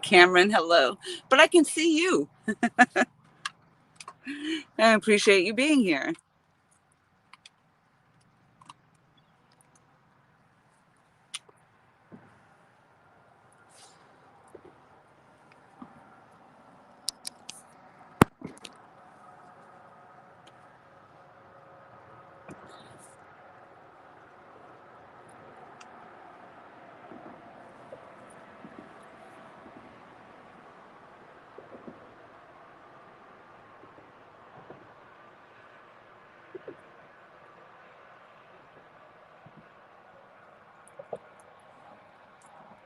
Cameron, hello. But I can see you. I appreciate you being here.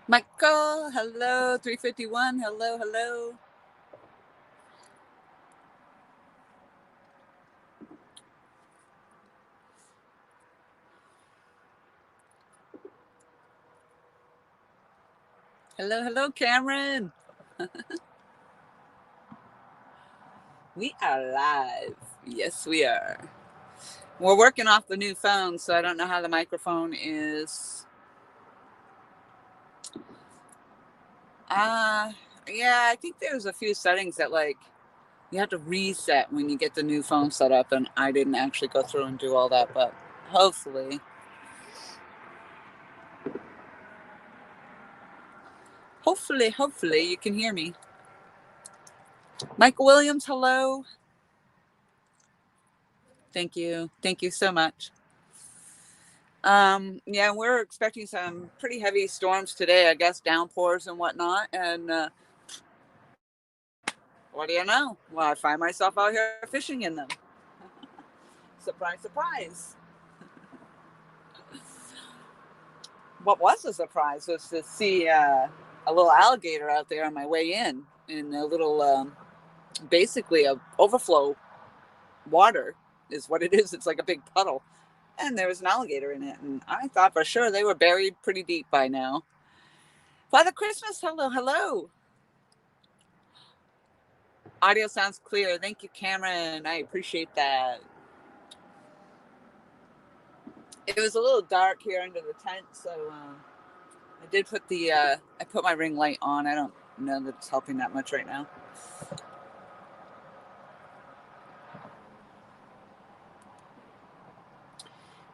Michael, hello. 351, hello, hello. Hello, hello, Cameron. We are live. Yes, we are. We're working off the new phone, so I don't know how the microphone is. Uh, yeah, I think there's a few settings that like you have to reset when you get the new phone set up, and I didn't actually go through and do all that, but hopefully, hopefully you can hear me. Michael Williams, hello. Thank you so much. Yeah, we're expecting some pretty heavy storms today, I guess, downpours and whatnot. And what do you know? Well, I find myself out here fishing in them. Surprise, surprise. What was a surprise was to see a little alligator out there on my way in a little, basically a overflow water is what it is. It's like a big puddle. And there was an alligator in it. And I thought for sure they were buried pretty deep by now. Father Christmas, hello, hello. Audio sounds clear. Thank you, Cameron. I appreciate that. It was a little dark here under the tent, so I did put the I put my ring light on. I don't know that it's helping that much right now.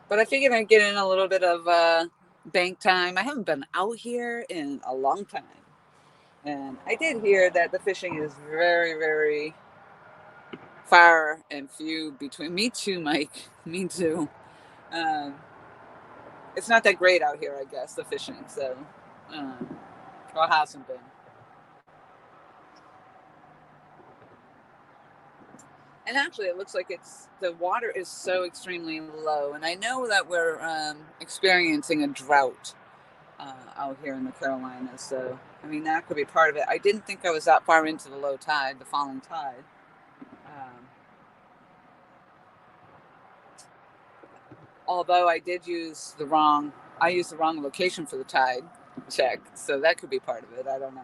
But I figured I'd get in a little bit of bank time. I haven't been out here in a long time. And I did hear that the fishing is very, very far and few between. Me too, Mike. Me too. Um, it's not that great out here, I guess, the fishing. So, um, or hasn't been. And actually, it looks like it's the water is so extremely low. And I know that we're experiencing a drought out here in the Carolinas. So, I mean, that could be part of it. I didn't think I was that far into the low tide, the falling tide. Um, Although I used the wrong location for the tide check. So that could be part of it. I don't know.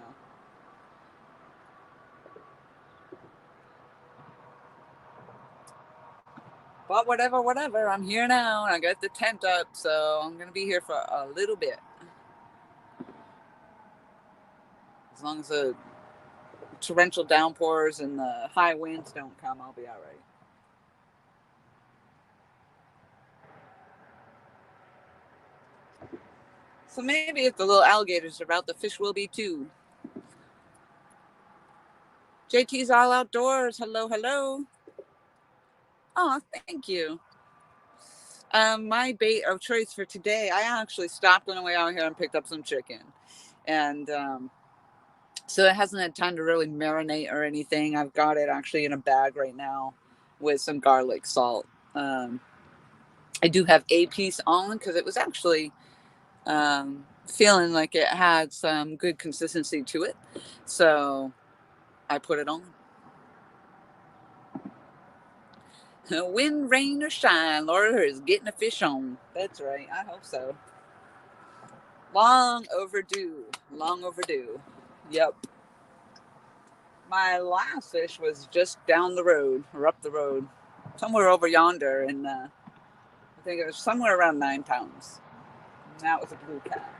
But whatever, whatever. I'm here now. I got the tent up. So I'm going to be here for a little bit. As long as the torrential downpours and the high winds don't come, I'll be all right. So maybe if the little alligators are out, the fish will be too. JT's all outdoors. Hello, hello. Oh, thank you. My bait of choice for today, I actually stopped on the way out here and picked up some chicken. And so it hasn't had time to really marinate or anything. I've got it actually in a bag right now with some garlic salt. Um, I do have a piece on because it was actually feeling like it had some good consistency to it. So I put it on. Wind, rain, or shine, Laura is getting a fish on. That's right. I hope so. Long overdue. Long overdue. Yep. My last fish was just down the road or up the road, somewhere over yonder, and I think it was somewhere around 9 pounds. And that was a blue cat.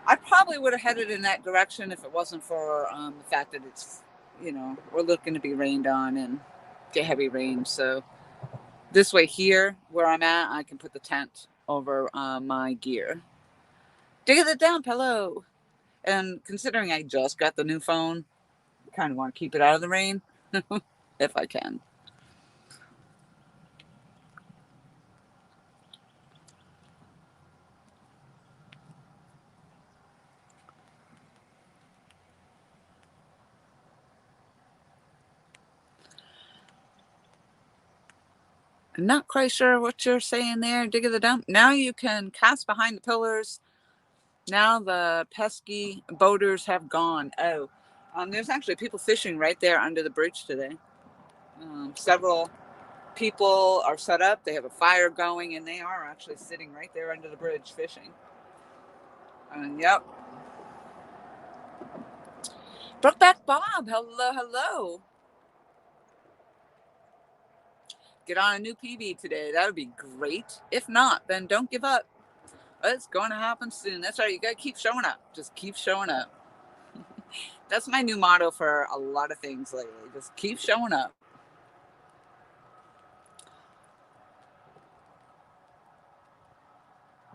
I probably would have headed in that direction if it wasn't for the fact that it's, we're looking to be rained on and get heavy rain. So this way here, where I'm at, I can put the tent over my gear. Dig it down, hello. And considering I just got the new phone, I kind of want to keep it out of the rain if I can. I'm not quite sure what you're saying there. Dig of the dump. Now you can cast behind the pillars. Now the pesky boaters have gone. Oh, there's actually people fishing right there under the bridge today. Several people are set up. They have a fire going, and they are actually sitting right there under the bridge fishing. And yep. Brokeback Bob, hello, hello. Get on a new PB today. That would be great. If not, then don't give up. It's going to happen soon. That's right. You got to keep showing up. Just keep showing up. That's my new motto for a lot of things lately. Just keep showing up.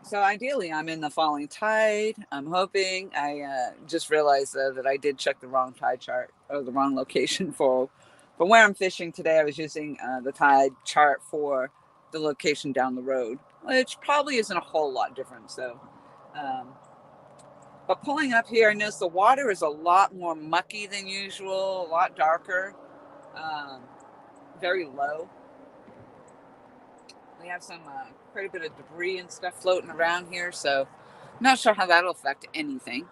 So ideally, I'm in the falling tide. I'm hoping. I just realized that I did check the wrong tide chart or the wrong location for where I'm fishing today. I was using the tide chart for the location down the road, which probably isn't a whole lot different. So, but pulling up here, I noticed the water is a lot more mucky than usual, a lot darker, very low. We have some quite a bit of debris and stuff floating around here, so I'm not sure how that'll affect anything,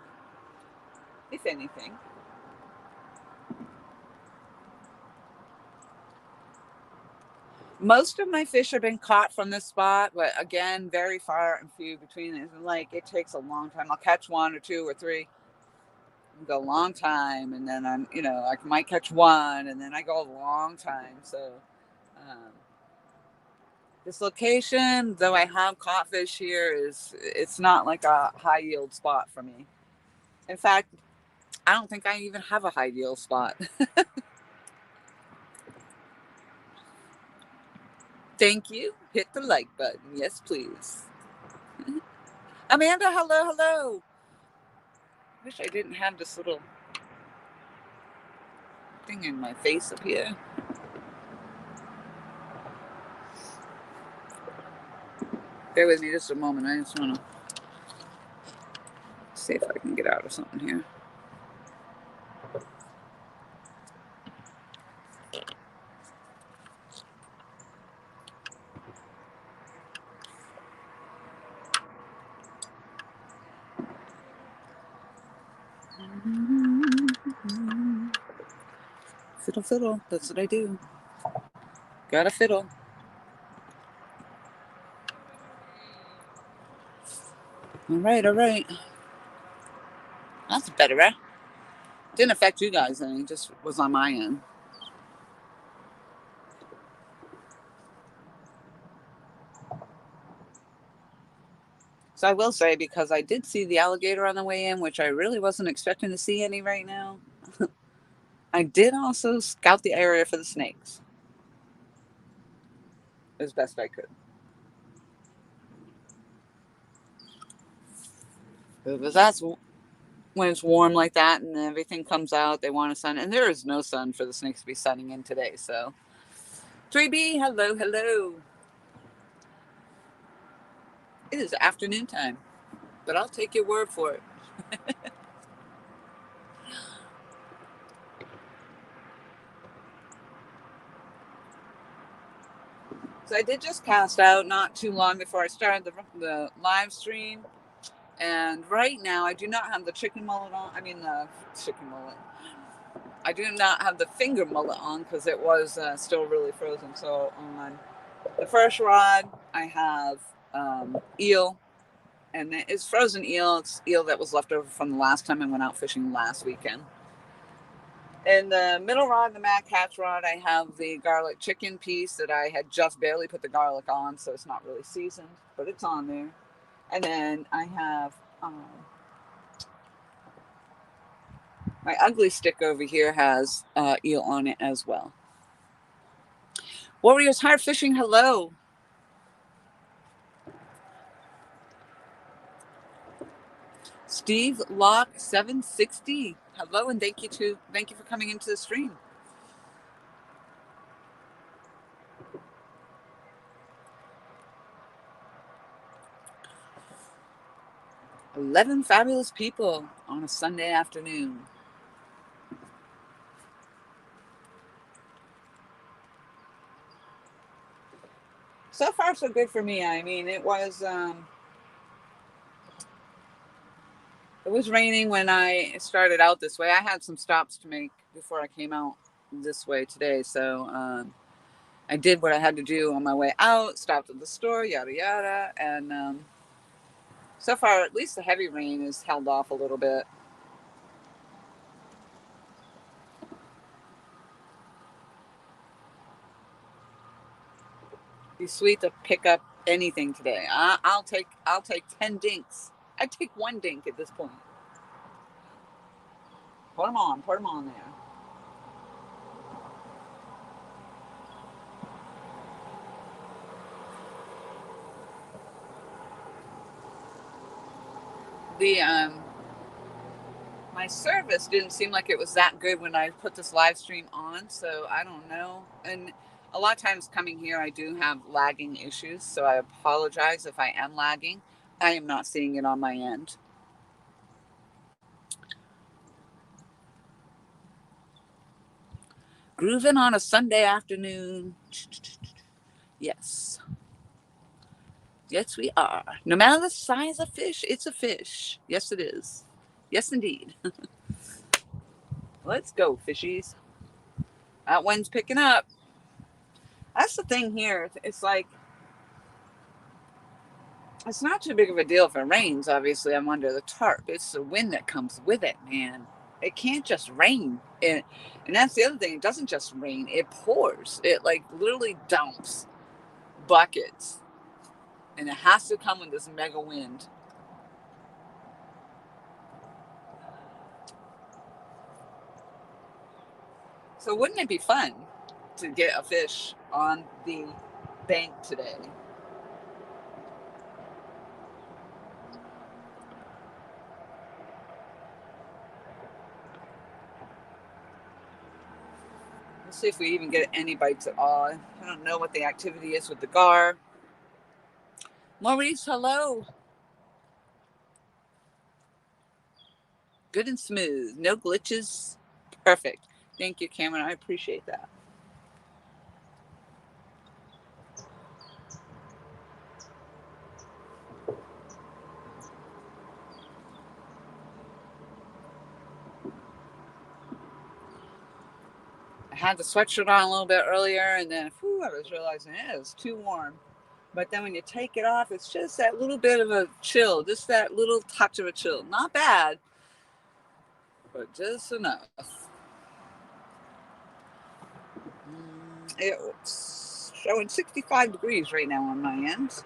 if anything. Most of my fish have been caught from this spot, but again, very far and few between. Like it takes a long time. I'll catch one or two or three, go a long time, and then I might catch one, and then I go a long time. So um, this location, though I have caught fish here, it's not like a high yield spot for me. In fact, I don't think I even have a high yield spot. Thank you. Hit the like button. Yes, please. Amanda, hello, hello. Wish I didn't have this little thing in my face up here. Bear with me just a moment. I just want to see if I can get out of something here. Fiddle, fiddle. That's what I do. Gotta fiddle. All right, all right. That's better, right? Didn't affect you guys any. Just was on my end. So I will say, because I did see the alligator on the way in, which I really wasn't expecting to see any right now, I did also scout the area for the snakes as best I could. Because that's when it's warm like that and everything comes out, they want a sun. And there is no sun for the snakes to be sunning in today. So 3B, hello, hello. It is afternoon time, but I'll take your word for it. So I did just cast out not too long before I started the live stream. And right now I do not have the chicken mullet on. I mean the chicken mullet. I do not have the finger mullet on because it was still really frozen. So on the first rod I have eel. And it's frozen eel. It's eel that was left over from the last time I went out fishing last weekend. In the middle rod, the Mad Catch rod, I have the garlic chicken piece that I had just barely put the garlic on, so it's not really seasoned, but it's on there. And then I have My ugly stick over here has eel on it as well. Warriors Hard Fishing, hello. Steve Lock 760, hello, and thank you for coming into the stream. 11 fabulous people on a Sunday afternoon. So far, so good for me. I mean, it was raining when I started out this way. I had some stops to make before I came out this way today. So I did what I had to do on my way out, stopped at the store, yada, yada. And so far, at least the heavy rain has held off a little bit. Be sweet to pick up anything today. I'll take 10 dinks. I'd take one dink at this point. Put them on there. The my service didn't seem like it was that good when I put this live stream on, so I don't know. And a lot of times coming here, I do have lagging issues, so I apologize if I am lagging. I am not seeing it on my end. Grooving on a Sunday afternoon. Yes. Yes, we are. No matter the size of fish, it's a fish. Yes, it is. Yes, indeed. Let's go, fishies. That wind's picking up. That's the thing here. It's like, it's not too big of a deal if it rains. Obviously, I'm under the tarp. It's the wind that comes with it, man. It can't just rain. And that's the other thing. It doesn't just rain. It pours. It like literally dumps buckets. And it has to come with this mega wind. So wouldn't it be fun to get a fish on the bank today? We'll see if we even get any bites at all. I don't know what the activity is with the gar. Maurice, hello. Good and smooth. No glitches. Perfect. Thank you, Cameron. I appreciate that. I had the sweatshirt on a little bit earlier, and then I was realizing it was too warm. But then when you take it off, it's just that little bit of a chill, just that little touch of a chill. Not bad, but just enough. It's showing 65 degrees right now on my end.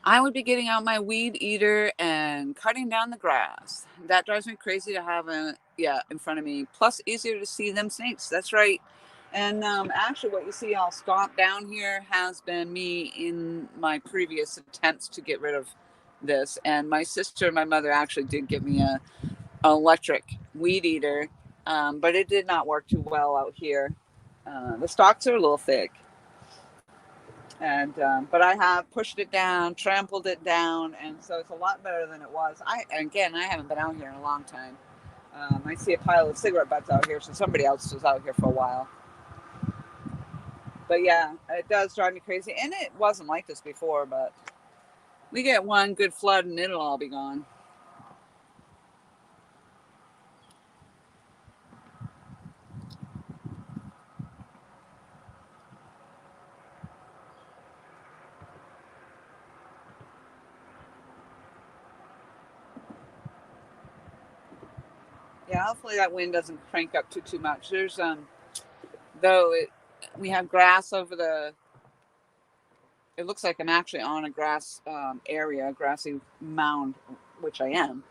I would be getting out my weed eater and cutting down the grass. That drives me crazy to have in front of me. Plus, easier to see them snakes. That's right. And actually, what you see all stomped down here has been me in my previous attempts to get rid of this. And my sister and my mother actually did give me an electric weed eater, but it did not work too well out here. The stalks are a little thick. And but I have pushed it down, trampled it down, and so it's a lot better than it was. I haven't been out here in a long time. I see a pile of cigarette butts out here, so somebody else was out here for a while. But yeah, it does drive me crazy, and it wasn't like this before. But we get one good flood, and it'll all be gone. Yeah, hopefully that wind doesn't crank up too much. There's though it we have grass over the. It looks like I'm actually on a grass area, a grassy mound, which I am.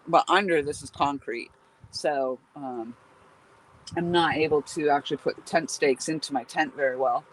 But under this is concrete, so I'm not able to actually put tent stakes into my tent very well.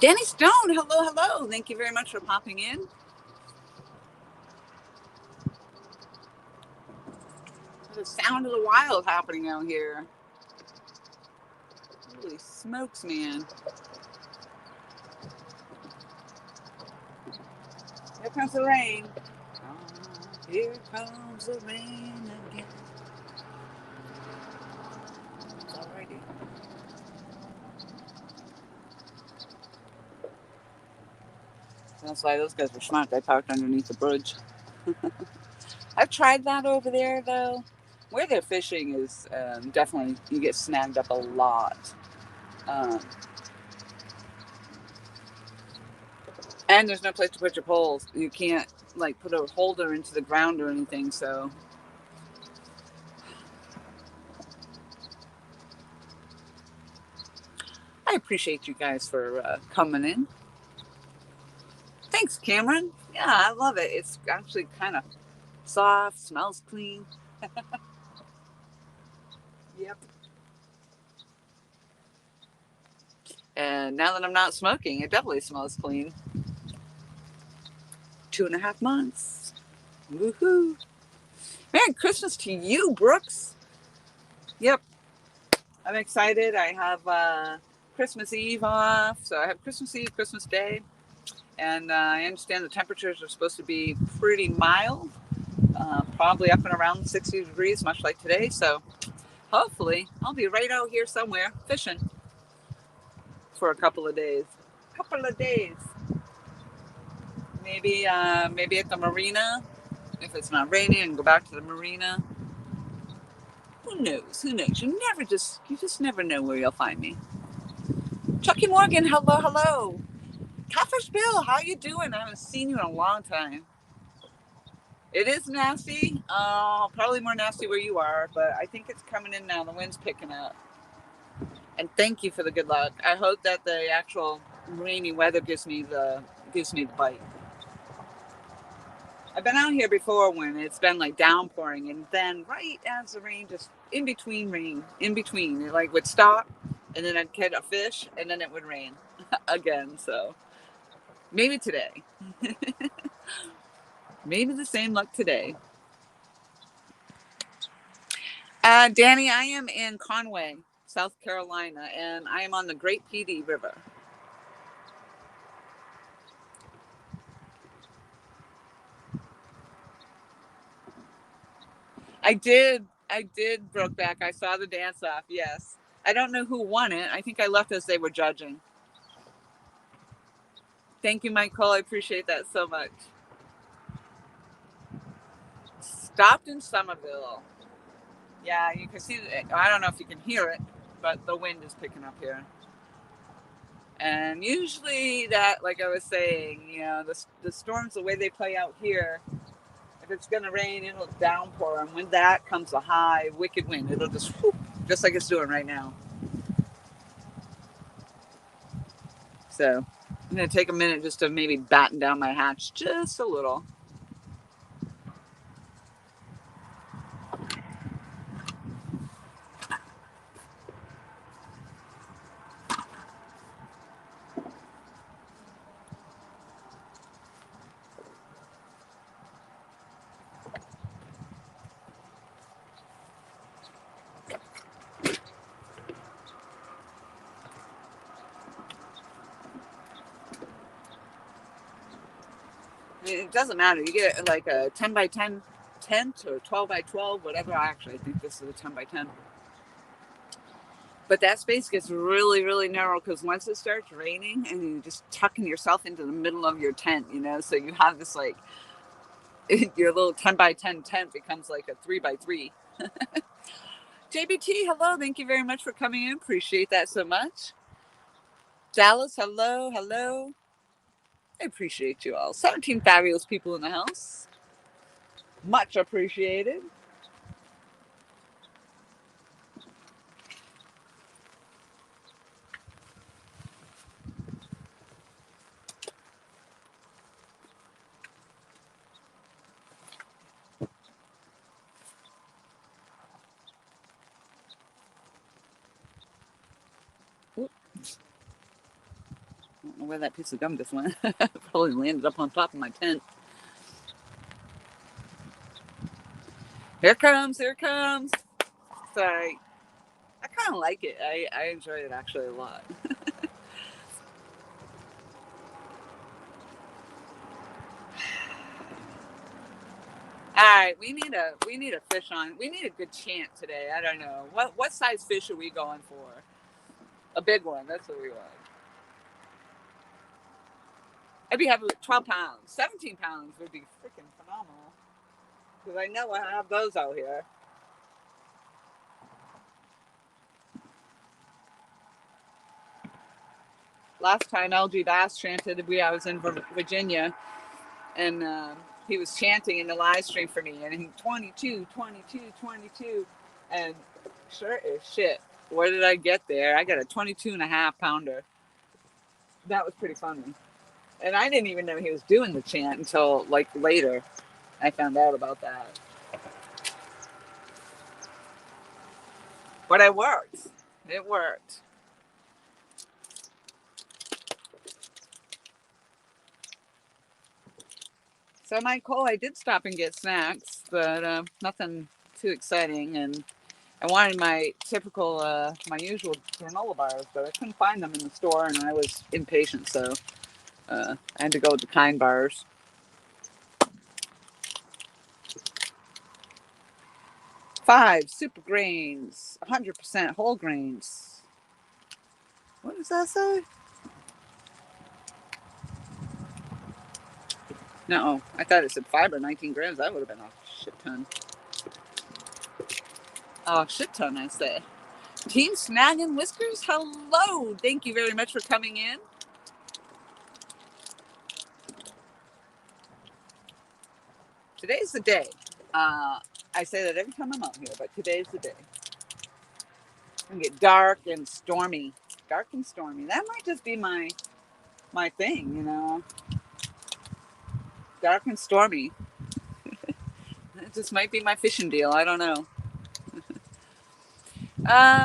Danny Stone, hello, hello. Thank you very much for popping in. There's a sound of the wild happening out here. Holy smokes, man. Here comes the rain. Here comes the rain again. Alrighty. That's why those guys were smart. They parked underneath the bridge. I've tried that over there, though. Where they're fishing is definitely, you get snagged up a lot. Um, and there's no place to put your poles. You can't, like, put a holder into the ground or anything, so. I appreciate you guys for coming in. Thanks, Cameron. Yeah, I love it. It's actually kind of soft, smells clean. Yep. And now that I'm not smoking, it definitely smells clean. 2.5 months. Woohoo. Merry Christmas to you, Brooks. Yep. I'm excited. I have Christmas Eve off. So I have Christmas Eve, Christmas Day. And I understand the temperatures are supposed to be pretty mild. Probably up and around 60 degrees, much like today. So hopefully I'll be right out here somewhere fishing for a couple of days. Maybe at the marina. If it's not raining, and go back to the marina. Who knows? Who knows? You just never know where you'll find me. Chucky Morgan, hello, hello. Catfish Bill, how you doing? I haven't seen you in a long time. It is nasty. Probably more nasty where you are, but I think it's coming in now. The wind's picking up. And thank you for the good luck. I hope that the actual rainy weather gives me the bite. I've been out here before when it's been like downpouring, and then right as the rain, just in between, it like would stop, and then I'd catch a fish, and then it would rain again. So maybe today, maybe the same luck today. Danny, I am in Conway, South Carolina, and I am on the Great Pee Dee River. I did, Brokeback. I saw the dance off. Yes, I don't know who won it. I think I left as they were judging. Thank you, Michael. I appreciate that so much. Stopped in Somerville. Yeah, you can see it. I don't know if you can hear it, but the wind is picking up here. And usually that, like I was saying, the storms, the way they play out here, if it's going to rain, it'll downpour. And when that comes a high, wicked wind, it'll just, whoop, just like it's doing right now. So I'm going to take a minute just to maybe batten down my hatch just a little. I mean, it doesn't matter. You get like a 10 by 10 tent or 12 by 12, whatever. Actually, I think this is a 10 by 10. But that space gets really, really narrow because once it starts raining and you just tucking yourself into the middle of your tent, you know, so you have this like your little 10 by 10 tent becomes like a 3 by 3. JBT, hello. Thank you very much for coming in. Appreciate that so much. Dallas, hello, hello. I appreciate you all. 17 fabulous people in the house. Much appreciated. Oop. I don't know where that piece of gum just went. Probably landed up on top of my tent. Here it comes, here it comes. Sorry. I kind of like it. I enjoy it actually a lot. All right, we need a fish on. We need a good chant today. I don't know what size fish are we going for? A big one. That's what we want. I'd be happy with 12 pounds. 17 pounds would be freaking phenomenal. Because I know I have those out here. Last time LG Bass chanted, I was in Virginia, and he was chanting in the live stream for me, and he 22, 22, 22, and sure as shit, where did I get there? I got a 22 and a half pounder. That was pretty funny. And I didn't even know he was doing the chant until like later. I found out about that. But it worked. It worked. So Michael, I did stop and get snacks, but nothing too exciting. And I wanted my typical, my usual granola bars, but I couldn't find them in the store, and I was impatient, so I had to go with the Kind bars. 5 super grains, 100% whole grains. What does that say? No, I thought it said fiber, 19 grams. That would have been a shit ton. Oh, shit ton, I say. Team Snag and Whiskers, hello. Thank you very much for coming in. Today's the day. I say that every time I'm out here, but today's the day. It's gonna get dark and stormy. Dark and stormy. That might just be my thing, you know. Dark and stormy. It just might be my fishing deal. I don't know.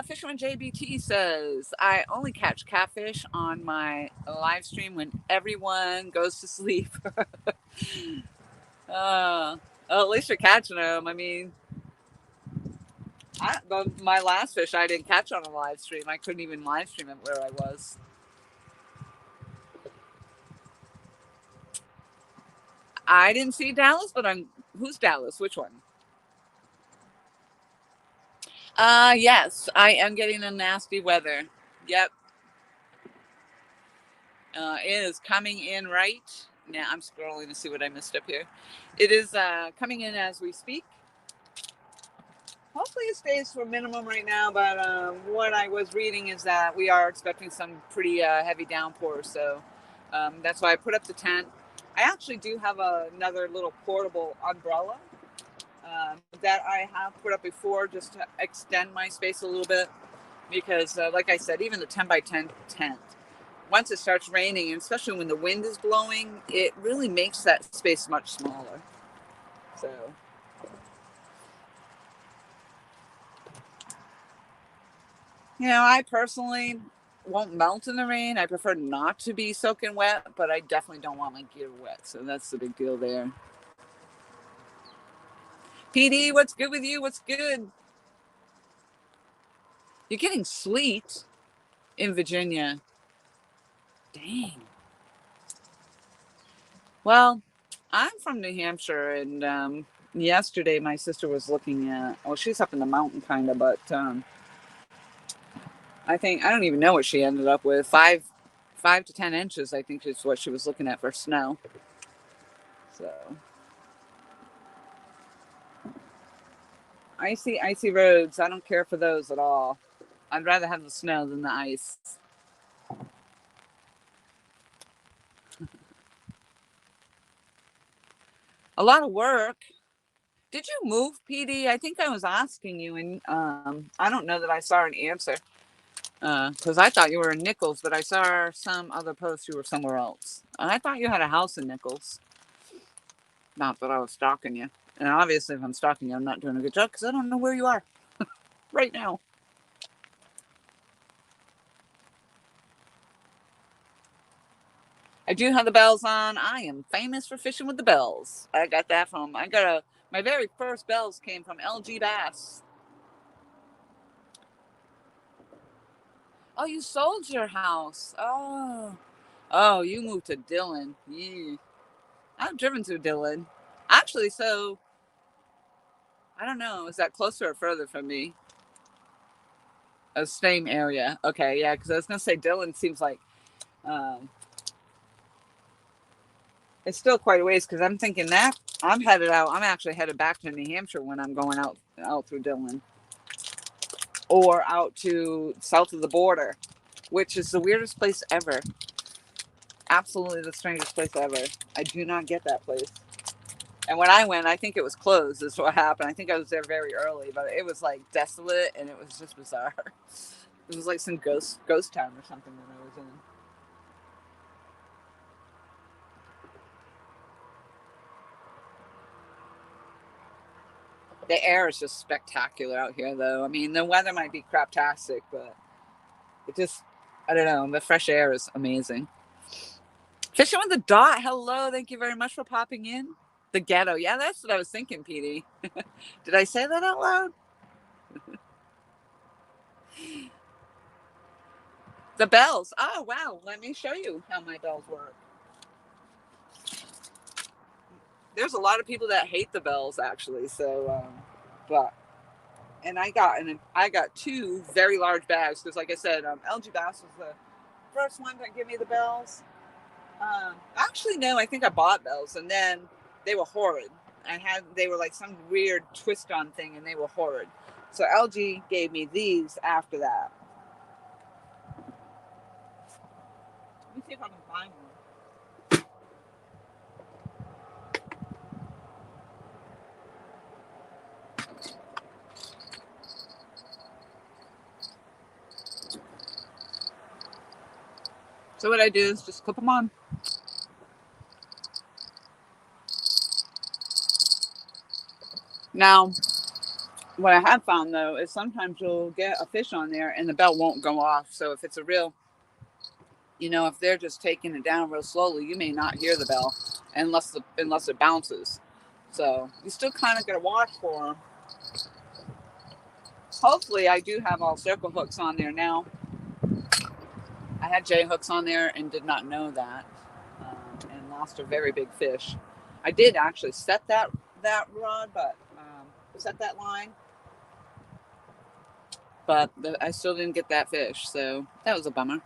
Fisherman JBT says, I only catch catfish on my live stream when everyone goes to sleep. Well, at least you're catching them. I mean, my last fish I didn't catch on a live stream. I couldn't even live stream it where I was. I didn't see Dallas, but who's Dallas? Which one? Yes, I am getting the nasty weather. Yep. It is coming in right now. I'm scrolling to see what I missed up here. It is coming in as we speak. Hopefully it stays for minimum right now, but what I was reading is that we are expecting some pretty heavy downpours. So that's why I put up the tent. I actually do have another little portable umbrella that I have put up before just to extend my space a little bit. Because like I said, even the 10 by 10 tent, once it starts raining, and especially when the wind is blowing, it really makes that space much smaller. So, I personally won't melt in the rain. I prefer not to be soaking wet, but I definitely don't want my gear wet. So that's the big deal there. PD, what's good with you? What's good? You're getting sleet in Virginia. Dang. Well, I'm from New Hampshire, and yesterday my sister was looking at. Well, she's up in the mountain, kind of, but I think I don't even know what she ended up with. 5 to 10 inches, I think, is what she was looking at for snow. So icy roads. I don't care for those at all. I'd rather have the snow than the ice. A lot of work. Did you move, PD? I think I was asking you, and I don't know that I saw an answer because I thought you were in Nichols, but I saw some other post you were somewhere else. And I thought you had a house in Nichols. Not that I was stalking you. And obviously, if I'm stalking you, I'm not doing a good job because I don't know where you are right now. I do have the bells on. I am famous for fishing with the bells. I got that from, my very first bells came from LG Bass. Oh, you sold your house. Oh, you moved to Dillon. Yeah. I've driven through Dillon. Actually, so I don't know. Is that closer or further from me? A same area. Okay, yeah, because I was gonna say Dillon seems like um, it's still quite a ways. Because I'm thinking that I'm headed out. I'm actually headed back to New Hampshire when I'm going out through Dillon or out to south of the border, which is the weirdest place ever. Absolutely the strangest place ever. I do not get that place. And when I went, I think it was closed. Is what happened. I think I was there very early, but it was like desolate and it was just bizarre. It was like some ghost town or something that I was in. The air is just spectacular out here, though. I mean, the weather might be craptastic, but it just, I don't know. The fresh air is amazing. Fishing with the dot. Hello, thank you very much for popping in. The ghetto. Yeah, that's what I was thinking, PD. Did I say that out loud? The bells. Oh, wow. Let me show you how my bells work. There's a lot of people that hate the bells, actually. So, but and I got two very large bags because, like I said, LG Bass was the first one to give me the bells. Actually, no, I think I bought bells, and then they were horrid. They were like some weird twist on thing, and they were horrid. So LG gave me these after that. Let me see if I can find one. So what I do is just clip them on. Now, what I have found though is sometimes you'll get a fish on there and the bell won't go off. So if it's a real, if they're just taking it down real slowly, you may not hear the bell unless it bounces. So you still kind of got to watch for them. Hopefully, I do have all circle hooks on there now. I had J hooks on there and did not know that, and lost a very big fish. I did actually set that rod, but set that line, but I still didn't get that fish, so that was a bummer.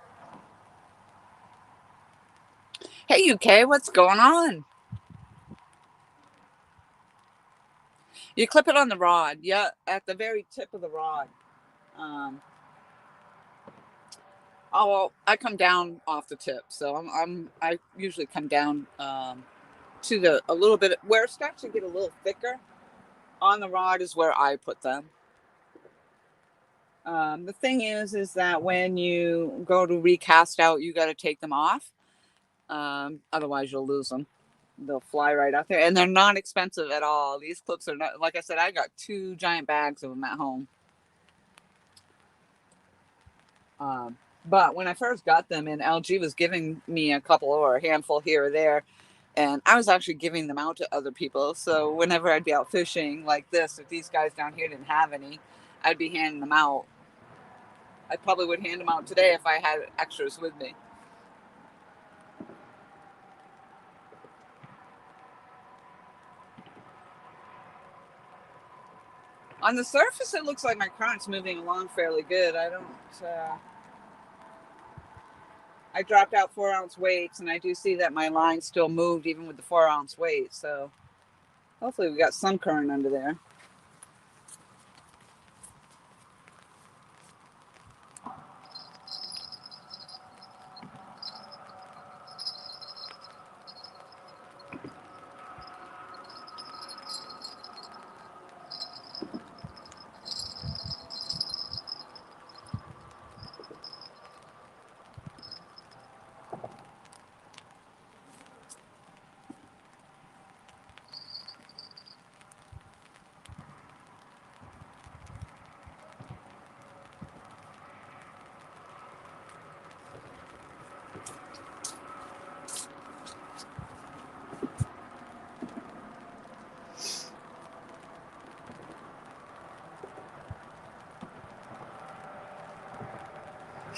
Hey UK, what's going on? You clip it on the rod, yeah, at the very tip of the rod. Um, oh well, I come down off the tip, so I usually come down to a little bit where it starts to get a little thicker on the rod is where I put them. The thing is that when you go to recast out, you got to take them off. Otherwise, you'll lose them. They'll fly right out there, and they're not expensive at all. These clips are not, like I said, I got 2 giant bags of them at home. But when I first got them, and LG was giving me a couple or a handful here or there, and I was actually giving them out to other people. So whenever I'd be out fishing like this, if these guys down here didn't have any, I'd be handing them out. I probably would hand them out today if I had extras with me. On the surface, it looks like my current's moving along fairly good. I dropped out 4-ounce weights, and I do see that my line still moved even with the 4-ounce weight. So hopefully we got some current under there.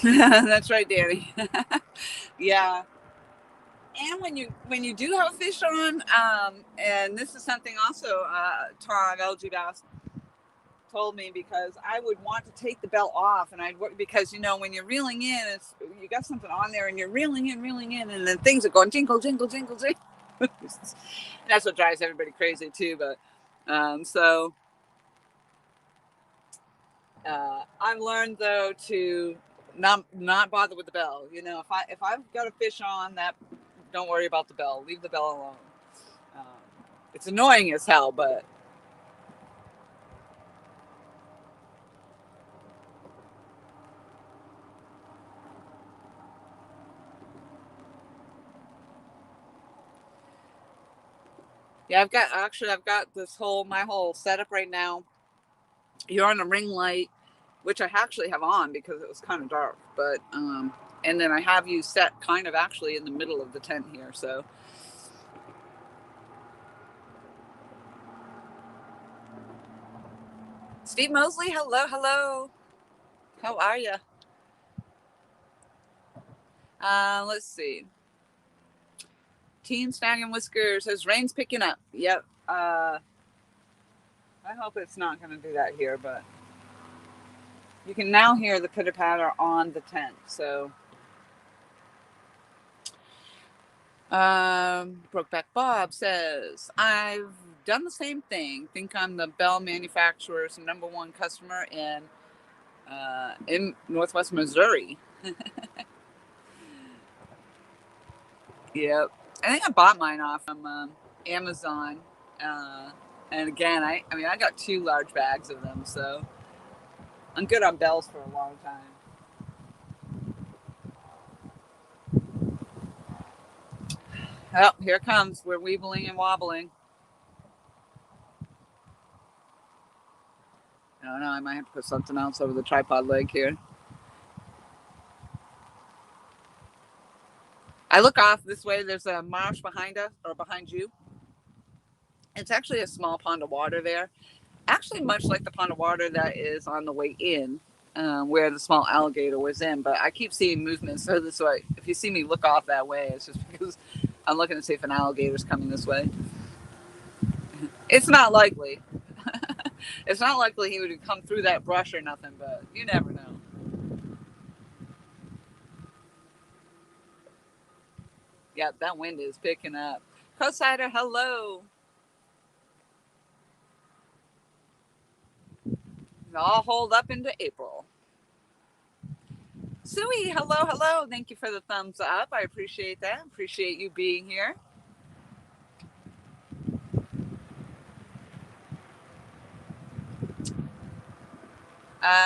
That's right, Danny. Yeah. And when you do have a fish on, and this is something also Tom LG Bass told me, because I would want to take the belt off, and because when you're reeling in, you got something on there, and you're reeling in, and then things are going jingle, jingle, jingle, jingle. That's what drives everybody crazy too. But so I've learned though to not bother with the bell. If I've got a fish on, that don't worry about the bell. Leave the bell alone. It's annoying as hell, but yeah, I've got my whole setup right now. You're on a ring light, which I actually have on because it was kind of dark, but and then I have you set kind of actually in the middle of the tent here. So Steve Mosley, hello. How are you? Let's see. Team Snag and Whiskers says rain's picking up. Yep. I hope it's not going to do that here, but you can now hear the pitter patter on the tent. So, Brokeback Bob says, I've done the same thing. Think I'm the bell manufacturer's #1 customer in Northwest Missouri. Yep. I think I bought mine off Amazon. And again, I got 2 large bags of them, so I'm good on bells for a long time. Oh, here it comes. We're weebling and wobbling. I don't know. I might have to put something else over the tripod leg here. I look off this way. There's a marsh behind us, or behind you. It's actually a small pond of water there. Actually, much like the pond of water that is on the way in, where the small alligator was in. But I keep seeing movement. So this way, if you see me look off that way, it's just because I'm looking to see if an alligator's coming this way. It's not likely. It's not likely he would come through that brush or nothing, but you never know. Yeah, that wind is picking up. Co-sider, hello. I'll hold up into April. Suey, hello. Thank you for the thumbs up. I appreciate that. Appreciate you being here.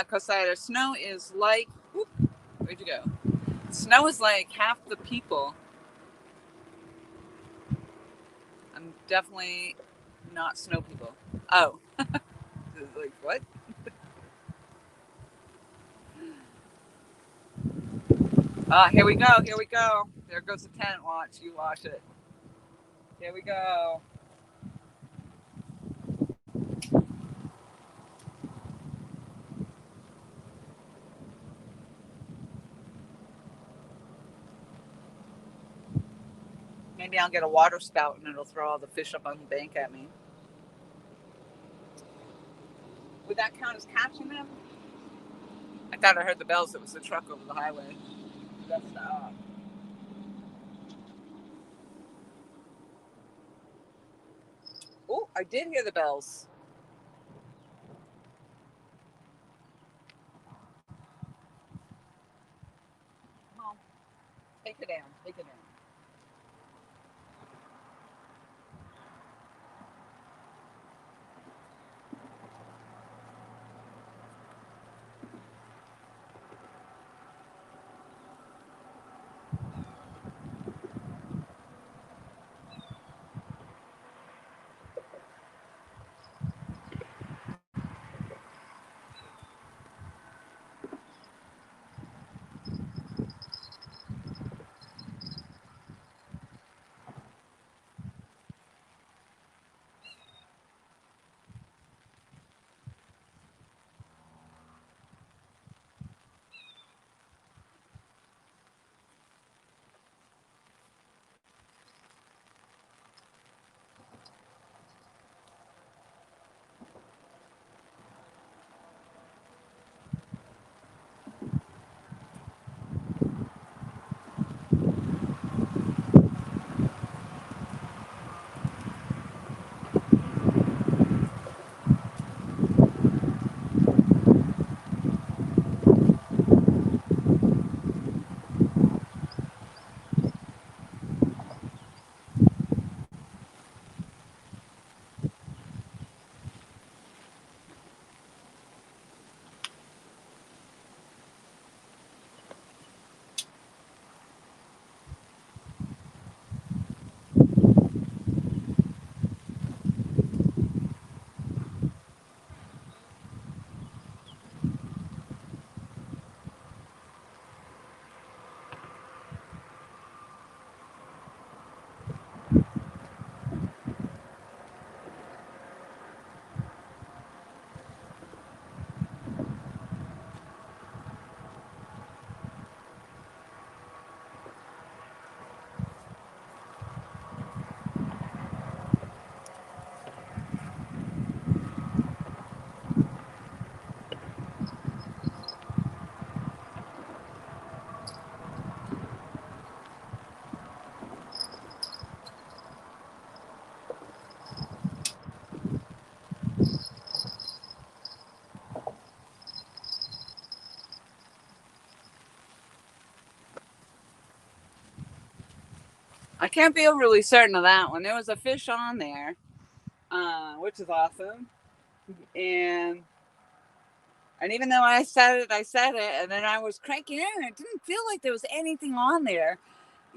Co-sider, snow is like... Whoop, where'd you go? Snow is like half the people. I'm definitely not snow people. Oh. Like, what? Here we go. There goes the tent. Watch. You watch it. Here we go. Maybe I'll get a water spout and it'll throw all the fish up on the bank at me. Would that count as catching them? I thought I heard the bells. It was the truck over the highway. That's stop. Oh, I did hear the bells. Come on, take it down. Take it down. I can't be overly certain of that one. There was a fish on there, which is awesome. And even though I said it, and then I was cranking in, it didn't feel like there was anything on there,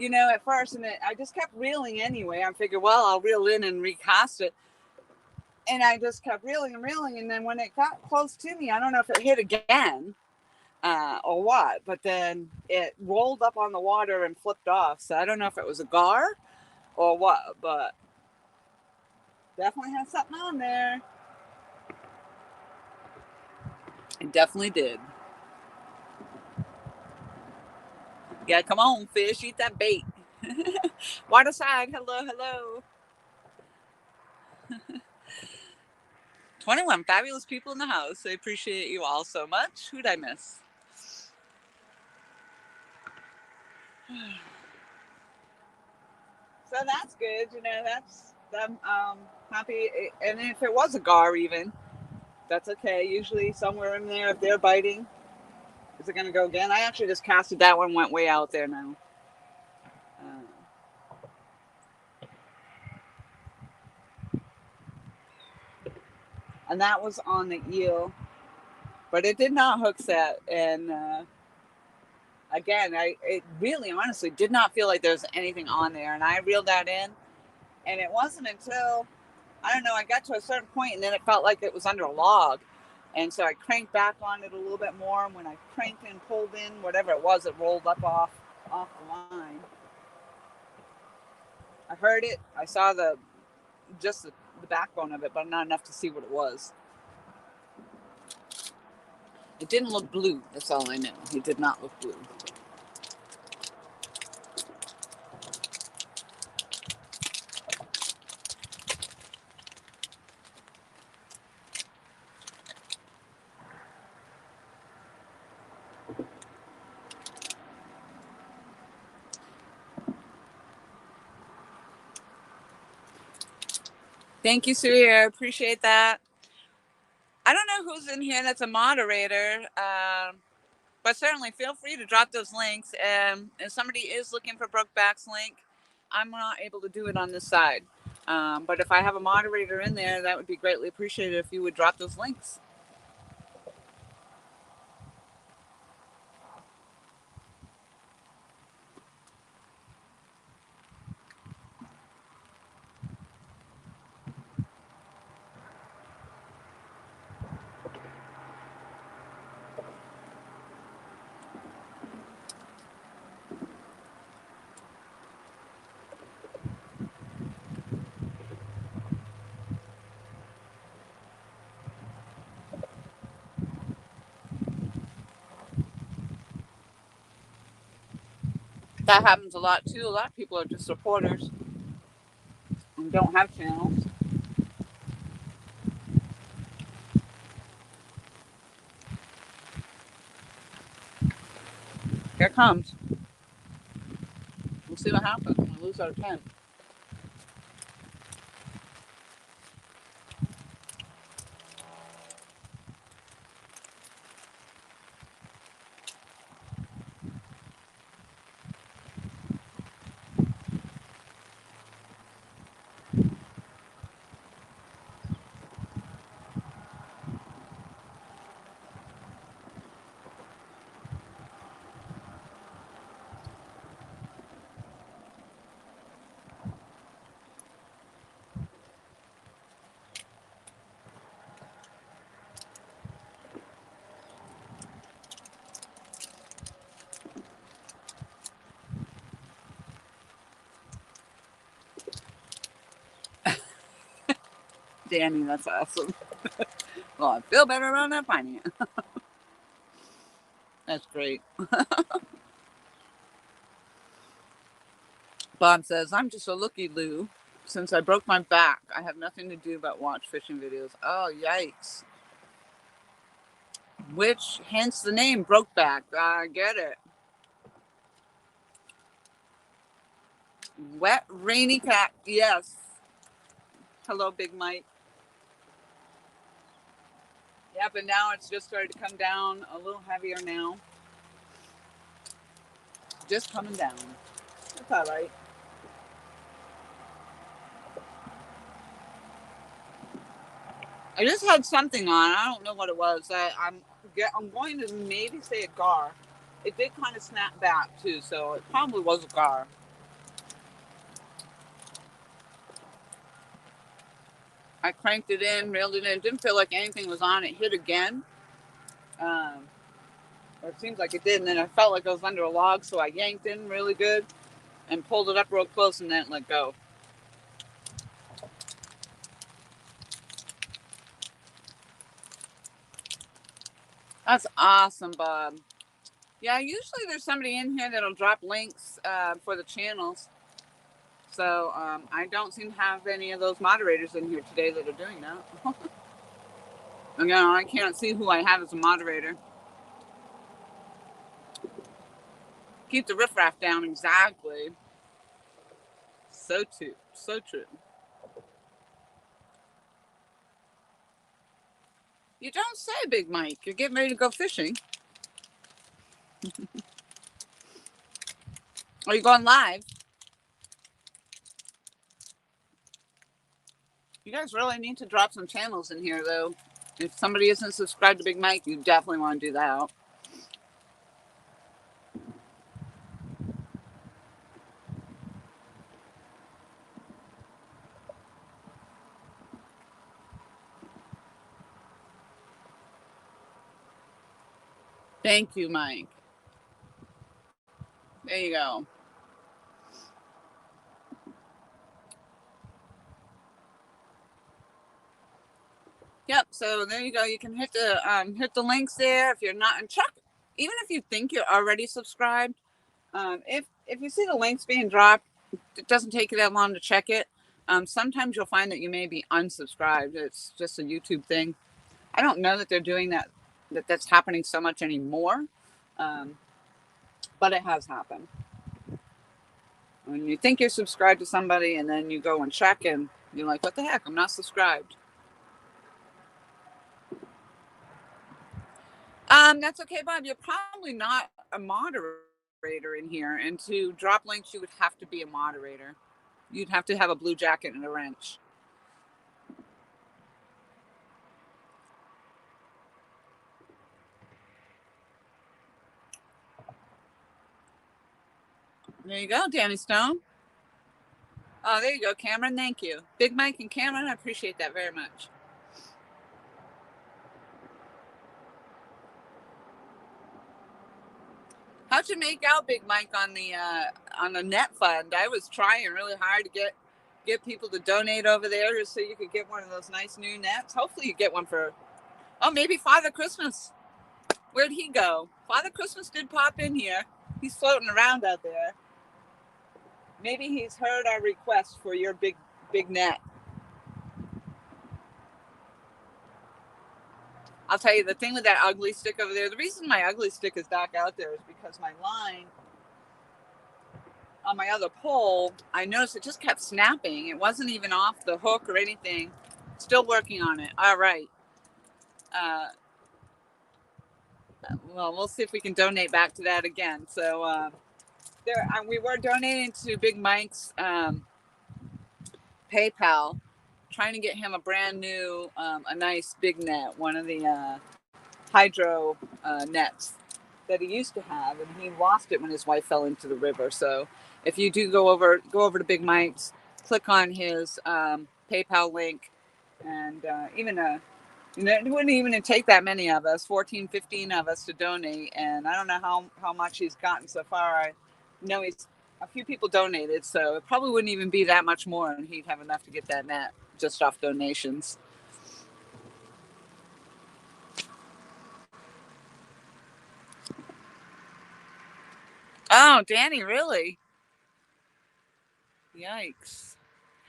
at first. And I just kept reeling anyway. I figured, well, I'll reel in and recast it. And I just kept reeling and reeling. And then when it got close to me, I don't know if it hit again or what, but then it rolled up on the water and flipped off. So I don't know if it was a gar or what, but definitely had something on there. It definitely did. Yeah, come on, fish, eat that bait. Water side, hello, hello. 21 fabulous people in the house. I appreciate you all so much. Who'd I miss? So that's good. I'm happy. And if it was a gar, even, that's okay. Usually, somewhere in there, if they're biting, is it going to go again? I actually just casted that one, went way out there now. And that was on the eel, but it did not hook set. And again, it really honestly did not feel like there was anything on there. And I reeled that in, and it wasn't until, I don't know, I got to a certain point, and then it felt like it was under a log. And so I cranked back on it a little bit more. And when I cranked and pulled in, whatever it was, it rolled up off the line. I heard it. I saw the backbone of it, but not enough to see what it was. It didn't look blue. That's all I know. It did not look blue. Thank you, Sue. I appreciate that. I don't know who's in here that's a moderator, but certainly feel free to drop those links. If somebody is looking for Brokeback's link, I'm not able to do it on this side. But if I have a moderator in there, that would be greatly appreciated if you would drop those links. That happens a lot too. A lot of people are just supporters and don't have channels. Here it comes. We'll see what happens. I lose our 10. Danny, that's awesome. Well, I feel better about not finding it. That's great. Bob says, I'm just a looky-loo. Since I broke my back, I have nothing to do but watch fishing videos. Oh, yikes. Which, hence the name, Brokeback. I get it. Wet, rainy cat. Yes. Hello, Big Mike. Yeah, but now it's just started to come down a little heavier now. Just coming down. That's all right. I just had something on. I don't know what it was. I'm going to maybe say a gar. It did kind of snap back too, so it probably was a gar. I cranked it in, reeled it in. Didn't feel like anything was on. It hit again. Or it seems like it did. And then I felt like I was under a log, so I yanked in really good and pulled it up real close and then let go. That's awesome, Bob. Yeah, usually there's somebody in here that'll drop links for the channels. So I don't seem to have any of those moderators in here today that are doing that. Again, I can't see who I have as a moderator. Keep the riffraff down, exactly. So true, so true. You don't say, Big Mike. You're getting ready to go fishing. Are you going live? You guys really need to drop some channels in here, though. If somebody isn't subscribed to Big Mike, you definitely want to do that. Thank you, Mike. There you go. Yep. So there you go. You can hit the links there if you're not. And check, even if you think you're already subscribed. If you see the links being dropped, it doesn't take you that long to check it. Sometimes you'll find that you may be unsubscribed. It's just a YouTube thing. I don't know that they're doing that's happening so much anymore, but it has happened. When you think you're subscribed to somebody and then you go and check and You're like, what the heck? I'm not subscribed. That's okay, Bob. You're probably not a moderator in here, and to drop links, you would have to be a moderator. You'd have to have a blue jacket and a wrench. There you go, Danny Stone. Oh, there you go, Cameron. Thank you. Big Mike and Cameron, I appreciate that very much. How'd you make out, Big Mike, on the net fund? I was trying really hard to get people to donate over there just so you could get one of those nice new nets. Hopefully you get one for, oh, maybe Father Christmas. Where'd he go? Father Christmas did pop in here. He's floating around out there. Maybe he's heard our request for your big net. I'll tell you the thing with that ugly stick over there. The reason my ugly stick is back out there is because my line on my other pole, I noticed it just kept snapping. It wasn't even off the hook or anything. Still working on it. All right. Well, we'll see if we can donate back to that again. So we were donating to Big Mike's PayPal, trying to get him a brand new, a nice big net, one of the hydro nets that he used to have, and he lost it when his wife fell into the river. So if you do go over to Big Mike's, click on his PayPal link, and it wouldn't even take that many of us, 14, 15 of us, to donate. And I don't know how much he's gotten so far. I know a few people donated, so it probably wouldn't even be that much more, and he'd have enough to get that net just off donations. Oh, Danny, really? Yikes.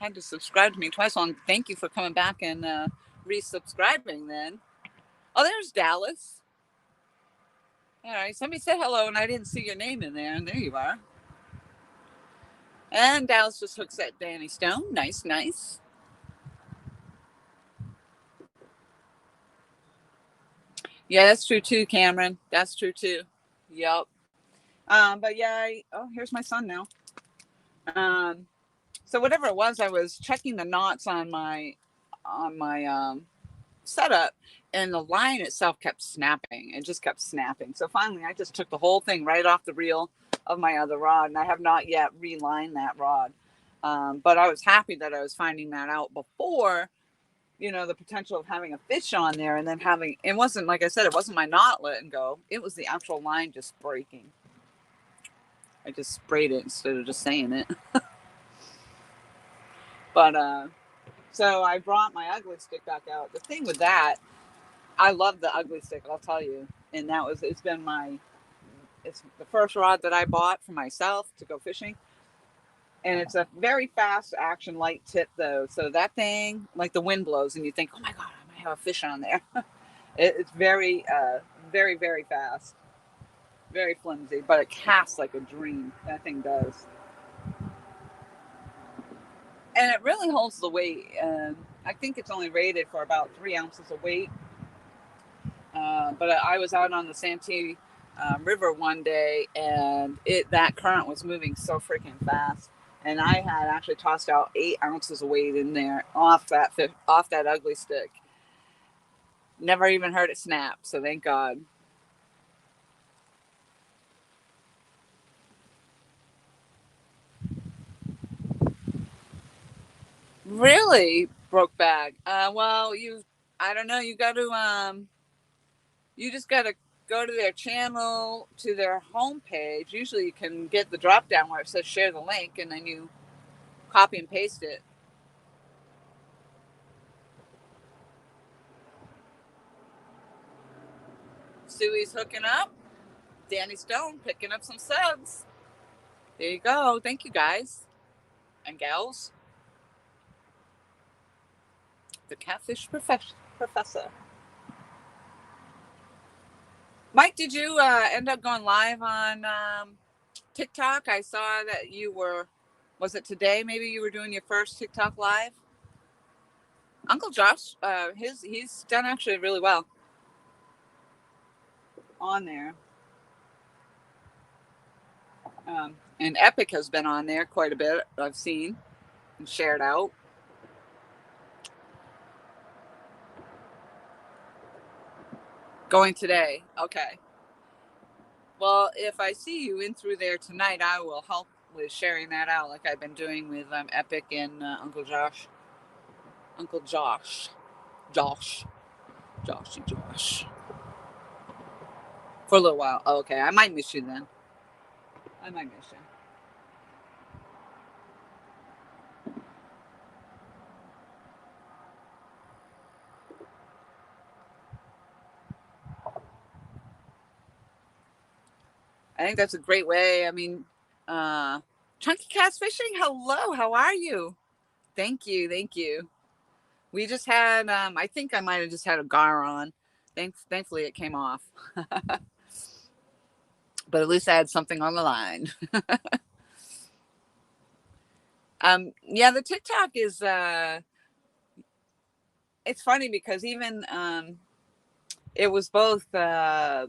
Had to subscribe to me twice. Well, thank you for coming back and resubscribing then. Oh, there's Dallas. All right, somebody said hello and I didn't see your name in there, and there you are. And Dallas just hooks at Danny Stone. Nice, nice. Yeah, that's true too, Cameron. That's true too. Yep. But yeah, here's my son now. So whatever it was, I was checking the knots on my setup, and the line itself kept snapping. It just kept snapping. So finally, I just took the whole thing right off the reel of my other rod, and I have not yet relined that rod. But I was happy that I was finding that out before, the potential of having a fish on there, and then it wasn't, like I said, it wasn't my knot letting go. It was the actual line just breaking. I just sprayed it instead of just saying it. But so I brought my ugly stick back out. The thing with that, I love the ugly stick, I'll tell you. And it's the first rod that I bought for myself to go fishing. And it's a very fast action light tip though. So that thing, like the wind blows and you think, oh my God, I might have a fish on there. It's very, very, very fast. Very flimsy, but it casts like a dream. That thing does. And it really holds the weight. I think it's only rated for about 3 ounces of weight. But I was out on the Santee River one day, and that current was moving so freaking fast. And I had actually tossed out 8 ounces of weight in there off that ugly stick. Never even heard it snap, so thank God. Really, broke bag. Well, I don't know. You got to you just got to go to their channel, to their homepage. Usually you can get the drop down where it says share the link, and then you copy and paste it. Suey's hooking up. Danny Stone picking up some subs. There you go. Thank you, guys and gals. The Catfish Professor. Mike, did you end up going live on TikTok? I saw that was it today? Maybe you were doing your first TikTok live? Uncle Josh, he's done actually really well on there. And Epic has been on there quite a bit. I've seen and shared out. Going today. Okay. Well, if I see you in through there tonight, I will help with sharing that out like I've been doing with Epic and Uncle Josh. Uncle Josh. Josh. Joshy Josh. For a little while. Oh, okay. I might miss you then. I might miss you. I think that's a great way. I mean, Chunky Catfishing, hello. How are you? Thank you. Thank you. We just had, I think I might have just had a gar on. Thankfully, it came off. But at least I had something on the line. Yeah, the TikTok is, it's funny because even it was both I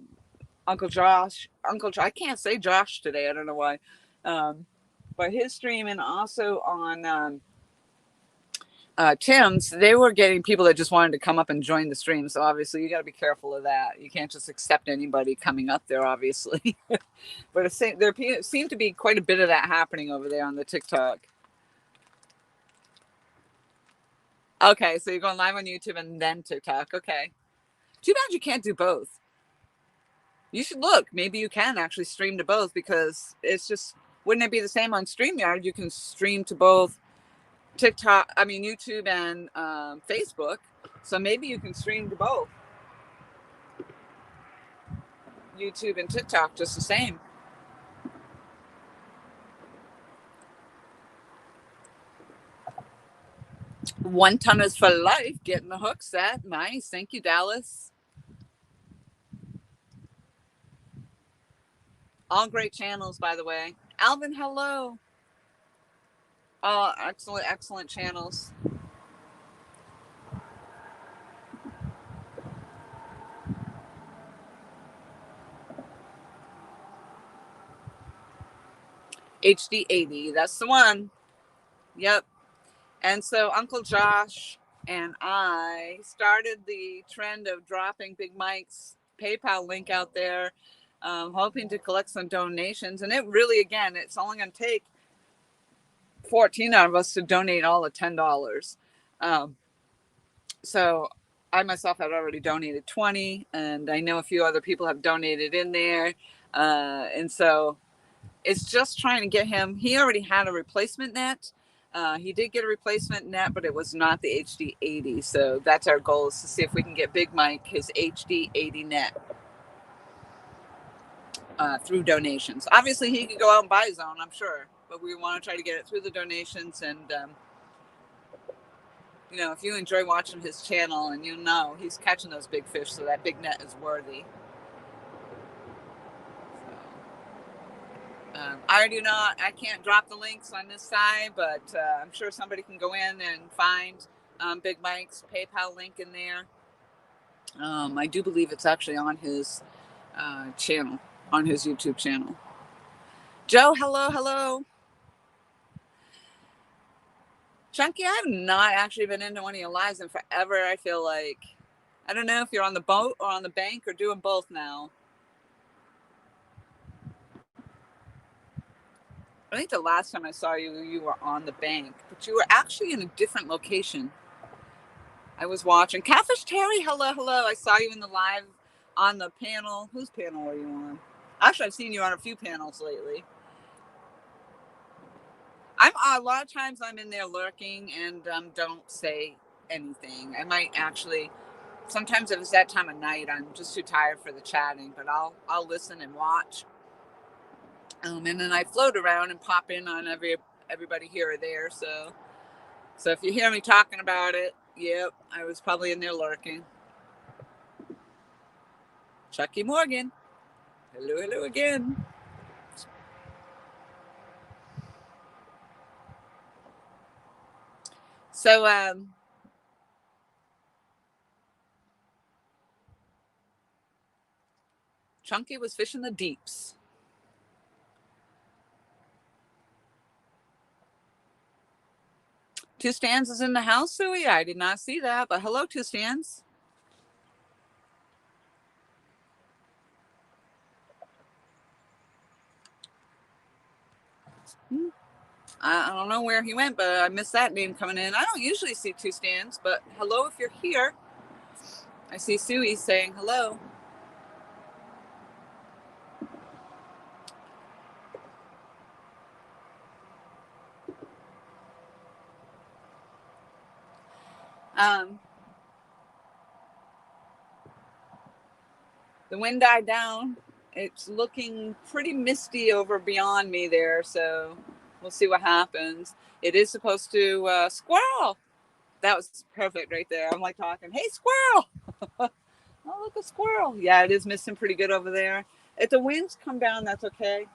can't say Josh today. I don't know why. But his stream and also on Tim's, they were getting people that just wanted to come up and join the stream. So obviously, you got to be careful of that. You can't just accept anybody coming up there, obviously. But there seemed to be quite a bit of that happening over there on the TikTok. Okay, so you're going live on YouTube and then TikTok. Okay. Too bad you can't do both. You should look. Maybe you can actually stream to both because it's just, wouldn't it be the same on StreamYard? You can stream to both YouTube and Facebook. So maybe you can stream to both YouTube and TikTok just the same. One ton is for life. Getting the hook set. Nice. Thank you, Dallas. All great channels, by the way. Alvin, hello. Oh, excellent channels. HD 80. That's the one. Yep. And so Uncle Josh and I started the trend of dropping Big Mike's PayPal link out there, hoping to collect some donations. And it really, again, it's only going to take 14 out of us to donate all the $10. So I myself had already donated 20, and I know a few other people have donated in there. And so it's just trying to get him. He already had a replacement net. He did get a replacement net, but it was not the HD 80. So that's our goal, is to see if we can get Big Mike his HD 80 net through donations. Obviously, he could go out and buy his own, I'm sure, but we want to try to get it through the donations. And if you enjoy watching his channel, and he's catching those big fish, so that big net is worthy. I can't drop the links on this side, but I'm sure somebody can go in and find Big Mike's PayPal link in there. I do believe it's actually on his channel, on his YouTube channel. Joe, hello. Chunky, I have not actually been into one of your lives in forever. I feel like, I don't know if you're on the boat or on the bank or doing both now. I think the last time I saw you, you were on the bank, but you were actually in a different location. I was watching. Catfish Terry, hello. I saw you in the live on the panel. Whose panel were you on? Actually, I've seen you on a few panels lately. A lot of times I'm in there lurking and don't say anything. I might actually, sometimes if it's that time of night, I'm just too tired for the chatting, but I'll listen and watch. And then I float around and pop in on everybody here or there. So if you hear me talking about it, yep, I was probably in there lurking. Chucky Morgan, hello again. So Chunky was fishing the deeps. Two Stands is in the house, Suey. I did not see that, but hello, Two Stands. I don't know where he went, but I missed that name coming in. I don't usually see Two Stands, but hello if you're here. I see Suey saying hello. The wind died down. It's looking pretty misty over beyond me there, so we'll see what happens. It is supposed to squirrel. That was perfect right there. I'm like talking, hey, squirrel. Oh, look, a squirrel. Yeah, it is missing pretty good over there. If the winds come down, that's okay.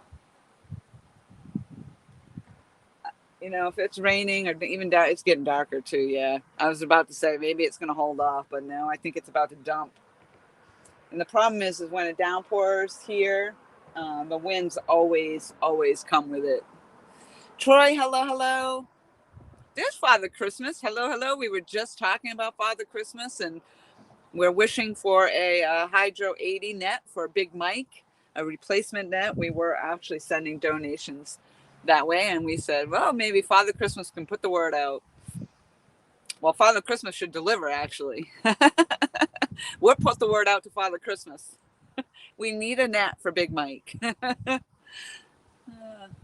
You know, if it's raining or even it's getting darker too. Yeah, I was about to say maybe it's going to hold off, but no, I think it's about to dump. And the problem is when it downpours here, the winds always come with it. Troy, hello, hello. There's Father Christmas. Hello, hello. We were just talking about Father Christmas, and we're wishing for a Hydro 80 net for Big Mike, a replacement net. We were actually sending donations that way, and we said, well, maybe Father Christmas can put the word out. Well, Father Christmas should deliver, actually. We'll put the word out to Father Christmas. We need a net for Big Mike.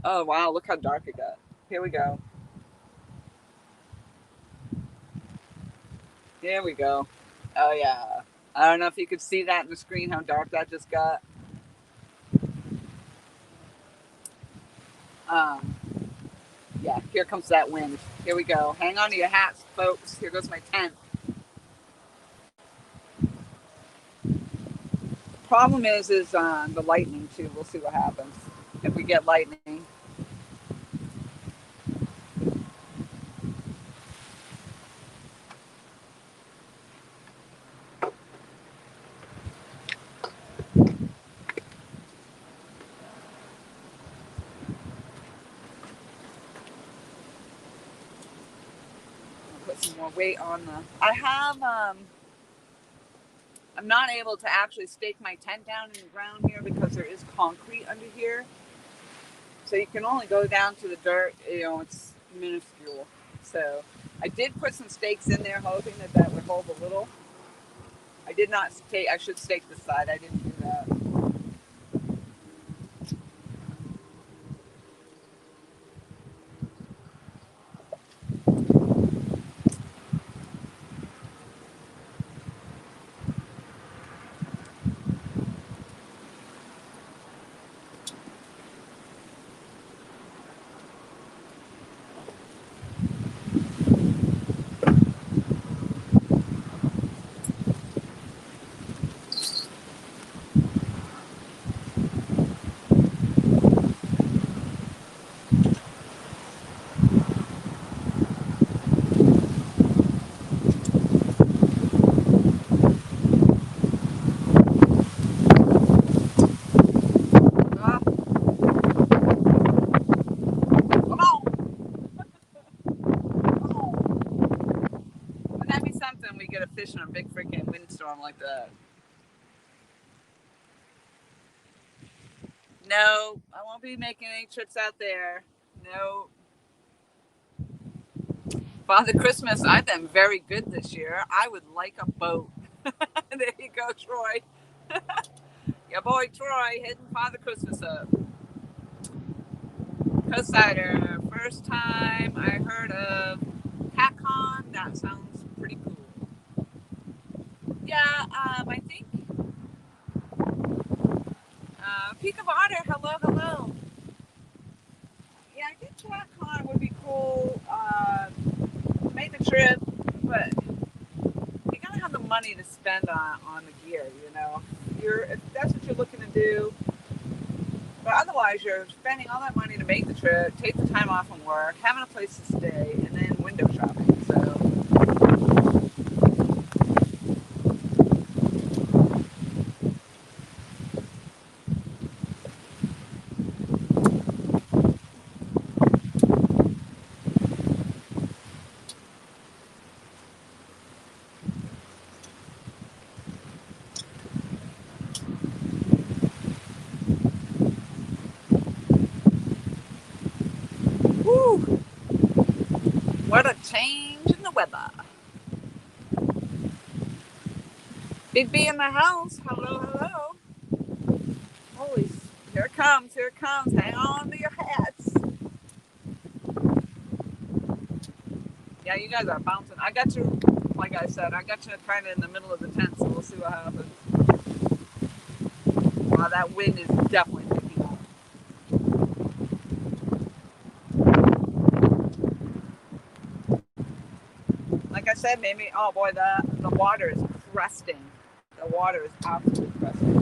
Oh, wow. Look how dark it got. Here we go. Here we go. Oh, yeah. I don't know if you could see that in the screen, how dark that just got. Yeah, here comes that wind. Here we go. Hang on to your hats, folks. Here goes my tent. Problem is the lightning, too. We'll see what happens if we get lightning. Put some more weight on the... I have... I'm not able to actually stake my tent down in the ground here because there is concrete under here. So you can only go down to the dirt, you know, it's minuscule. So I did put some stakes in there hoping that would hold a little. I did not stake, I should stake this side, I didn't do that. We get a fish in a big freaking windstorm like that. No, I won't be making any trips out there. No. Father Christmas, I've been very good this year. I would like a boat. There you go, Troy. Your boy Troy hitting Father Christmas up. Co-sider, first time I heard of CatCon. That sounds pretty cool. Yeah, I think Peak of Otter, hello, hello. Yeah, I think CatCon would be cool. Make the trip, but you gotta have the money to spend on the gear, you know. If that's what you're looking to do. But otherwise, you're spending all that money to make the trip, take the time off from work, having a place to stay, and then window shopping. So, What a change in the weather. Big B in the house. Hello, hello. Holy, here it comes, here it comes. Hang on to your hats. Yeah, you guys are bouncing. I got you, like I said, I got you kind of in the middle of the tent, so we'll see what happens. Wow, that wind is definitely picking up. Like I said, maybe, oh boy, the water is cresting. The water is absolutely cresting.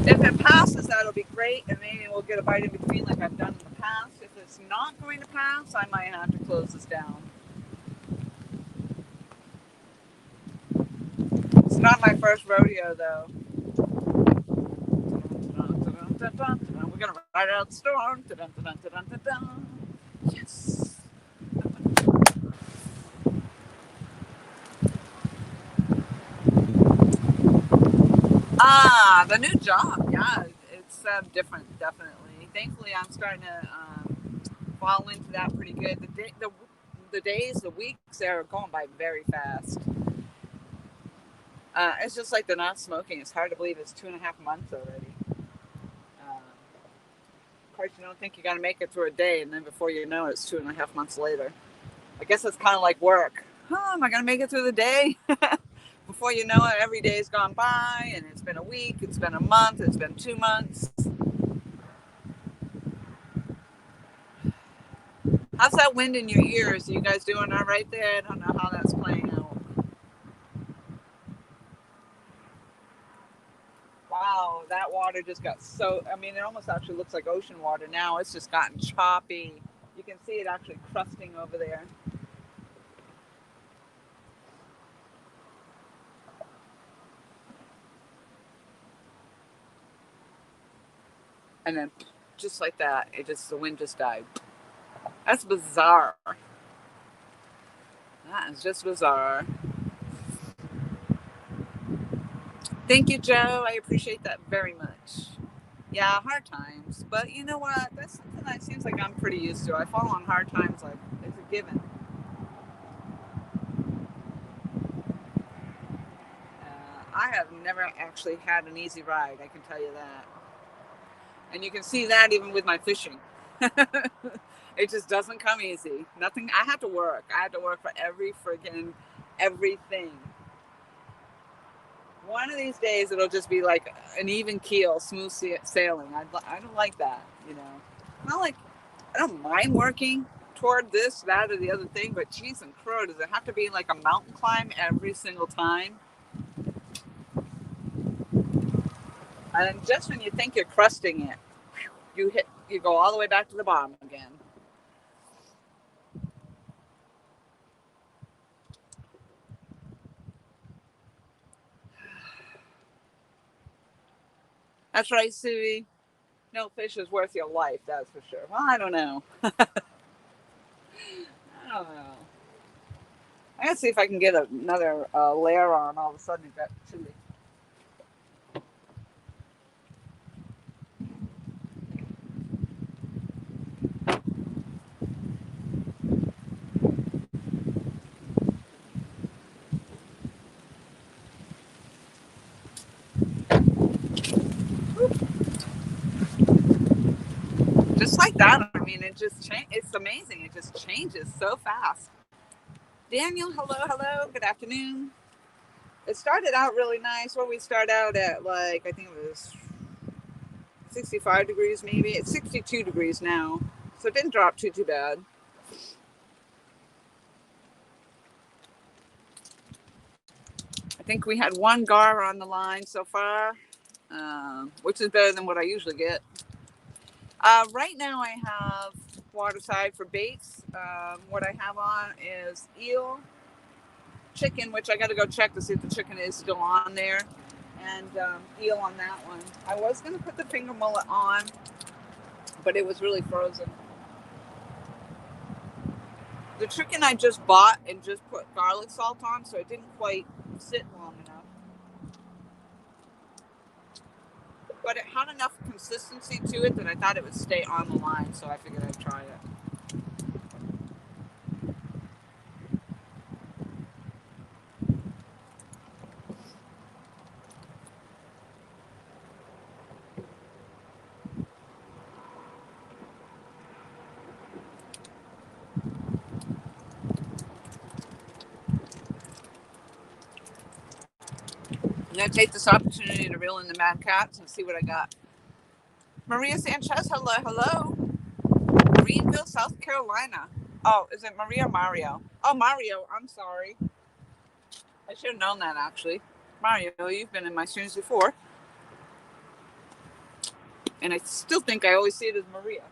If it passes, that'll be great, and maybe we'll get a bite in between like I've done in the past. If it's not going to pass, I might have to close this down. It's not my first rodeo, though. We're going to ride out the storm. Yes. Ah, the new job. Yeah, it's different, definitely. Thankfully, I'm starting to fall into that pretty good. The days, the weeks, they're going by very fast. It's just like the not smoking. It's hard to believe it's 2.5 months already. Of course, you don't think you're going to make it through a day, and then before you know it, it's 2.5 months later. I guess it's kind of like work. Oh, am I going to make it through the day? Before you know it, every day's gone by, and it's been a week, it's been a month, it's been 2 months. How's that wind in your ears? Are you guys doing all right there? I don't know how that's playing out. Wow, that water just got so, I mean, it almost actually looks like ocean water now. It's just gotten choppy. You can see it actually crusting over there. And then just like that, the wind just died. That's bizarre. That is just bizarre. Thank you, Joe. I appreciate that very much. Yeah, hard times. But you know what? That's something that seems like I'm pretty used to. I fall on hard times like it's a given. I have never actually had an easy ride, I can tell you that. And you can see that even with my fishing. It just doesn't come easy. Nothing. I have to work. I have to work for every friggin' everything. One of these days, it'll just be like an even keel, smooth sailing. I don't like that, you know. Not like I don't mind working toward this, that, or the other thing, but geez and crow, does it have to be like a mountain climb every single time? And just when you think you're crusting it, you go all the way back to the bottom again. That's right, Susie. No fish is worth your life, that's for sure. Well, I don't know. I don't know. I gotta see if I can get another layer on. All of a sudden, it got chilly. Just like that. I mean, it's amazing. It just changes so fast. Daniel, hello, hello. Good afternoon. It started out really nice. Where we start out at like I think it was 65 degrees, maybe. It's 62 degrees now, so it didn't drop too bad. I think we had one gar on the line so far, which is better than what I usually get. Right now I have waterside for baits. What I have on is eel, chicken, which I got to go check to see if the chicken is still on there, and eel on that one. I was going to put the finger mullet on, but it was really frozen. The chicken I just bought and just put garlic salt on, so it didn't quite sit long enough. but it had enough consistency to it that I thought it would stay on the line, so I figured I'd try it. I'm going to take this opportunity to reel in the mad cats and see what I got. Maria Sanchez, hello, hello. Greenville, South Carolina. Oh, is it Maria or Mario? Oh, Mario, I'm sorry. I should have known that, actually. Mario, you've been in my streams before. And I still think I always see it as Maria.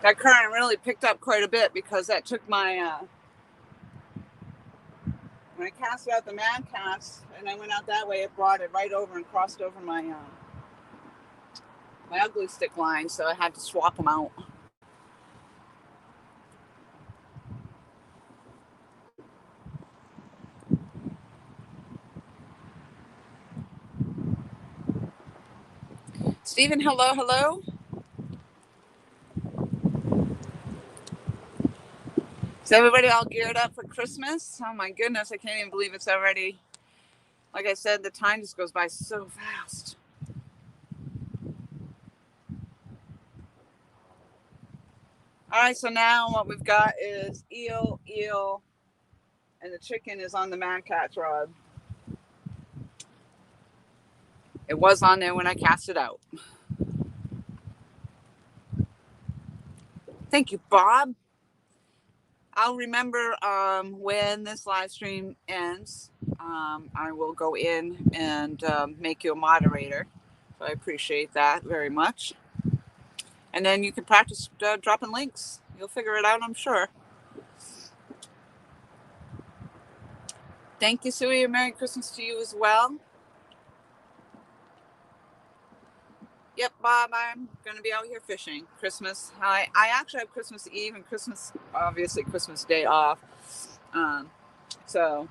That current really picked up quite a bit because that took my, when I cast out the mad cats and I went out that way, it brought it right over and crossed over my ugly stick line, so I had to swap them out. Stephen, hello, hello. Is everybody all geared up for Christmas? Oh my goodness, I can't even believe it's already, like I said, the time just goes by so fast. All right, so now what we've got is eel, and the chicken is on the mad cat's rod. It was on there when I cast it out. Thank you, Bob. I'll remember when this live stream ends. I will go in and make you a moderator. So I appreciate that very much. And then you can practice dropping links. You'll figure it out, I'm sure. Thank you, Sue. Merry Christmas to you as well. Yep, Bob, I'm going to be out here fishing Christmas. I actually have Christmas Eve and obviously Christmas Day off. So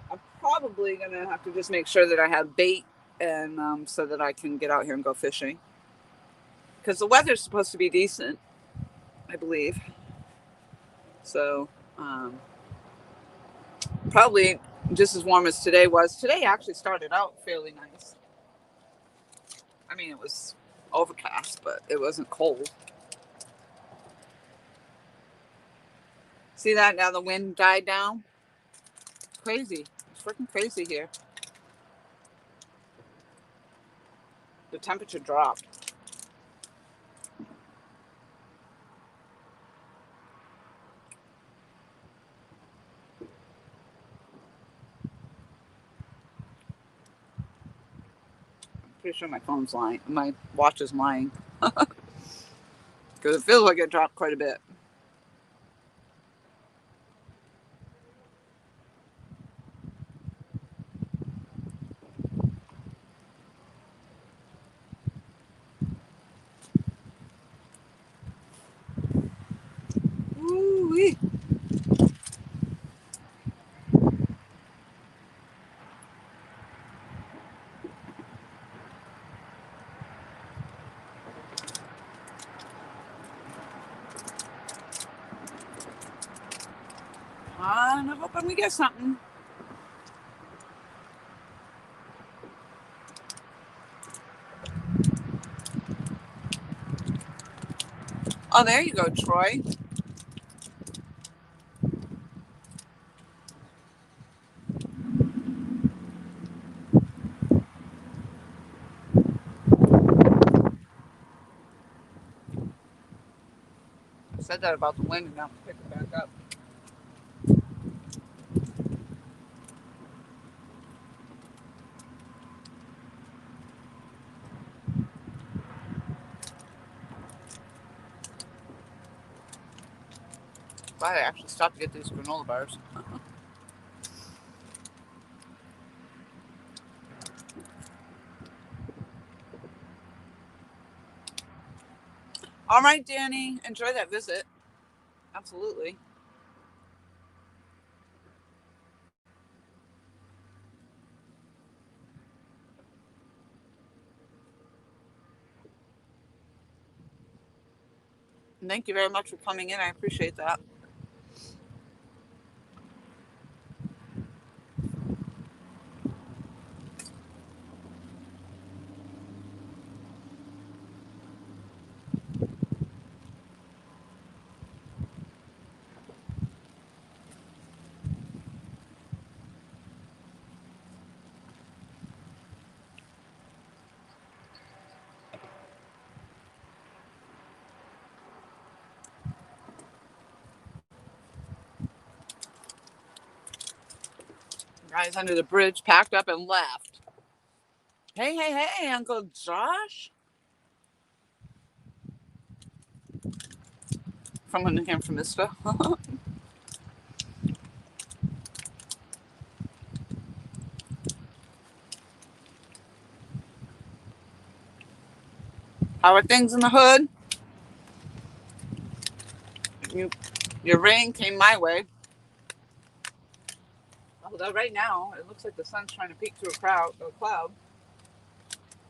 I'm probably going to have to just make sure that I have bait and so that I can get out here and go fishing. Because the weather's supposed to be decent, I believe. So probably just as warm as today was. Today actually started out fairly nice. I mean, it was overcast, but it wasn't cold. See that? Now the wind died down. Crazy. It's freaking crazy here. The temperature dropped. Pretty sure my phone's lying. My watch is lying. Because it feels like it dropped quite a bit. Ooh-wee. I'm hoping we get something. Oh, there you go, Troy. I said that about the wind and now I'm picking it back up. Glad I actually stopped to get these granola bars. All right, Danny. Enjoy that visit. Absolutely. And thank you very much for coming in. I appreciate that. Guys under the bridge packed up and left. Hey, hey, hey, Uncle Josh. From New Hampshire, Mister. How are things in the hood? Your rain came my way. Although right now it looks like the sun's trying to peek through a cloud.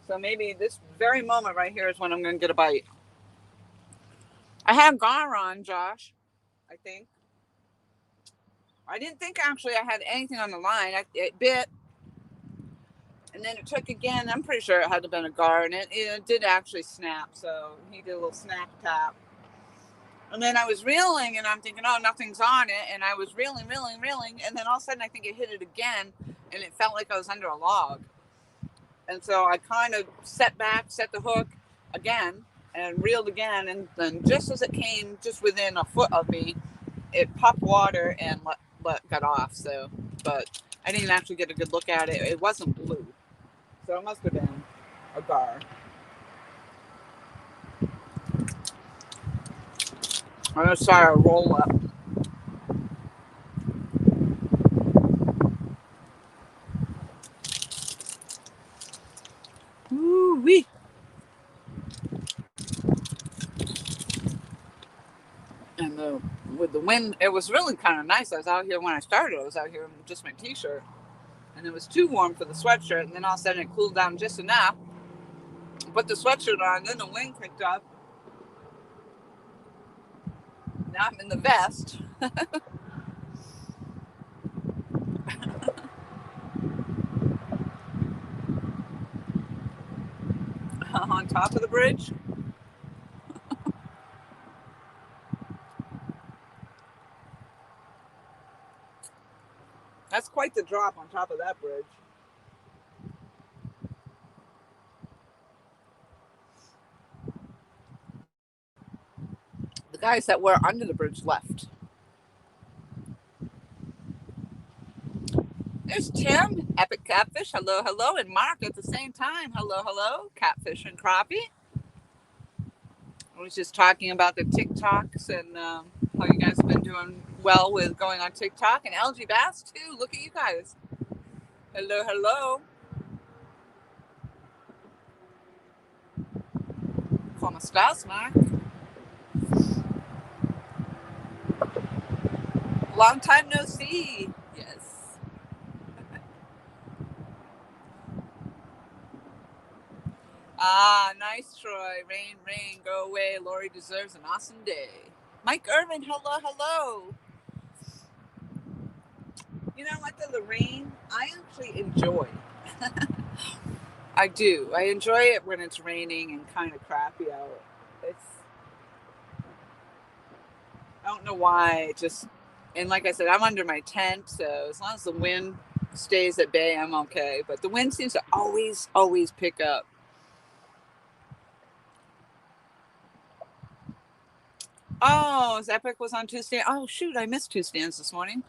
So maybe this very moment right here is when I'm going to get a bite. I had gar on, Josh. I think. I didn't think actually I had anything on the line. It bit, and then it took again. I'm pretty sure it had to have been a gar, and it did actually snap. So he did a little snap tap. And then I was reeling, and I'm thinking, oh, nothing's on it. And I was reeling, and then all of a sudden I think it hit it again, and it felt like I was under a log. And so I kind of set the hook again, and reeled again. And then just as it came just within a foot of me, it popped water and got off. So, but I didn't actually get a good look at it. It wasn't blue, so it must have been a gar. I'm gonna try a roll up. Ooh wee. And with the wind, it was really kind of nice. I was out here when I started. I was out here in just my t-shirt, and it was too warm for the sweatshirt. And then all of a sudden, it cooled down just enough. Put the sweatshirt on, then the wind picked up. Now I'm in the vest. On top of the bridge. That's quite the drop on top of that bridge. The guys that were under the bridge left. There's Tim, Epic Catfish. Hello, hello. And Mark at the same time. Hello, hello. Catfish and Crappie. I was just talking about the TikToks and how you guys have been doing well with going on TikTok. And LG Bass, too. Look at you guys. Hello, hello. ¿Cómo estás, Mark? Long time no see. Yes. Ah, nice, Troy. Rain, rain, go away. Lori deserves an awesome day. Mike Irvin, hello, hello. You know what, the rain, I actually enjoy. I do. I enjoy it when it's raining and kind of crappy out. It's, I don't know why. It just, and like I said, I'm under my tent, so as long as the wind stays at bay, I'm okay. But the wind seems to always pick up. Oh, Epic was on Tuesday. Oh, shoot, I missed two stands this morning.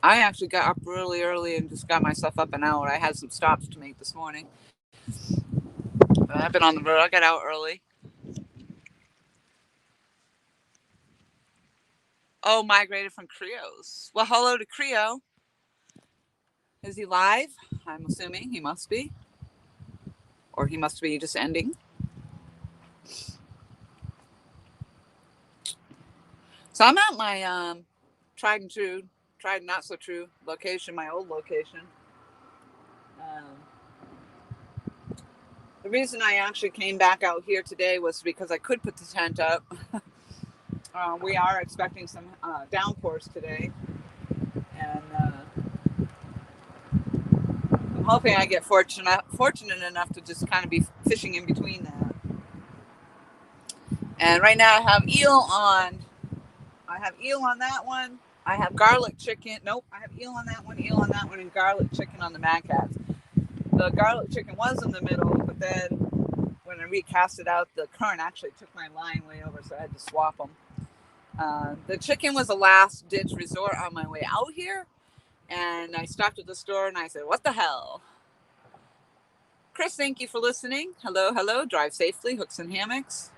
I actually got up really early and just got myself up and out. I had some stops to make this morning. But I've been on the road. I got out early. Oh, migrated from Creo's. Well, hello to Creo. Is he live? I'm assuming he must be. Or he must be just ending. So I'm at my tried not so true location, my old location. The reason I actually came back out here today was because I could put the tent up. We are expecting some downpours today. And I'm hoping I get fortunate enough to just kind of be fishing in between that. And right now I have eel on. I have eel on that one. I have garlic chicken. Nope, I have eel on that one, and garlic chicken on the Mad Cats. The garlic chicken was in the middle, but then when I recast it out, the current actually took my line way over, so I had to swap them. The chicken was a last ditch resort on my way out here, and I stopped at the store and I said, what the hell? Chris, thank you for listening. Hello, hello. Drive safely. Hooks and hammocks.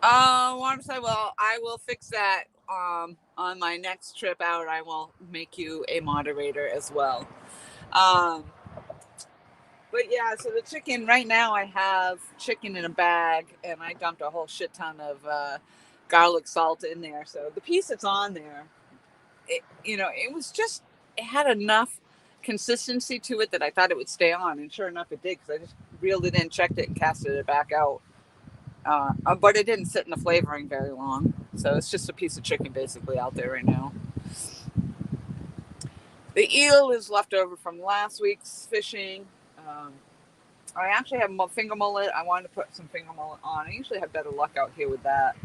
Warm side. Well, I will fix that on my next trip out. I will make you a moderator as well. But yeah, so the chicken, right now I have chicken in a bag, and I dumped a whole shit ton of garlic salt in there. So the piece that's on there, it had enough consistency to it that I thought it would stay on, and sure enough it did, because I just reeled it in, checked it, and casted it back out. But it didn't sit in the flavoring very long, so it's just a piece of chicken basically out there right now. The eel is left over from last week's fishing. I actually have finger mullet. I wanted to put some finger mullet on. I usually have better luck out here with that,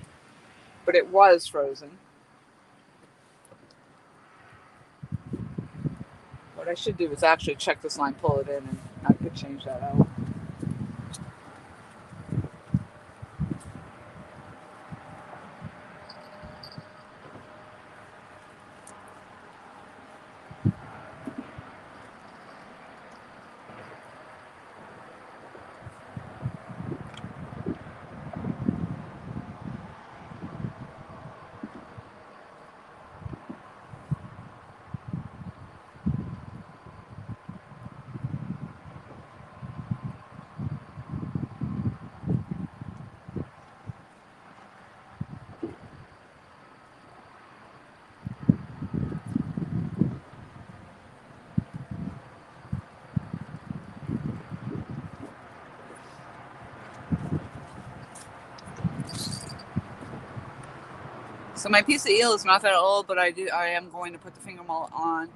but it was frozen. What I should do is actually check this line, pull it in, and I could change that out. So my piece of eel is not that old, but I am going to put the finger mullet on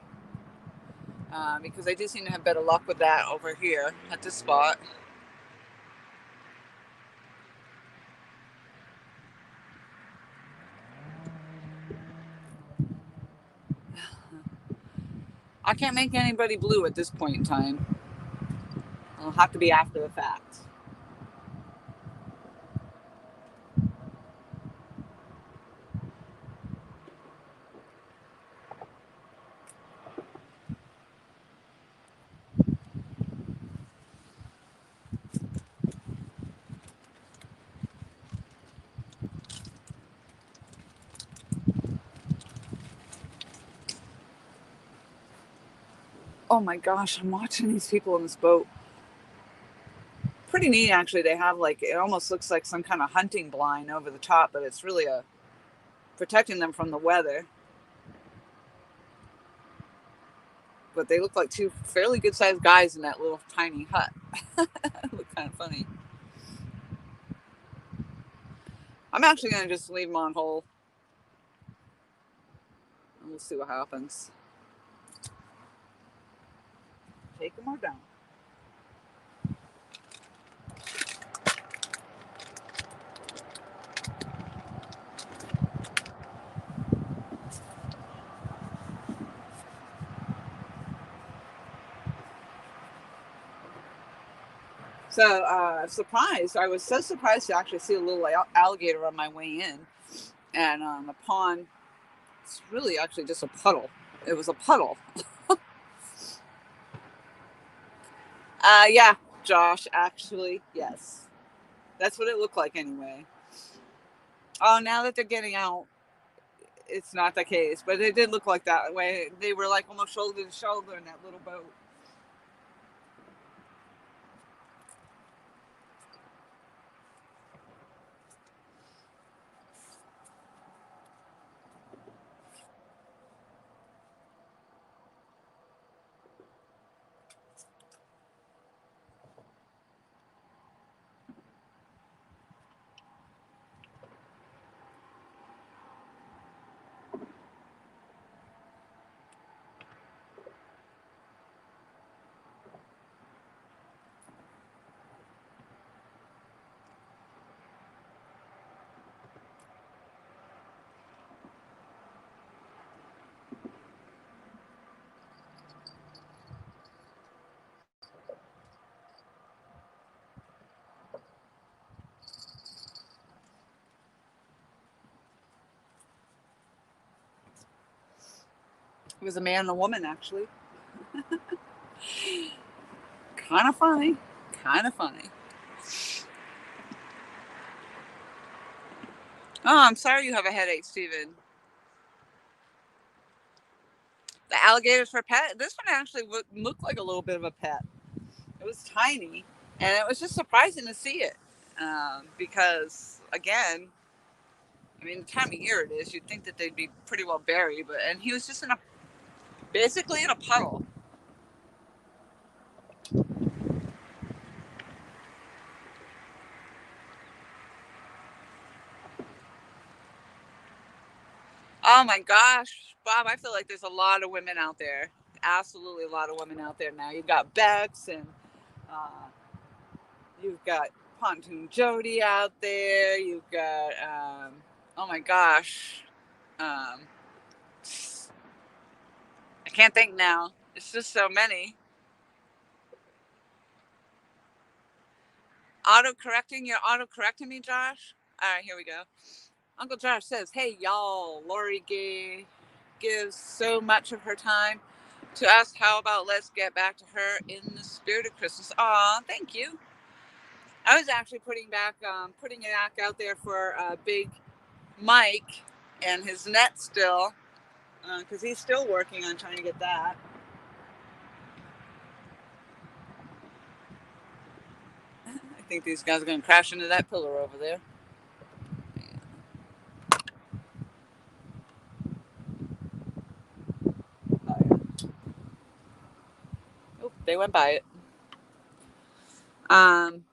because I do seem to have better luck with that over here at this spot. I can't make anybody blue at this point in time. It'll have to be after the fact. Oh my gosh, I'm watching these people in this boat. Pretty neat, actually. They have like, it almost looks like some kind of hunting blind over the top, but it's really a protecting them from the weather. But they look like two fairly good sized guys in that little tiny hut. Look kind of funny. I'm actually going to just leave them on hold and we'll see what happens. Take them or don't. So, surprised. I was so surprised to actually see a little alligator on my way in. And the pond, it's really actually just a puddle. It was a puddle. Yeah, Josh, actually, yes. That's what it looked like anyway. Oh, now that they're getting out, it's not the case. But it did look like that way. They were like almost shoulder to shoulder in that little boat. It was a man and a woman, actually. Kind of funny. Kind of funny. Oh, I'm sorry you have a headache, Steven. The alligators for pet. This one actually looked like a little bit of a pet. It was tiny, and it was just surprising to see it because, again, I mean, the time of year it is, you'd think that they'd be pretty well buried, but and he was just basically in a puddle. Oh my gosh, Bob! I feel like there's a lot of women out there. Absolutely, a lot of women out there now. You've got Bex and uh, you've got Pontoon Jody out there. You've got oh my gosh, um, I can't think now. It's just so many. You're auto correcting me, Josh. All right, here we go. Uncle Josh says, "Hey y'all, Lori gives so much of her time to us. How about let's get back to her in the spirit of Christmas?" Aw, thank you. I was actually putting it back out there for Big Mike and his net still, because he's still working on trying to get that. I think these guys are going to crash into that pillar over there. Oh, yeah. Oh, they went by it. Um,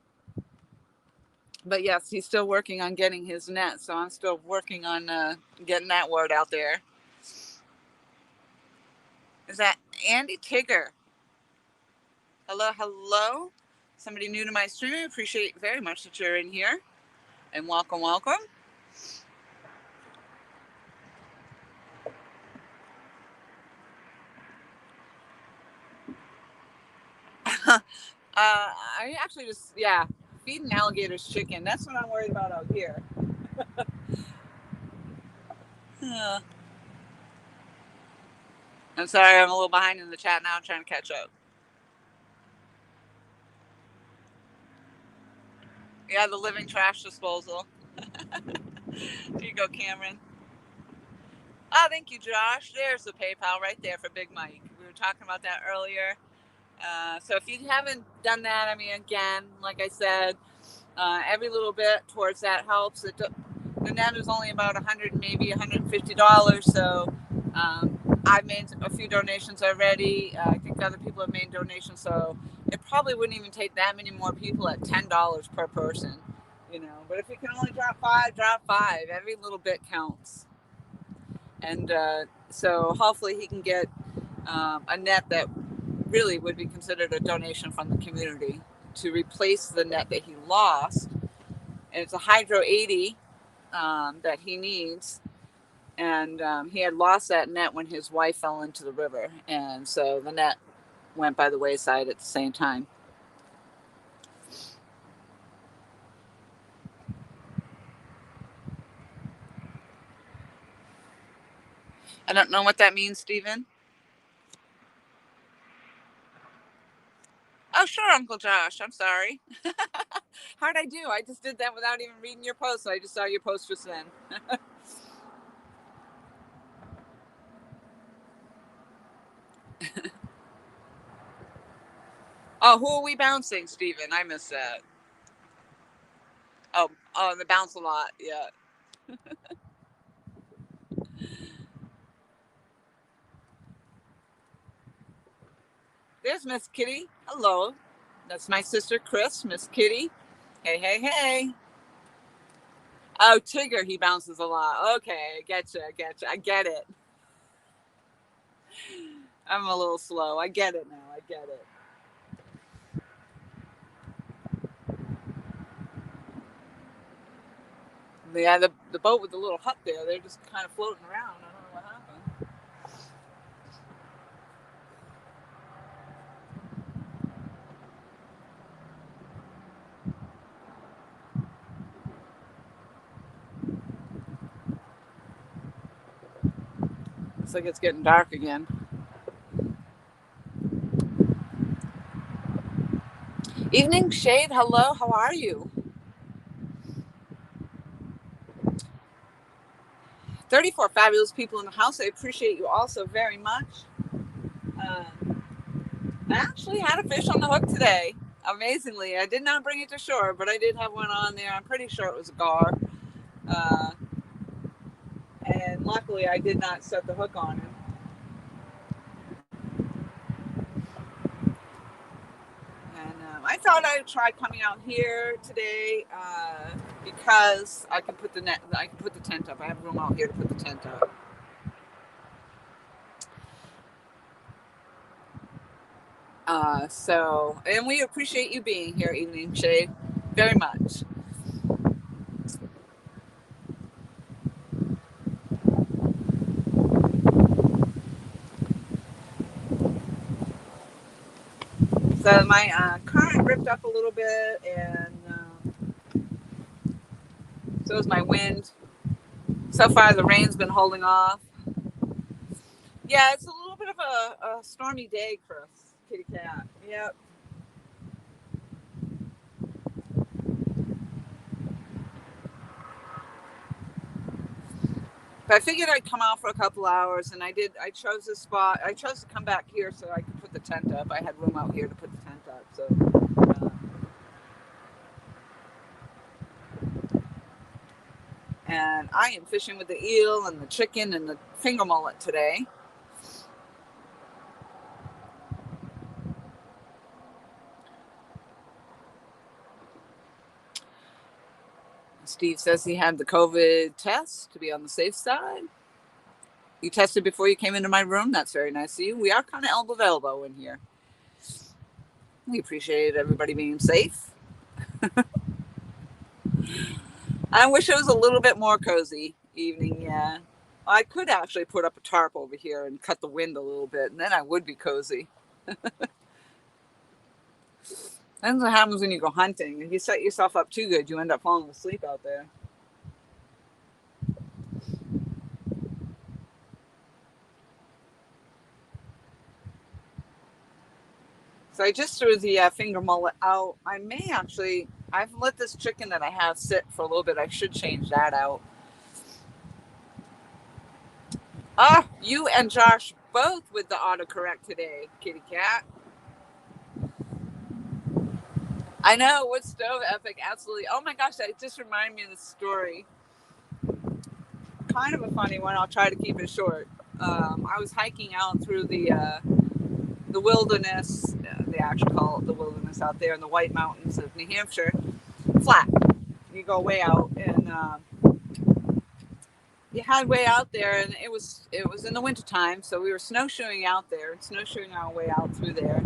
but yes, he's still working on getting his net, so I'm still working on getting that word out there. Is that Andy Tigger? Hello, hello. Somebody new to my stream. I appreciate very much that you're in here, and welcome, welcome. I actually just feeding alligators chicken. That's what I'm worried about out here. I'm sorry, I'm a little behind in the chat now. I'm trying to catch up. Yeah, the living trash disposal. Here you go, Cameron. Oh, thank you, Josh. There's the PayPal right there for Big Mike. We were talking about that earlier. So if you haven't done that, I mean, again, like I said, every little bit towards that helps. The net is only about $100, maybe $150. So I've made a few donations already. I think other people have made donations. So it probably wouldn't even take that many more people at $10 per person, you know. But if you can only drop five, drop five. Every little bit counts. And so hopefully he can get a net that really would be considered a donation from the community to replace the net that he lost. And it's a Hydro 80 that he needs. And he had lost that net when his wife fell into the river. And so the net went by the wayside at the same time. I don't know what that means, Stephen. Oh, sure, Uncle Josh. I'm sorry. How'd I do? I just did that without even reading your post. So I just saw your post just then. Oh, who are we bouncing, Stephen? I missed that. Oh, the bounce a lot. Yeah. There's Miss Kitty. Hello. That's my sister, Chris. Miss Kitty. Hey, hey, hey. Oh, Tigger, he bounces a lot. Okay, I get you. I get it. I'm a little slow. I get it now. I get it. Yeah, the boat with the little hut there, they're just kind of floating around. I don't know what happened. Looks like it's getting dark again. Evening Shade, hello, how are you? 34 fabulous people in the house. I appreciate you all so very much. Uh, I actually had a fish on the hook today. Amazingly, I did not bring it to shore, but I did have one on there. I'm pretty sure it was a gar. Uh, and luckily, I did not set the hook on him. And I thought I'd try coming out here today because I can put the net. I can put the tent up. I have room out here to put the tent up. And we appreciate you being here, Evening Shade, very much. So my current ripped up a little bit, and so is my wind. So far, the rain's been holding off. Yeah, it's a little bit of a stormy day, Chris. Kitty cat. Yep. But I figured I'd come out for a couple hours, and I did. I chose this spot. I chose to come back here so I could put the tent up. I had room out here to put the tent up. So, and I am fishing with the eel and the chicken and the finger mullet today. Steve says he had the COVID test to be on the safe side. You tested before you came into my room. That's very nice of you. We are kind of elbow to elbow in here. We appreciate everybody being safe. I wish it was a little bit more cozy evening. Yeah. I could actually put up a tarp over here and cut the wind a little bit, and then I would be cozy. That's what happens when you go hunting. If you set yourself up too good, you end up falling asleep out there. So I just threw the finger mullet out. I've let this chicken that I have sit for a little bit. I should change that out. You and Josh both with the autocorrect today, kitty cat. I know, wood stove epic, absolutely. Oh my gosh, that just reminded me of the story. Kind of a funny one. I'll try to keep it short. I was hiking out through the wilderness. They actually call it the wilderness out there in the White Mountains of New Hampshire. Flat. You go way out, and you had way out there, and it was in the wintertime, so we were snowshoeing out there, snowshoeing our way out through there.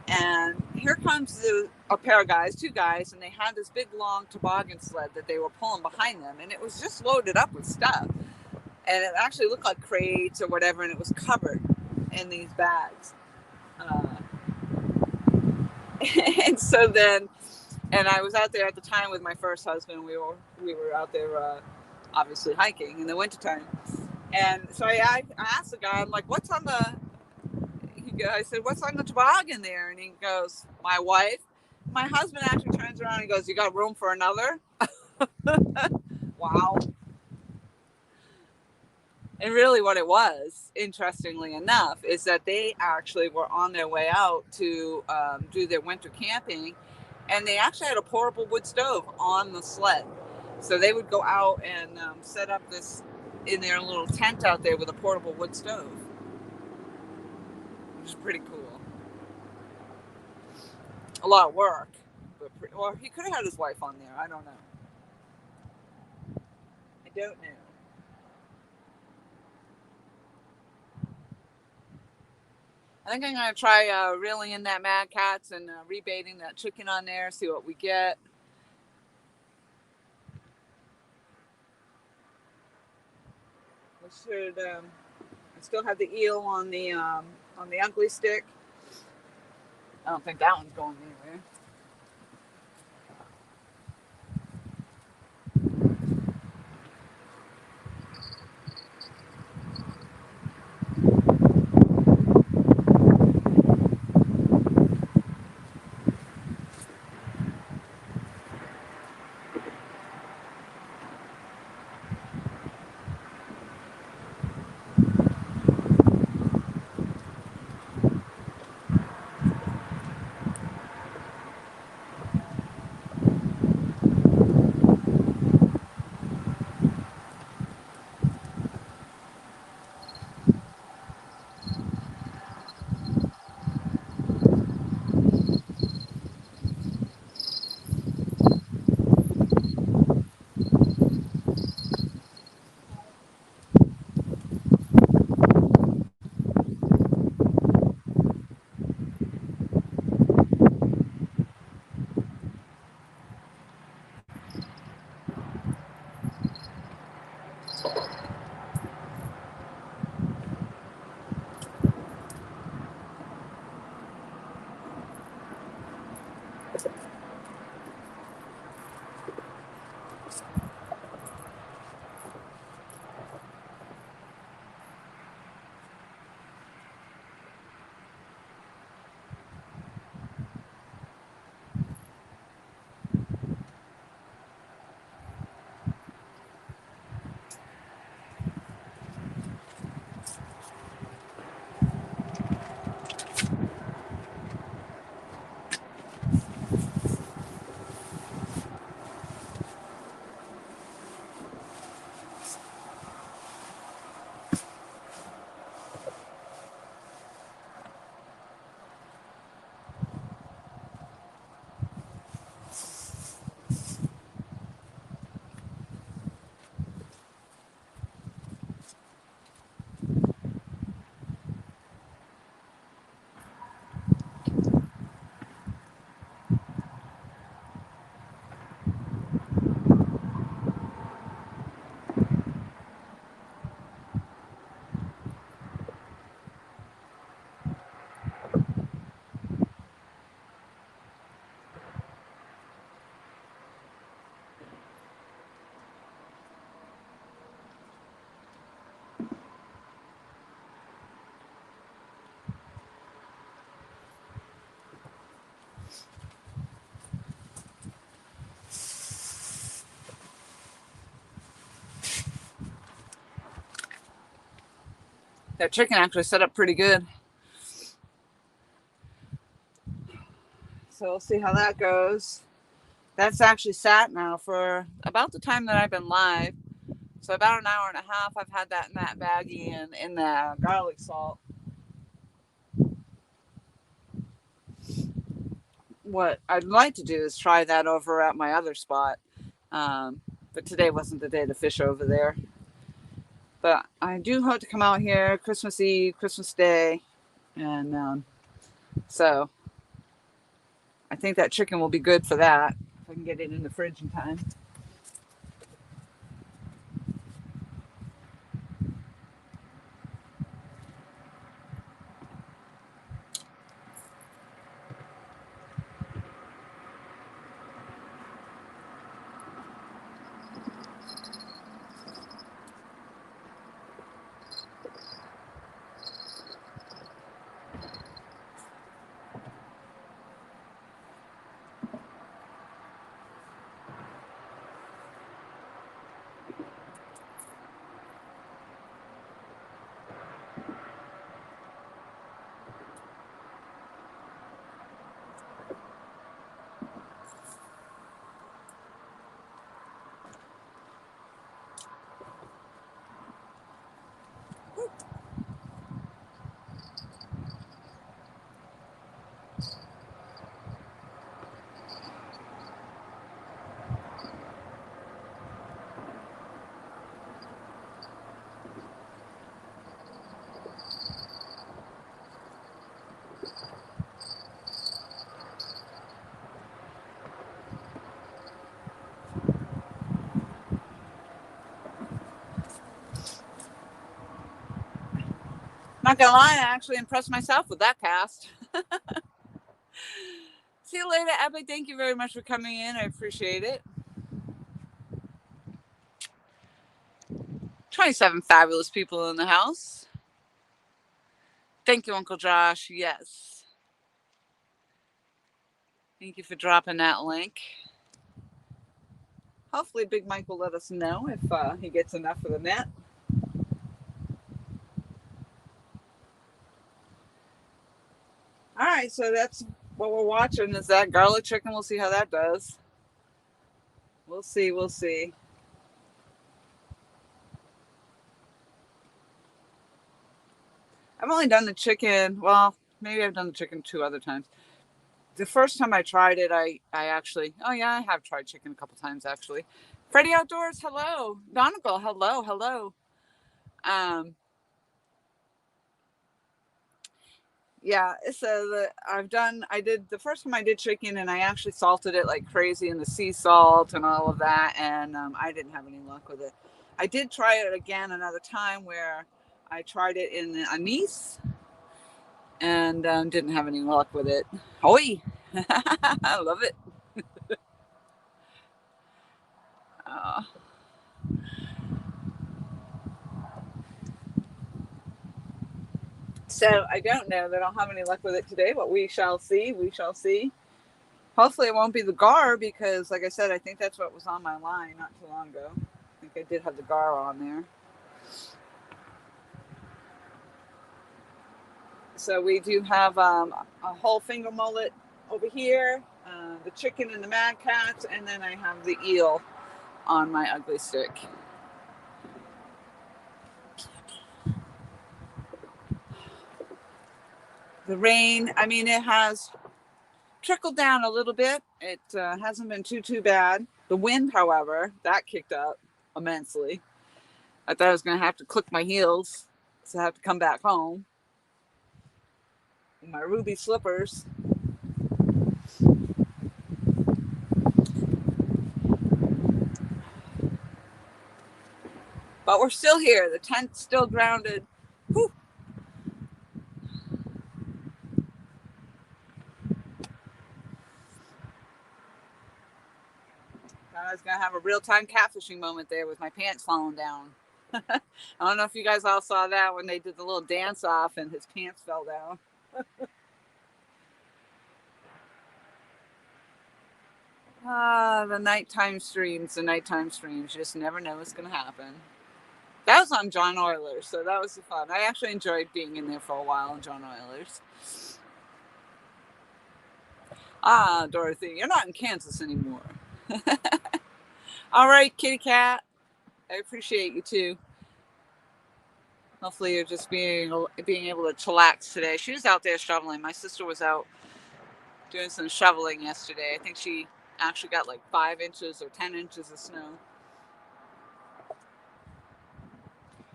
And here comes a pair of guys, two guys, and they had this big long toboggan sled that they were pulling behind them, and it was just loaded up with stuff. And it actually looked like crates or whatever, and it was covered in these bags. And so then, and I was out there at the time with my first husband. We were out there, obviously hiking in the wintertime. And so I asked the guy, I'm like, "What's on the?" I said, "What's on the toboggan there?" And he goes, "My wife." My husband actually turns around and goes, "You got room for another?" Wow. And really what it was, interestingly enough, is that they actually were on their way out to do their winter camping, and they actually had a portable wood stove on the sled. So they would go out and set up this in their little tent out there with a portable wood stove, which is pretty cool. A lot of work, but well, he could have had his wife on there. I don't know. I don't know. I think I'm going to try reeling in that Mad Cats and rebaiting that chicken on there, see what we get. We should. I still have the eel on the ugly stick. I don't think that one's going anywhere. That chicken actually set up pretty good. So we'll see how that goes. That's actually sat now for about the time that I've been live. So about an hour and a half I've had that in that baggie and in the garlic salt. What I'd like to do is try that over at my other spot. But today wasn't the day to fish over there. But I do hope to come out here Christmas Eve, Christmas Day. And so I think that chicken will be good for that. If I can get it in the fridge in time. Not gonna lie, I actually impressed myself with that cast. See you later, Abby. Thank you very much for coming in. I appreciate it. 27 fabulous people in the house. Thank you, Uncle Josh. Yes. Thank you for dropping that link. Hopefully Big Mike will let us know if he gets enough for the net. All right, so that's what we're watching is that garlic chicken. We'll see how that does. We'll see. We'll see. I've only done the chicken. Well, maybe I've done the chicken 2 other times. The first time I tried it, I actually, oh yeah, I have tried chicken a couple times actually. Freddie Outdoors, hello. Donegal, hello, hello. Um, yeah, so I did the first time I did chicken and I actually salted it like crazy in the sea salt and all of that. And I didn't have any luck with it. I did try it again another time where I tried it in anise and didn't have any luck with it. Oi! I love it. Uh, so I don't know that I'll have any luck with it today, but we shall see. We shall see. Hopefully it won't be the gar because, like I said, I think that's what was on my line not too long ago. I think I did have the gar on there. So we do have a whole finger mullet over here, the chicken and the mad cats, and then I have the eel on my ugly stick. The rain, I mean, it has trickled down a little bit. It hasn't been too bad. The wind, however, that kicked up immensely. I thought I was going to have to click my heels, so I have to come back home in my ruby slippers. But we're still here. The tent's still grounded. Whew. I was going to have a real-time catfishing moment there with my pants falling down. I don't know if you guys all saw that when they did the little dance off and his pants fell down. The nighttime streams. You just never know what's going to happen. That was on John Oilers, so that was fun. I actually enjoyed being in there for a while on John Oilers. Ah, Dorothy, you're not in Kansas anymore. All right, kitty cat. I appreciate you too. Hopefully, you're just being able to chillax today. She was out there shoveling. My sister was out doing some shoveling yesterday. I think she actually got like 5 inches or 10 inches of snow.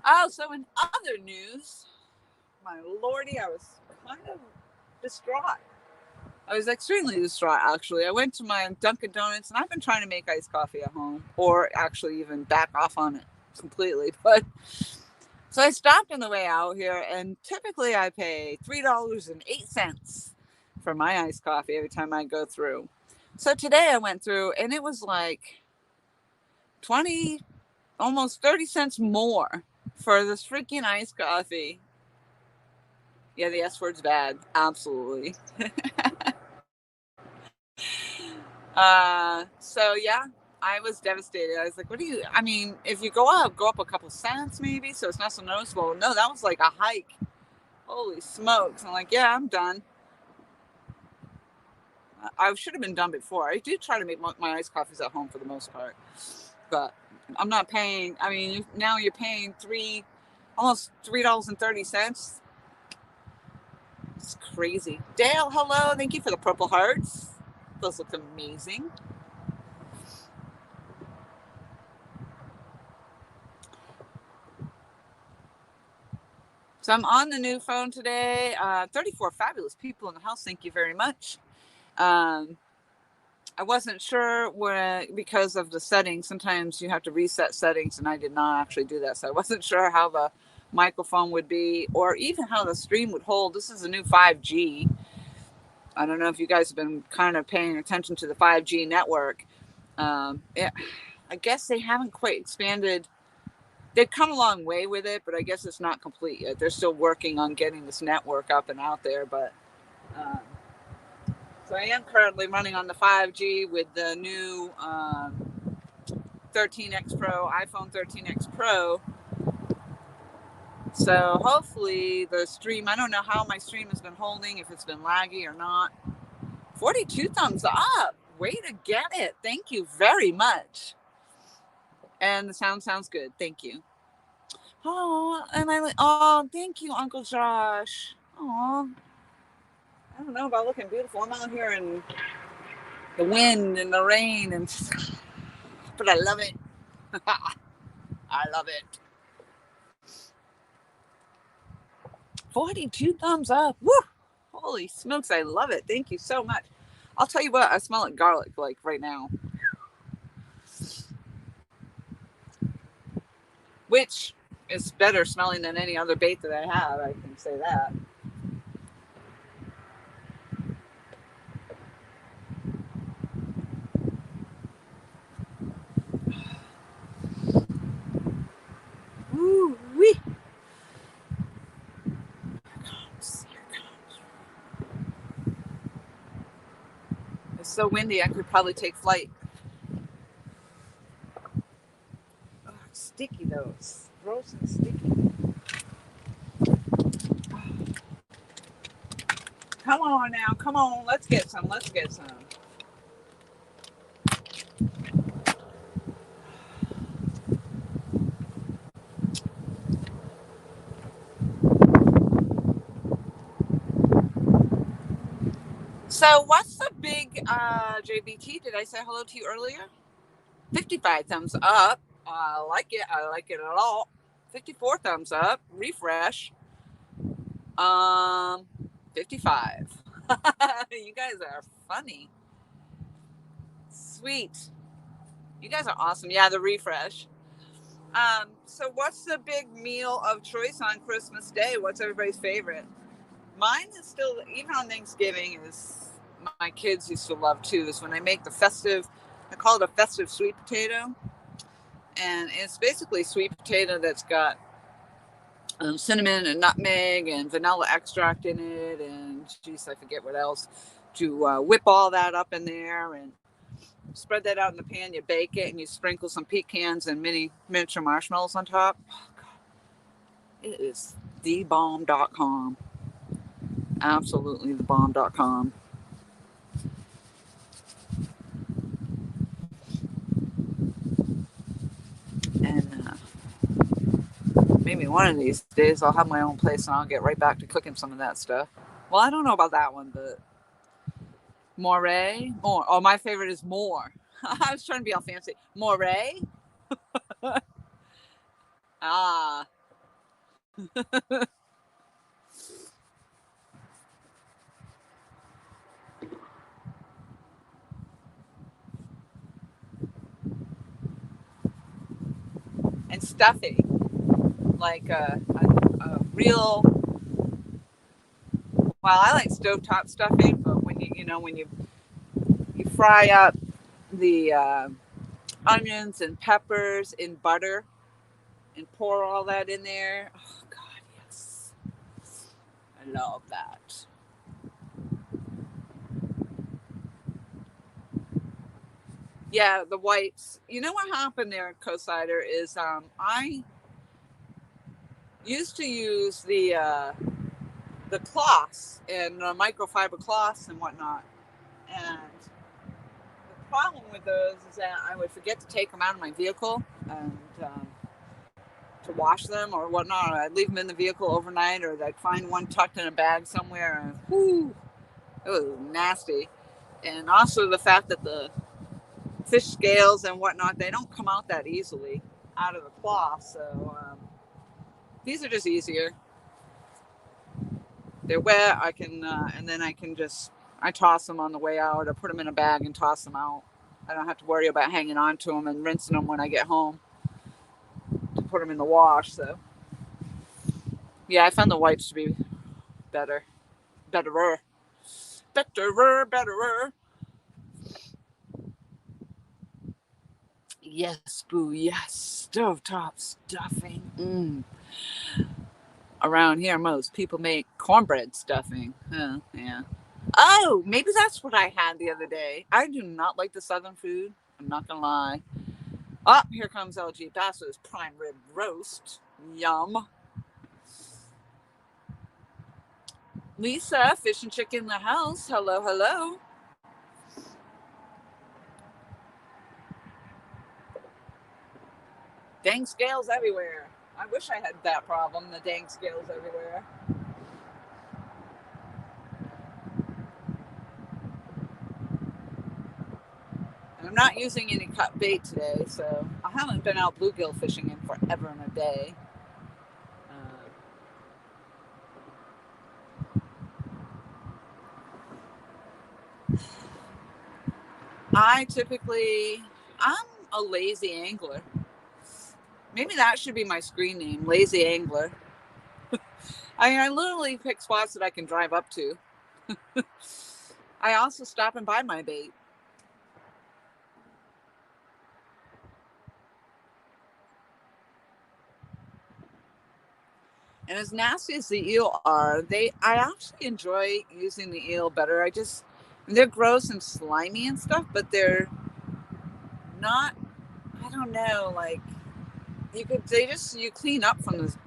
Oh, so in other news, my lordy, I was kind of distraught. I was extremely distraught, actually. I went to my Dunkin' Donuts, and I've been trying to make iced coffee at home, or actually even back off on it completely. But so I stopped on the way out here, and typically I pay $3.08 for my iced coffee every time I go through. So today I went through, and it was like 20, almost 30 cents more for this freaking iced coffee. Yeah, the S word's bad. Absolutely. So yeah, I was devastated. I was like, what do you, I mean, if you go up a couple cents maybe, so it's not so noticeable. No, that was like a hike. Holy smokes. I'm like, yeah, I'm done. I should have been done before. I do try to make my iced coffees at home for the most part, but I'm not paying. I mean, now you're paying almost $3.30. It's crazy. Dale, hello. Thank you for the purple hearts. Those look amazing. So I'm on the new phone today. 34 fabulous people in the house. Thank you very much. I wasn't sure because of the settings. Sometimes you have to reset settings, and I did not actually do that. So I wasn't sure how the microphone would be, or even how the stream would hold. This is a new 5G. I don't know if you guys have been kind of paying attention to the 5G network. I guess they haven't quite expanded. They've come a long way with it, but I guess it's not complete yet. They're still working on getting this network up and out there. But so I am currently running on the 5G with the new 13X Pro, iPhone 13X Pro. So hopefully the stream, I don't know how my stream has been holding, if it's been laggy or not. 42 thumbs up. Way to get it. Thank you very much. And the sound sounds good. Thank you. Oh, and thank you, Uncle Josh. Oh, I don't know about looking beautiful. I'm out here in the wind and the rain, but I love it. I love it. 42 thumbs up. Woo! Holy smokes, I love it. Thank you so much. I'll tell you what, I smell like garlic like right now. Which is better smelling than any other bait that I have, I can say that. Woo wee. It's so windy, I could probably take flight. Oh, it's sticky though. It's gross and sticky. Come on now, come on. Let's get some. Let's get some. So what's the big JBT? Did I say hello to you earlier? 55 thumbs up. I like it. I like it a lot. 54 thumbs up. Refresh. 55. You guys are funny. Sweet. You guys are awesome. Yeah, the refresh. So what's the big meal of choice on Christmas Day? What's everybody's favorite? Mine is still, even on Thanksgiving, is my kids used to love too, is when I make the festive, I call it a festive sweet potato. And it's basically sweet potato that's got cinnamon and nutmeg and vanilla extract in it. And geez, I forget what else. To whip all that up in there and spread that out in the pan. You bake it and you sprinkle some pecans and miniature marshmallows on top. Oh, God, It is thebomb.com. Absolutely thebomb.com. And maybe one of these days I'll have my own place and I'll get right back to cooking some of that stuff. Well, I don't know about that one, but Moray? More. Oh, my favorite is more. I was trying to be all fancy. Moray? Ah. And stuffing. Like a real. Well, I like stovetop stuffing, but when you fry up the onions and peppers in butter and pour all that in there. Oh God, yes, I love that. Yeah, the whites. You know what happened there, Co-Sider, is I used to use the cloths and microfiber cloths and whatnot, and the problem with those is that I would forget to take them out of my vehicle and to wash them or whatnot. Or I'd leave them in the vehicle overnight, or I'd find one tucked in a bag somewhere, and whoo, it was nasty. And also the fact that the fish scales and whatnot, they don't come out that easily out of the cloth. So these are just easier. They're wet. I can, and then I toss them on the way out or put them in a bag and toss them out. I don't have to worry about hanging on to them and rinsing them when I get home to put them in the wash. So yeah, I found the whites to be better, betterer, betterer. Yes, boo, yes. Stovetop stuffing. Around here, most people make cornbread stuffing. Yeah. Oh, maybe that's what I had the other day. I do not like the southern food. I'm not gonna lie. Oh, here comes LG Basso's prime rib roast. Yum. Lisa, fish and chicken in the house. Hello, hello. Dang scales everywhere. I wish I had that problem, the dang scales everywhere. And I'm not using any cut bait today, so I haven't been out bluegill fishing in forever and a day. I'm a lazy angler. Maybe that should be my screen name, lazy angler. I literally pick spots that I can drive up to. I also stop and buy my bait. And as nasty as the eel are, I actually enjoy using the eel better. They're gross and slimy and stuff, but they're not. I don't know. Like you clean up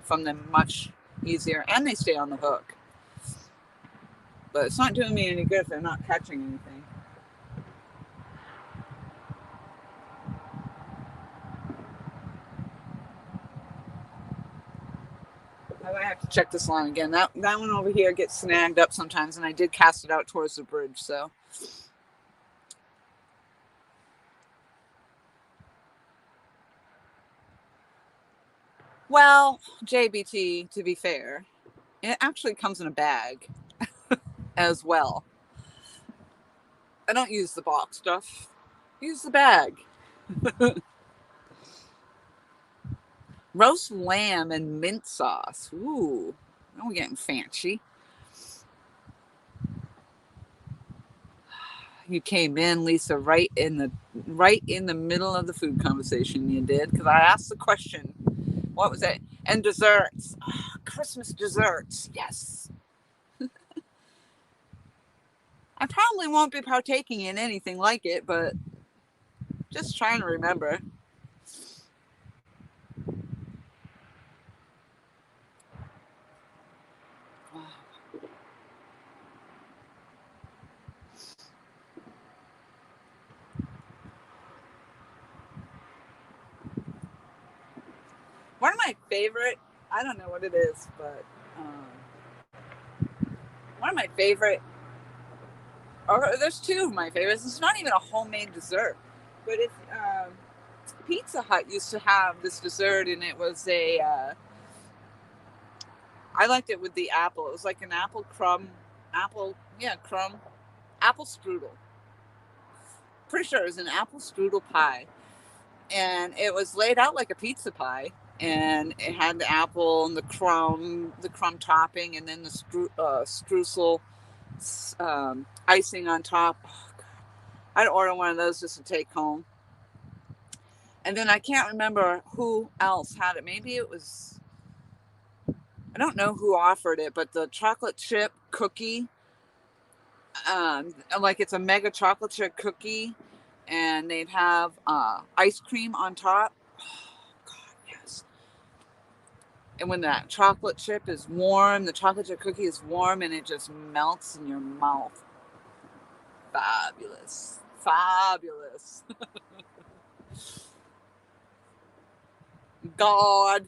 from them much easier, and they stay on the hook. But it's not doing me any good if they're not catching anything. I might have to check this line again. That one over here gets snagged up sometimes, and I did cast it out towards the bridge. So, well, JBT, to be fair, it actually comes in a bag as well. I don't use the box stuff. Use the bag. Roast lamb and mint sauce. Ooh, now we're getting fancy. You came in, Lisa, right in the middle of the food conversation. You did, because I asked the question. What was it? And desserts. Oh, Christmas desserts. Yes. I probably won't be partaking in anything like it, but just trying to remember. One of my favorite, I don't know what it is, but one of my favorite, or there's two of my favorites. It's not even a homemade dessert, but it's Pizza Hut used to have this dessert, and it was I liked it with the apple. It was like an apple strudel. Pretty sure it was an apple strudel pie, and it was laid out like a pizza pie, and it had the apple and the crumb topping, and then the streusel icing on top. Oh, God. I'd order one of those just to take home. And then I can't remember who else had it. Maybe it was, I don't know who offered it, but the chocolate chip cookie, like it's a mega chocolate chip cookie, and they'd have ice cream on top. Oh, God, yes. And when that chocolate chip is warm, the chocolate chip cookie is warm, and it just melts in your mouth. Fabulous. Fabulous. God.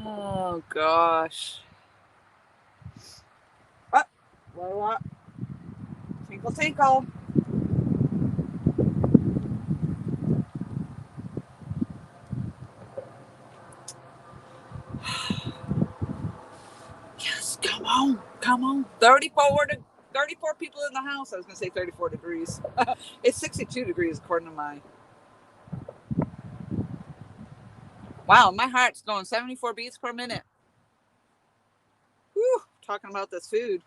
Oh, gosh. Oh, what? Tinkle, tinkle. Yes, come on. Come on. 34 people in the house. I was going to say 34 degrees. It's 62 degrees according to my... Wow, my heart's going 74 beats per minute. Whew, talking about this food.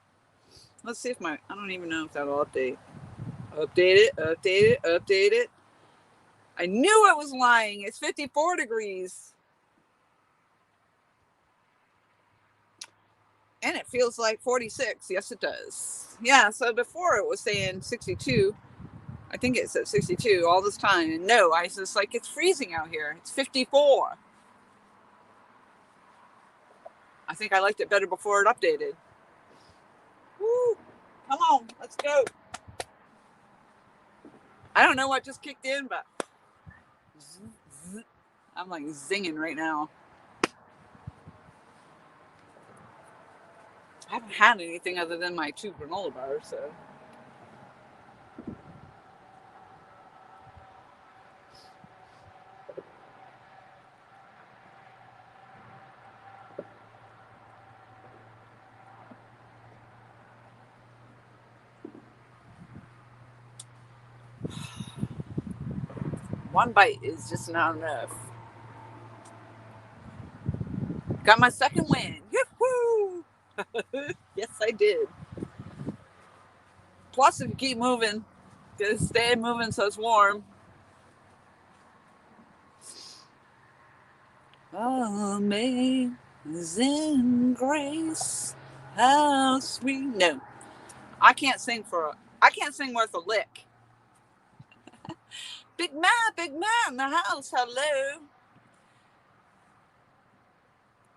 Let's see if I don't even know if that'll update. Update it. I knew I was lying. It's 54 degrees. And it feels like 46. Yes, it does. Yeah, so before it was saying 62. I think it said 62 all this time. And no, I was just like, it's freezing out here. It's 54. I think I liked it better before it updated. Woo! Come on, let's go. I don't know what just kicked in, but I'm like zinging right now. I haven't had anything other than my 2 granola bars, so. One bite is just not enough. Got my second win. Yoo-hoo! Yes, I did. Plus, if you keep moving, just stay moving so it's warm. Amazing grace, how sweet. No, I can't sing worth a lick. Big man in the house. Hello.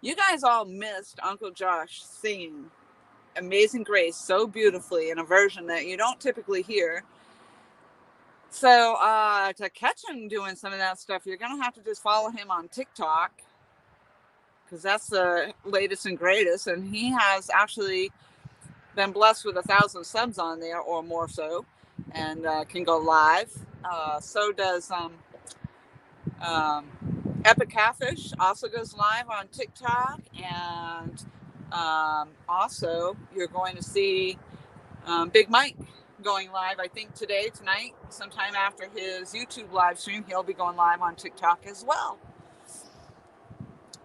You guys all missed Uncle Josh singing Amazing Grace so beautifully in a version that you don't typically hear. So to catch him doing some of that stuff, you're going to have to just follow him on TikTok, because that's the latest and greatest. And he has actually been blessed with 1,000 subs on there or more so, and can go live. So does Epic Catfish, also goes live on TikTok. And also you're going to see Big Mike going live, I think tonight, sometime after his YouTube live stream. He'll be going live on TikTok as well.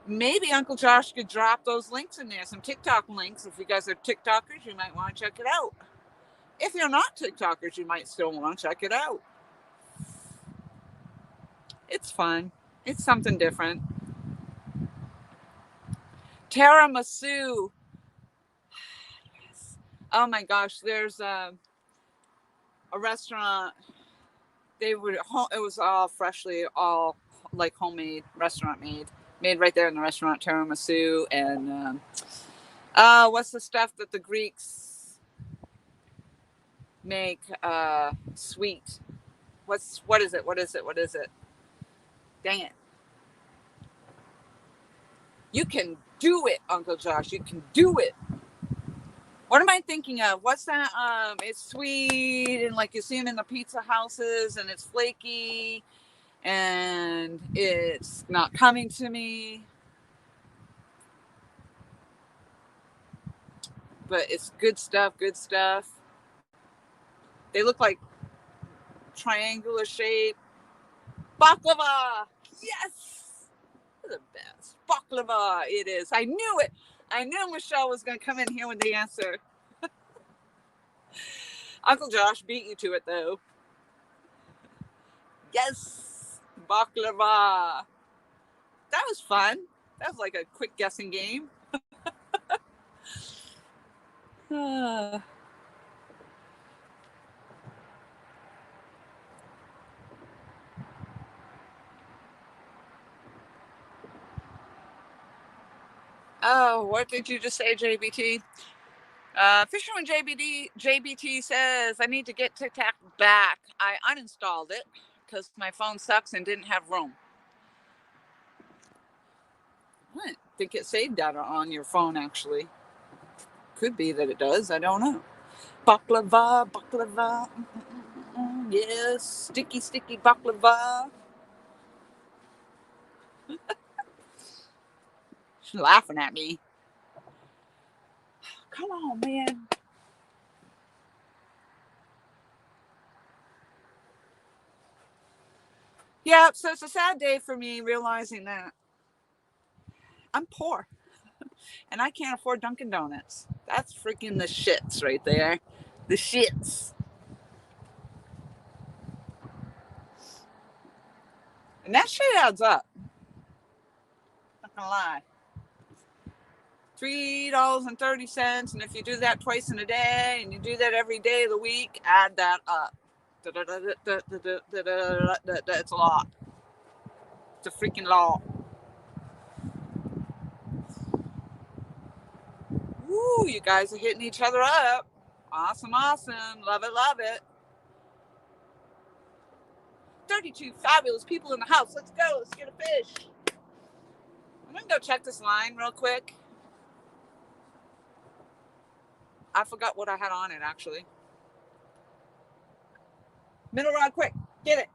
Maybe Uncle Josh could drop those links in there, some TikTok links. If you guys are TikTokers, you might want to check it out. If you're not TikTokers, you might still want to check it out. It's fun. It's something different. Tiramisu. Yes. Oh my gosh, there's a restaurant. It was all freshly, all like homemade, restaurant made right there in the restaurant. Tiramisu and what's the stuff that the Greeks make sweet? What is it? What is it? What is it? Dang it. You can do it, Uncle Josh. You can do it. What am I thinking of? What's that? It's sweet and like you see them in the pizza houses and it's flaky and it's not coming to me. But it's good stuff, good stuff. They look like triangular shape. Baklava! Yes! They're the best. Baklava, it is. I knew it. I knew Michelle was going to come in here with the answer. Uncle Josh beat you to it, though. Yes! Baklava. That was fun. That was like a quick guessing game. Oh, what did you just say, JBT? Fisherman JBT says, I need to get TikTok back. I uninstalled it because my phone sucks and didn't have room. I think it saved data on your phone, actually. Could be that it does. I don't know. Baklava, baklava. Yes, sticky, sticky baklava. She's laughing at me. Come on, man. Yeah, so it's a sad day for me realizing that I'm poor and I can't afford Dunkin' Donuts. That's freaking the shits right there. The shits. And that shit adds up. Not gonna lie. $3.30. And if you do that twice in a day and you do that every day of the week, add that up. It's a lot. It's a freaking lot. Woo, you guys are hitting each other up. Awesome, awesome. Love it, love it. 32 fabulous people in the house. Let's go. Let's get a fish. I'm going to go check this line real quick. I forgot what I had on it, actually. Middle rod, quick. Get it.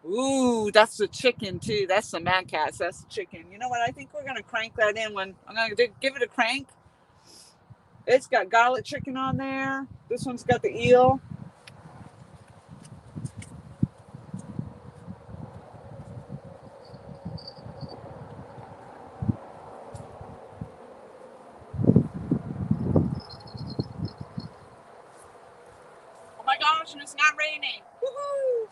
Ooh, that's the chicken, too. That's the mad cats. That's the chicken. You know what? I think we're going to crank that in when I'm going to give it a crank. It's got garlic chicken on there. This one's got the eel. Oh my gosh, and it's not raining. Woohoo!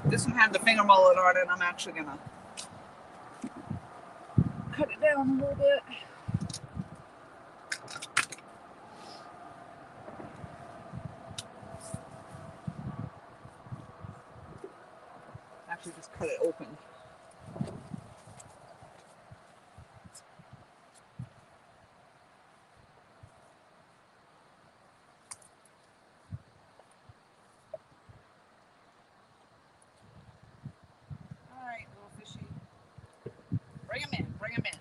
This one had the finger mullet on it. I'm actually going to cut it down a little bit. Actually, just cut it open. All right, little fishy. Bring him in. Bring him in.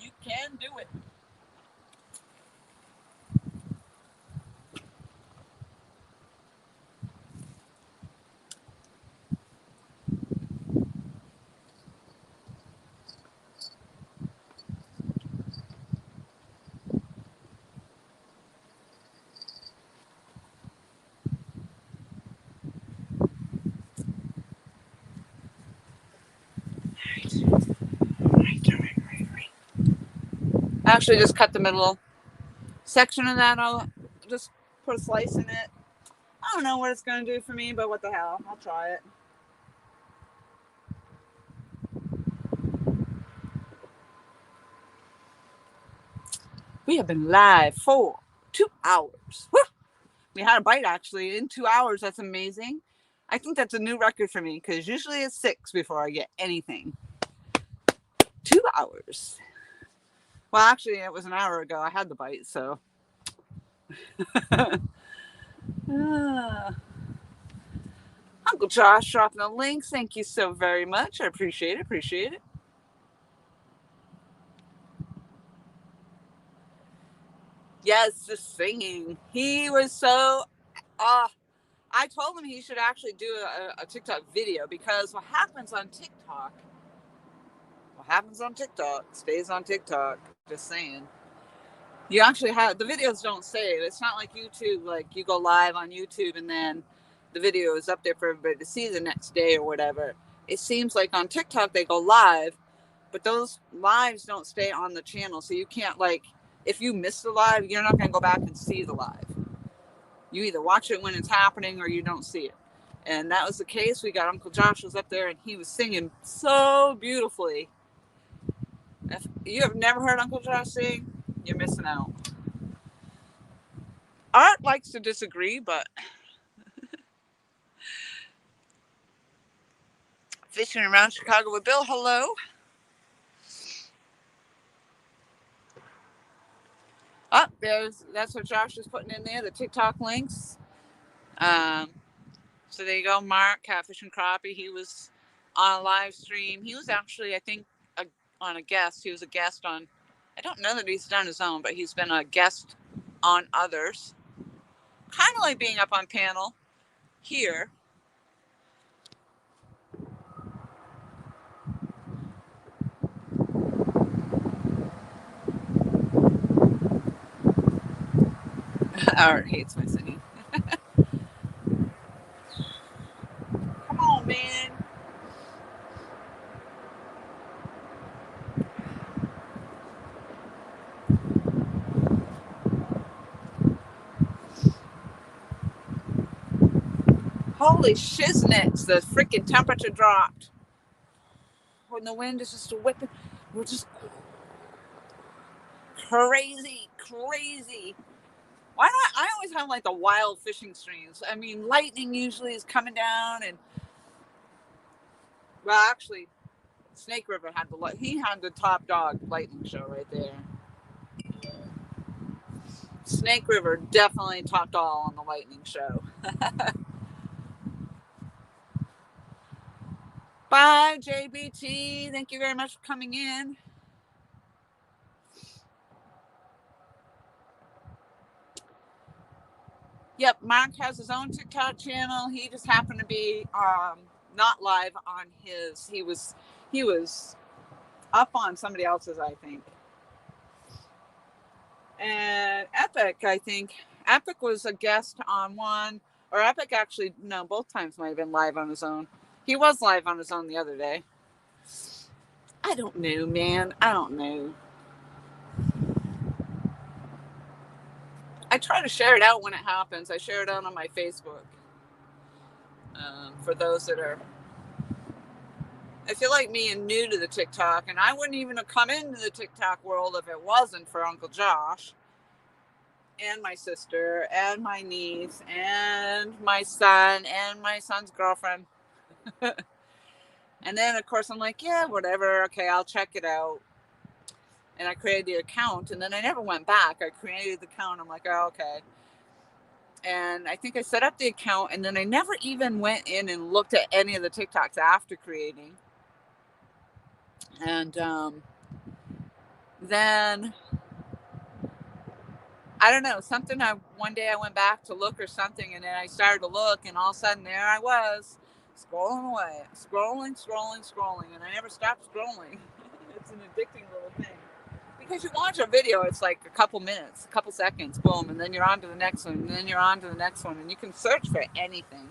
You can do it. I actually just cut the middle section of that. I'll just put a slice in it. I don't know what it's going to do for me, but what the hell. I'll try it. We have been live for 2 hours. Woo! We had a bite actually in 2 hours. That's amazing. I think that's a new record for me because usually it's 6 before I get anything. 2 hours. Well, actually, it was an hour ago. I had the bite, so. Uncle Josh dropping the links. Thank you so very much. I appreciate it. Appreciate it. Yes, the singing. He was so. I told him he should actually do a TikTok video because what happens on TikTok stays on TikTok. Just saying. You actually have the videos don't save. It's not like YouTube, like you go live on YouTube and then the video is up there for everybody to see the next day or whatever. It seems like on TikTok they go live, but those lives don't stay on the channel. So you can't, like, if you miss the live, you're not going to go back and see the live. You either watch it when it's happening or you don't see it. And that was the case. We got Uncle Josh was up there and he was singing so beautifully. If you have never heard Uncle Josh sing, you're missing out. Art likes to disagree, but fishing around Chicago with Bill, hello. Oh, that's what Josh is putting in there, the TikTok links. So there you go, Mark, Catfishing Crappie. He was on a live stream. He was actually, I think, on a guest. He was a guest on, I don't know that he's done his own, but he's been a guest on others. Kind of like being up on panel here. Art hates my singing. Come on, man. Holy shiznits, the freaking temperature dropped. When the wind is just whipping, we're just crazy. Why not? I always have like the wild fishing streams. I mean, lightning usually is coming down, and well, actually, Snake River had he had the top dog lightning show right there. Snake River definitely topped all on the lightning show. Bye, JBT. Thank you very much for coming in. Yep, Mark has his own TikTok channel. He just happened to be not live on his. He was up on somebody else's, I think. And Epic, I think. Epic was a guest on one, or Epic actually, no, both times might have been live on his own. He was live on his own the other day. I don't know, man. I don't know. I try to share it out when it happens. I share it out on my Facebook. For those that are, if you're like me and new to the TikTok, and I wouldn't even have come into the TikTok world if it wasn't for Uncle Josh and my sister and my niece and my son and my son's girlfriend. And then, of course, I'm like, yeah, whatever. Okay, I'll check it out. And I created the account, and then I never went back. I created the account. I'm like, oh, okay. And I think I set up the account, and then I never even went in and looked at any of the TikToks after creating. And then, I don't know, one day I went back to look or something, and then I started to look, and all of a sudden there I was, scrolling away, scrolling, and I never stopped scrolling. It's an addicting little thing. Because you watch a video, it's like a couple minutes, a couple seconds, boom, and then you're on to the next one, and then you're on to the next one, and you can search for anything.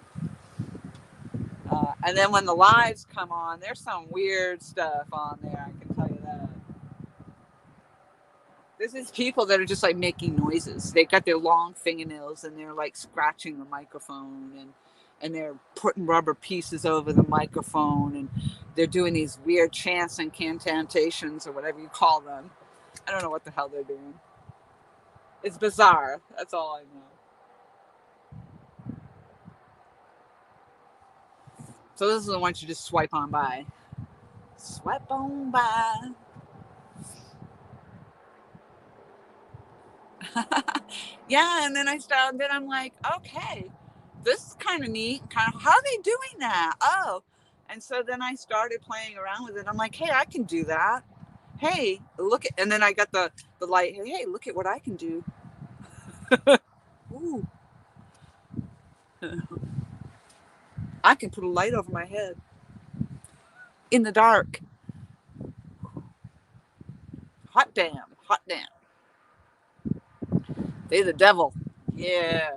And then when the lives come on, there's some weird stuff on there, I can tell you that. There's these people that are just like making noises. They got their long fingernails and they're like scratching the microphone, and they're putting rubber pieces over the microphone, and they're doing these weird chants and cantations or whatever you call them. I don't know what the hell they're doing. It's bizarre. That's all I know. So this is the one you just swipe on by. Swipe on by. Yeah, and then I'm like, okay, this is kind of neat. Kind of, how are they doing that? Oh, and so then I started playing around with it. I'm like, hey, I can do that. Hey, look at, and then I got the light. Hey, look at what I can do. Ooh, I can put a light over my head in the dark. Hot damn, hot damn. They the devil. Yeah,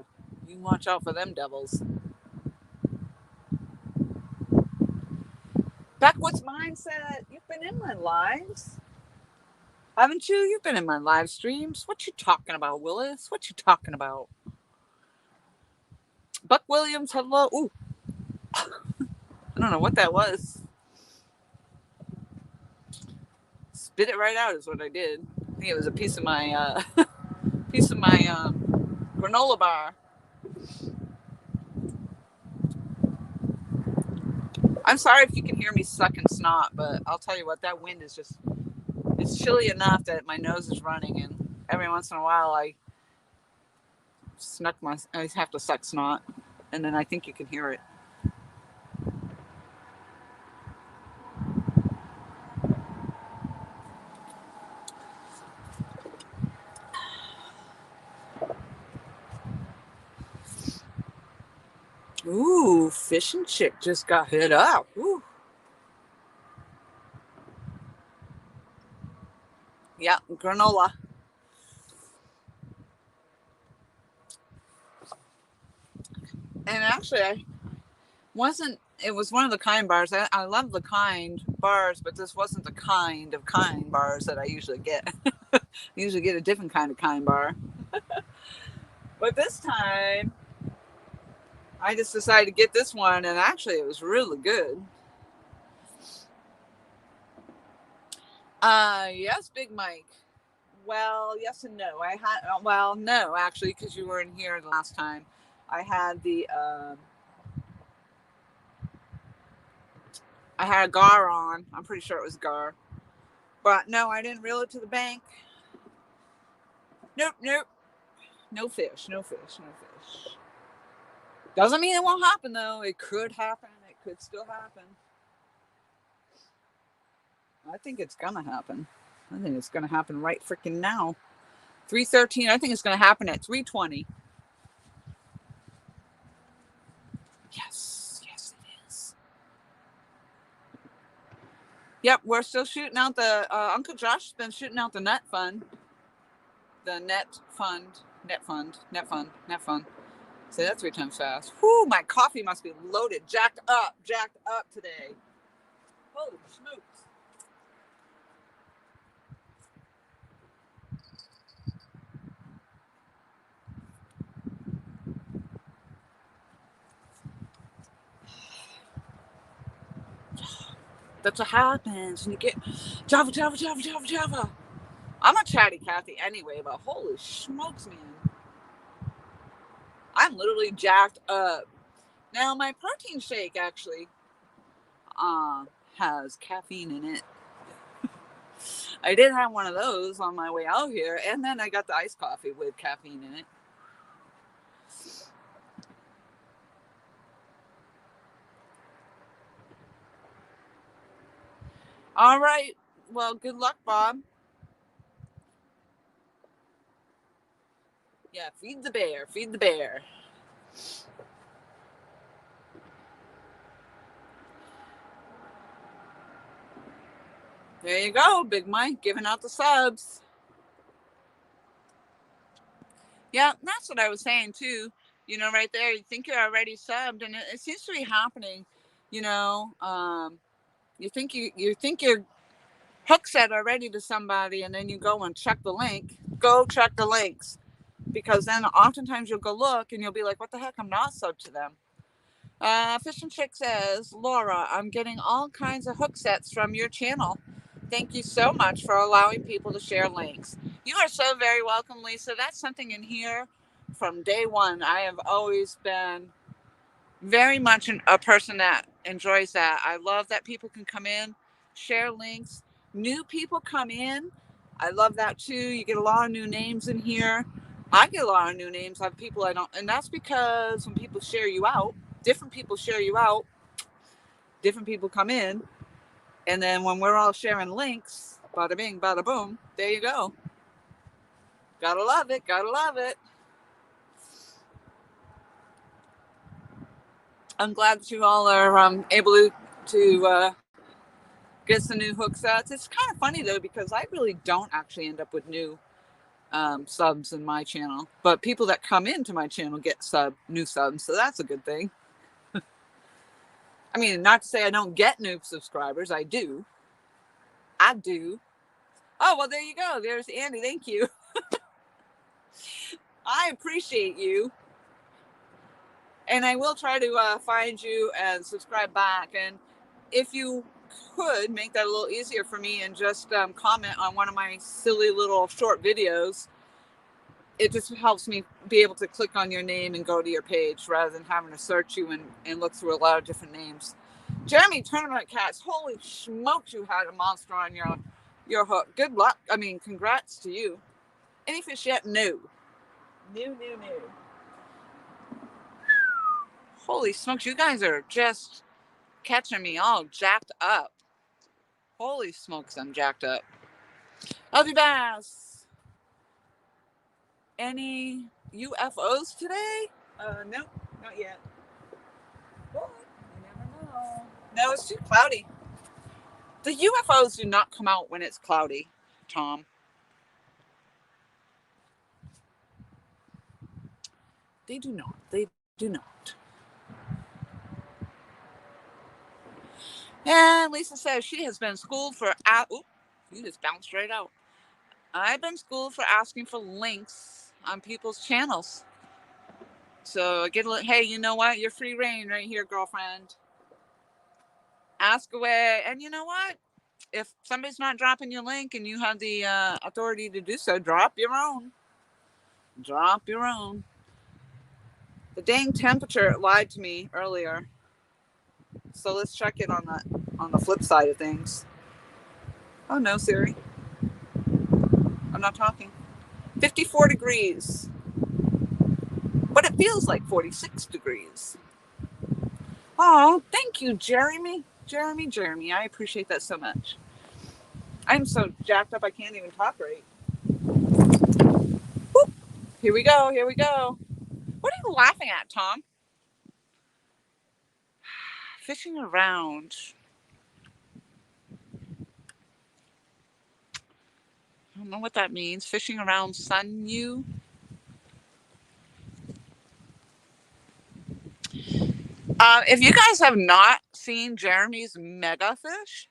you watch out for them devils. Backwoods Mindset. You've been in my lives, haven't you? You've been in my live streams. What you talking about, Willis? What you talking about? Buck Williams, hello. Ooh, I don't know what that was. Spit it right out is what I did. I think it was a piece of my granola bar. I'm sorry if you can hear me sucking snot, but I'll tell you what, that wind is just, it's chilly enough that my nose is running, and every once in a while I have to suck snot, and then I think you can hear it. Ooh, fish and chick just got hit up. Ooh. Yeah, granola. And actually, it was one of the kind bars. I love the kind bars, but this wasn't the kind of kind bars that I usually get. I usually get a different kind bar. But this time, I just decided to get this one, and actually, it was really good. Yes, Big Mike. Well, yes and no. No, actually, because you weren't here the last time. I had I had a gar on. I'm pretty sure it was gar. But no, I didn't reel it to the bank. Nope, nope. No fish, no fish, no fish. Doesn't mean it won't happen though. It could happen. It could still happen. I think it's gonna happen. I think it's gonna happen right freaking now. 3:13. I think it's gonna happen at 3:20. Yes, yes, it is. Yep, we're still shooting out the. Uncle Josh has been shooting out the net fund. The net fund. Say that 3 times fast. Whoo, my coffee must be loaded, jacked up today. Holy smokes. That's what happens when you get Java. I'm a chatty Cathy anyway, but holy smokes, man. I'm literally jacked up. Now, my protein shake actually has caffeine in it. I did have one of those on my way out here, and then I got the iced coffee with caffeine in it. All right. Well, good luck, Bob. Yeah, feed the bear. Feed the bear. There you go, Big Mike, giving out the subs. Yeah, that's what I was saying too. You know, right there, you think you're already subbed, and it seems to be happening. You know, you think you're hook set already to somebody and then you go and check the link, go check the links. Because then oftentimes you'll go look and you'll be like, what the heck? I'm not subbed to them. Fish and Chick says, Laura, I'm getting all kinds of hook sets from your channel. Thank you so much for allowing people to share links. You are so very welcome, Lisa. That's something in here from day one. I have always been very much a person that enjoys that. I love that people can come in, share links. New people come in. I love that too. You get a lot of new names in here. I get a lot of new names of people I don't, and that's because when people share you out, different people share you out, different people come in, and then when we're all sharing links, bada bing, bada boom, there you go. Gotta love it, gotta love it. I'm glad that you all are able to get some new hook sets. It's kind of funny though because I really don't actually end up with new subs in my channel, but people that come into my channel get new subs, so that's a good thing. I mean, not to say I don't get new subscribers. I do. I do. Oh, well, there you go. There's Andy. Thank you. I appreciate you. And I will try to find you and subscribe back. And if you could make that a little easier for me and just comment on one of my silly little short videos, it just helps me be able to click on your name and go to your page rather than having to search you and look through a lot of different names. Jeremy Tournament Cats, holy smokes, you had a monster on your hook. Good luck. I mean, congrats to you. Any fish yet? No. No. Holy smokes, you guys are just catching me all jacked up. Holy smokes, I'm jacked up. Elvie Bass. Any UFOs today? Nope, not yet. But you never know. No, it's too cloudy. The UFOs do not come out when it's cloudy, Tom. They do not. They do not. And Lisa says she has been schooled for. Oop, you just bounced right out. I've been schooled for asking for links on people's channels. So get a hey, you know what? You're free reign right here, girlfriend. Ask away, and you know what? If somebody's not dropping your link and you have the authority to do so, drop your own. Drop your own. The dang temperature lied to me earlier. So let's check it on the flip side of things. Oh no, Siri. I'm not talking. 54 degrees. But it feels like 46 degrees. Oh, thank you, Jeremy. Jeremy. I appreciate that so much. I'm so jacked up I can't even talk right. Whoop. Here we go. What are you laughing at, Tom? Fishing around. I don't know what that means. Fishing around Sun U. If you guys have not seen Jeremy's mega fish,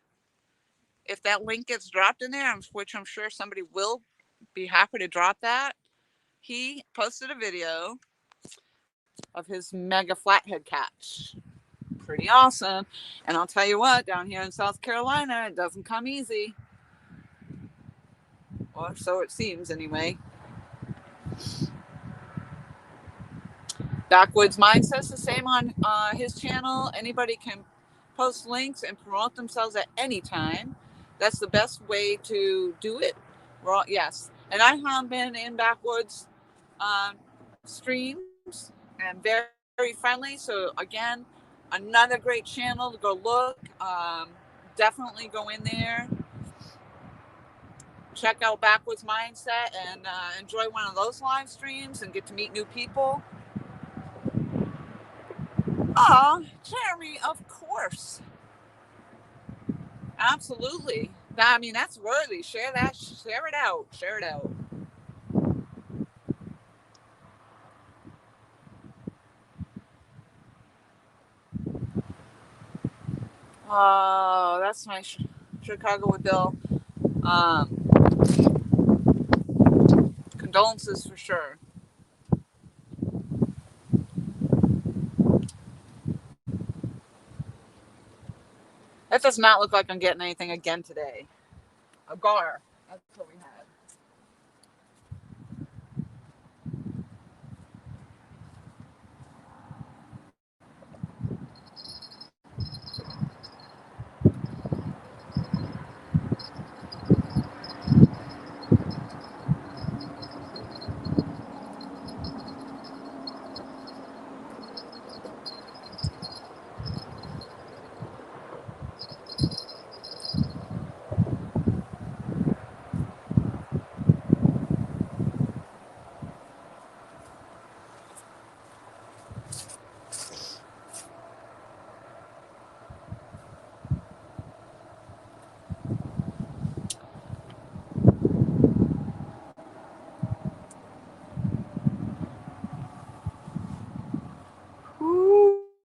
if that link gets dropped in there, which I'm sure somebody will be happy to drop that, he posted a video of his mega flathead catch. Pretty awesome. And I'll tell you what, down here in South Carolina, it doesn't come easy. Or so it seems, anyway. Backwoods Mind says the same on his channel. Anybody can post links and promote themselves at any time. That's the best way to do it. Yes. And I have been in Backwoods streams and very friendly. So again, another great channel to go look. Definitely go in there. Check out Backwoods Mindset and enjoy one of those live streams and get to meet new people. Oh, Jeremy, of course. Absolutely. I mean, that's worthy. Share that. Share it out. Oh, that's my Chicago with Bill. Condolences for sure. That does not look like I'm getting anything again today. A gar. That's what we had.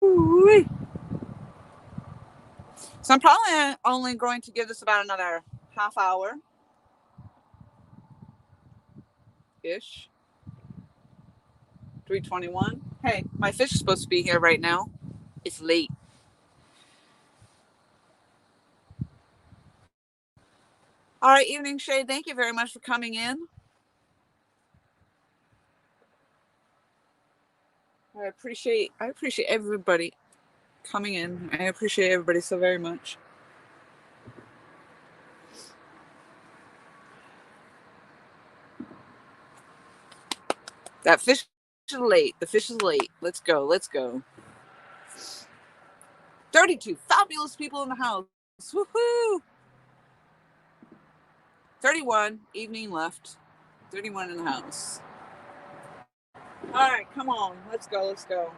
Ooh-wee. So I'm probably only going to give this about another half hour ish. 3:21. Hey, my fish is supposed to be here right now. It's late. All right, Evening Shade, thank you very much for coming in. I appreciate everybody coming in. I appreciate everybody so very much. That fish is late. The fish is late. Let's go. Let's go. 32 fabulous people in the house. Woohoo! 31 evening left. 31 in the house. All right, come on. Let's go. Let's go.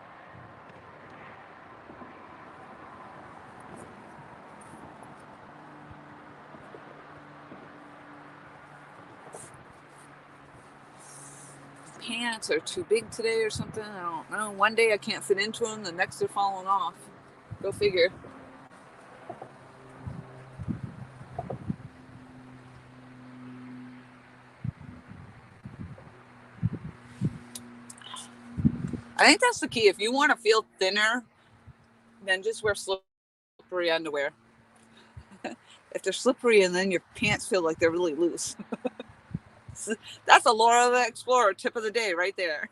Pants are too big today or something. I don't know. One day I can't fit into them. The next they're falling off. Go figure. I think that's the key. If you want to feel thinner, then just wear slippery underwear. If they're slippery and then your pants feel like they're really loose. That's a Laura the Explorer tip of the day right there.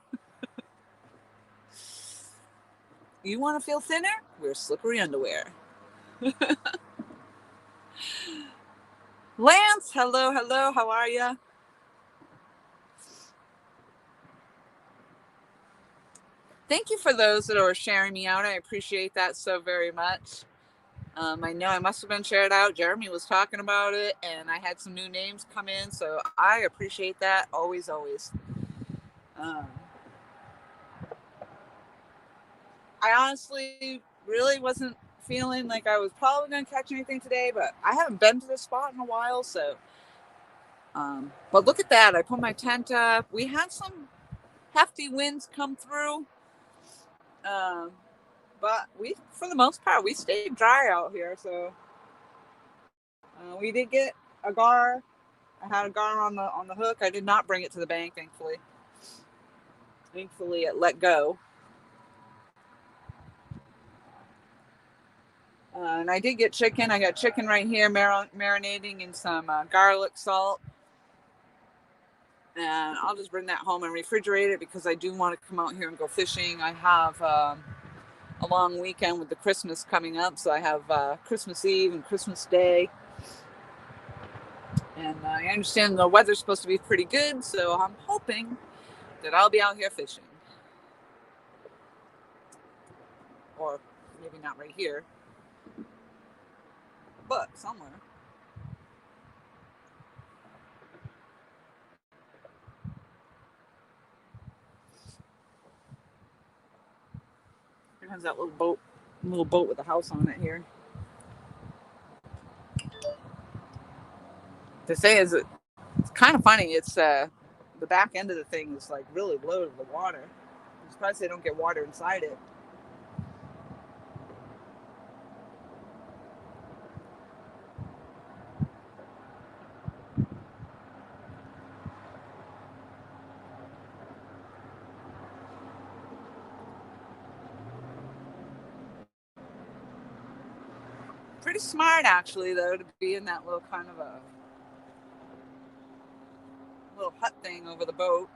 You want to feel thinner? Wear slippery underwear. Lance, hello, hello. How are you? Thank you for those that are sharing me out. I appreciate that so very much. I know I must have been shared out. Jeremy was talking about it, and I had some new names come in, so I appreciate that always, always. Um, I honestly really wasn't feeling like I was probably going to catch anything today, but I haven't been to this spot in a while, so. But look at that. I put my tent up. We had some hefty winds come through, um, but for the most part, we stayed dry out here, so we did get a gar. I had a gar on the hook. I did not bring it to the bank, thankfully. Thankfully, it let go. And I did get chicken. I got chicken right here, marinating in some garlic salt. And I'll just bring that home and refrigerate it because I do want to come out here and go fishing. I have a long weekend with the Christmas coming up, so I have Christmas Eve and Christmas Day. And I understand the weather's supposed to be pretty good, so I'm hoping that I'll be out here fishing. Or maybe not right here, but somewhere. Here comes that little boat with a house on it here. To say is it's kind of funny. It's the back end of the thing is like really loaded with water. I'm surprised they don't get water inside it. Pretty smart, actually, though, to be in that little kind of a little hut thing over the boat.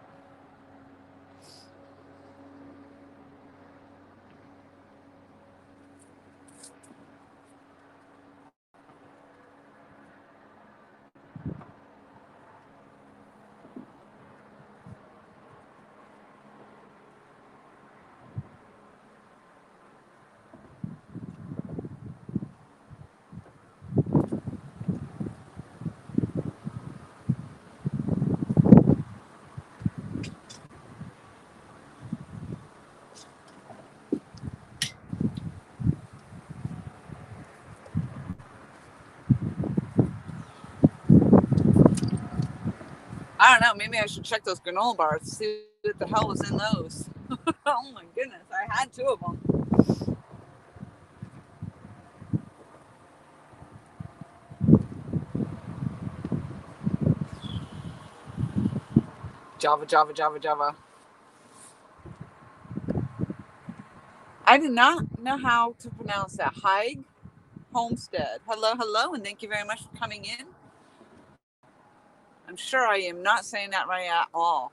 I don't know. Maybe I should check those granola bars to see what the hell was in those. Oh my goodness. I had 2 of them. Java, Java, Java, Java. I did not know how to pronounce that. Haig Homestead. Hello, hello, and thank you very much for coming in. I'm sure I am not saying that right at all.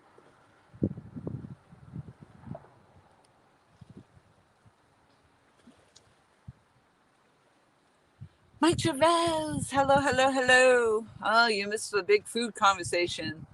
Mike Chavez. Hello, hello, hello. Oh, you missed the big food conversation.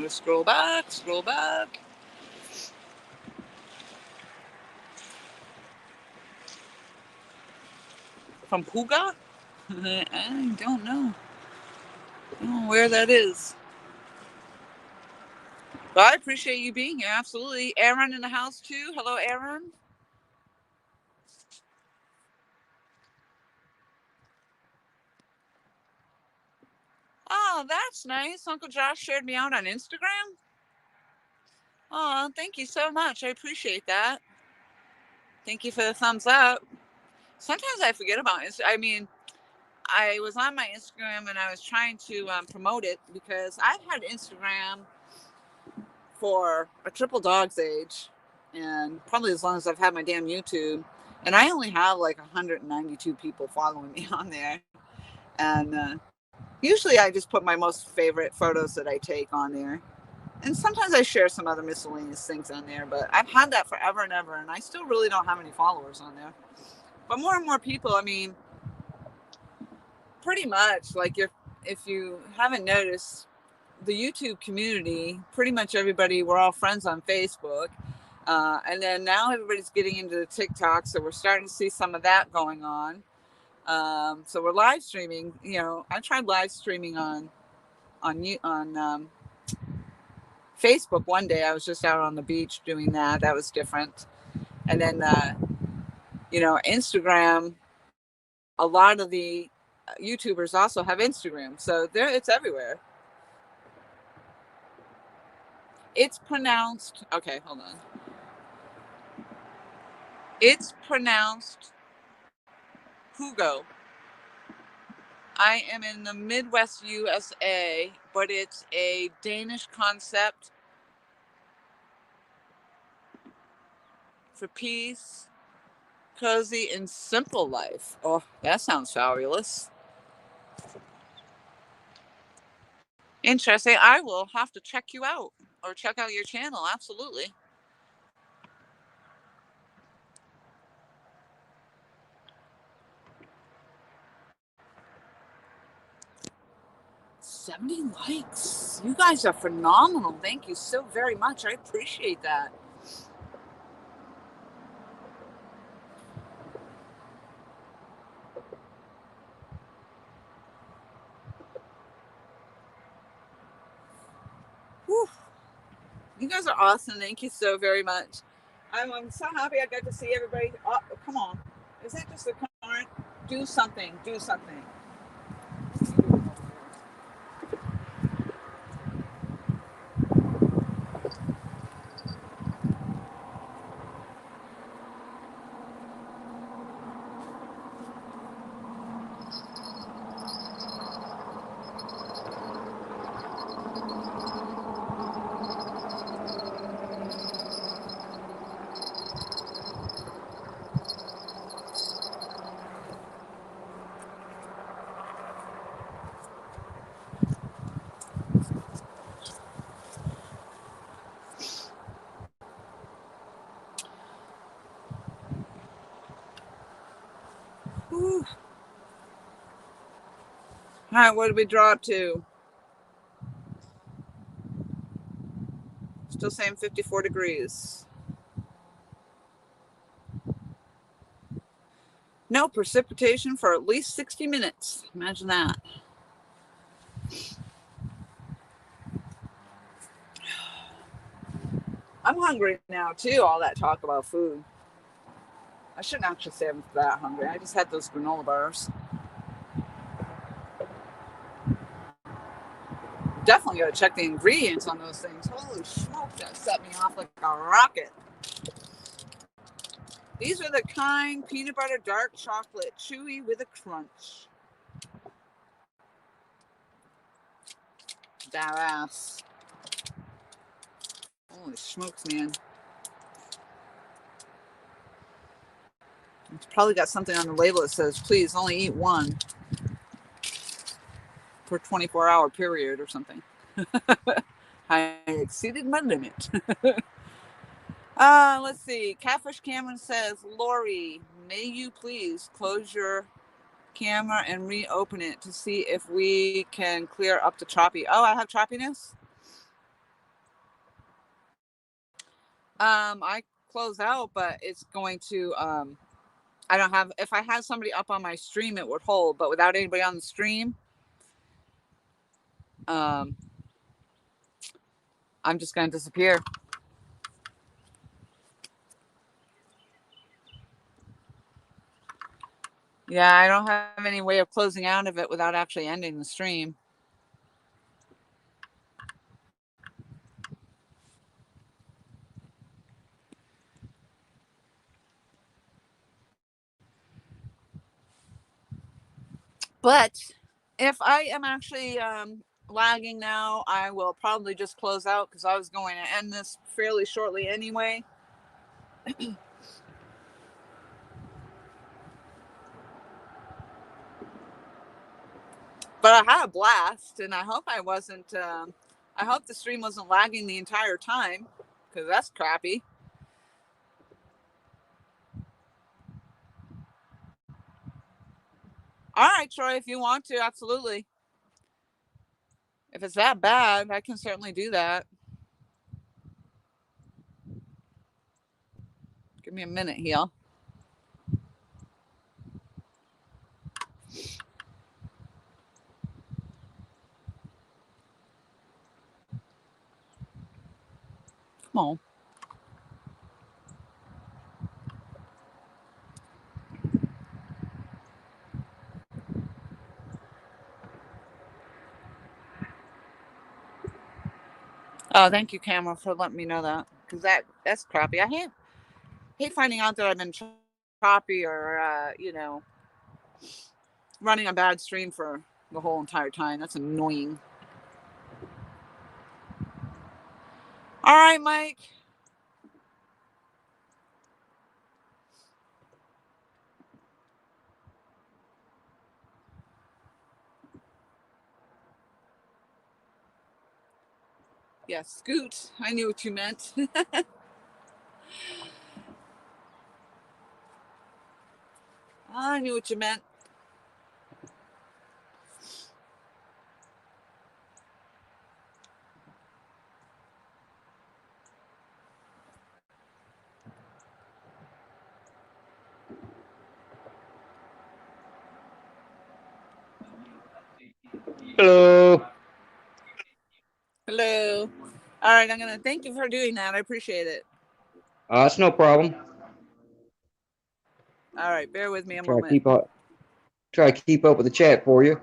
Scroll back, scroll back. From Puga? I don't know. I don't know where that is. But I appreciate you being here. Absolutely. Aaron in the house too. Hello, Aaron. Oh, that's nice. Uncle Josh shared me out on Instagram. Oh, thank you so much. I appreciate that. Thank you for the thumbs up. Sometimes I forget about it. I mean, I was on my Instagram and I was trying to promote it because I've had Instagram for a triple dog's age and probably as long as I've had my damn YouTube. And I only have like 192 people following me on there. And usually I just put my most favorite photos that I take on there. And sometimes I share some other miscellaneous things on there, but I've had that forever and ever. And I still really don't have any followers on there. But more and more people, I mean, pretty much like if you haven't noticed, the YouTube community, pretty much everybody, we're all friends on Facebook. And then now everybody's getting into the TikTok. So we're starting to see some of that going on. So we're live streaming. You know, I tried live streaming on Facebook one day. I was just out on the beach doing that. That was different. And then, Instagram, a lot of the YouTubers also have Instagram. So it's everywhere. It's pronounced, okay, hold on. It's pronounced Hugo. I am in the Midwest USA, but it's a Danish concept for peace, cozy, and simple life. Oh, that sounds fabulous. Interesting. I will have to check you out or check out your channel. Absolutely. "70 likes. You guys are phenomenal. Thank you so very much. I appreciate that." Whew. You guys are awesome. Thank you so very much. I'm so happy I got to see everybody. Oh, come on. Is that just the current? Do something. Do something. All right, what did we draw to? Still saying 54 degrees. No precipitation for at least 60 minutes. Imagine that. I'm hungry now, too, all that talk about food. I shouldn't actually say I'm that hungry. I just had those granola bars. Definitely got to check the ingredients on those things. Holy smoke, that set me off like a rocket. These are the kind peanut butter dark chocolate, chewy with a crunch. Badass. Holy smokes, man. It's probably got something on the label that says, please only eat one per 24-hour period or something. I exceeded my limit. Let's see. Catfish Cameron says, Lori, may you please close your camera and reopen it to see if we can clear up the choppy. Oh, I have choppiness? I close out, but it's going to, I don't have, if I had somebody up on my stream, it would hold, but without anybody on the stream, I'm just going to disappear. Yeah, I don't have any way of closing out of it without actually ending the stream. But if I am actually lagging now, I will probably just close out because I was going to end this fairly shortly anyway. But I had a blast, and I hope I wasn't. I hope the stream wasn't lagging the entire time, because that's crappy. All right, Troy, if you want to, absolutely. If it's that bad, I can certainly do that. Give me a minute here. Come on. Oh, thank you, Camera, for letting me know that, because that's crappy. I hate finding out that I've been choppy or running a bad stream for the whole entire time. That's annoying. All right, Mike. Yeah, Scoot. I knew what you meant. I knew what you meant. Hello. Hello. All right, I'm going to thank you for doing that. I appreciate it. That's no problem. All right, bear with me a Try to moment. keep up with the chat for you.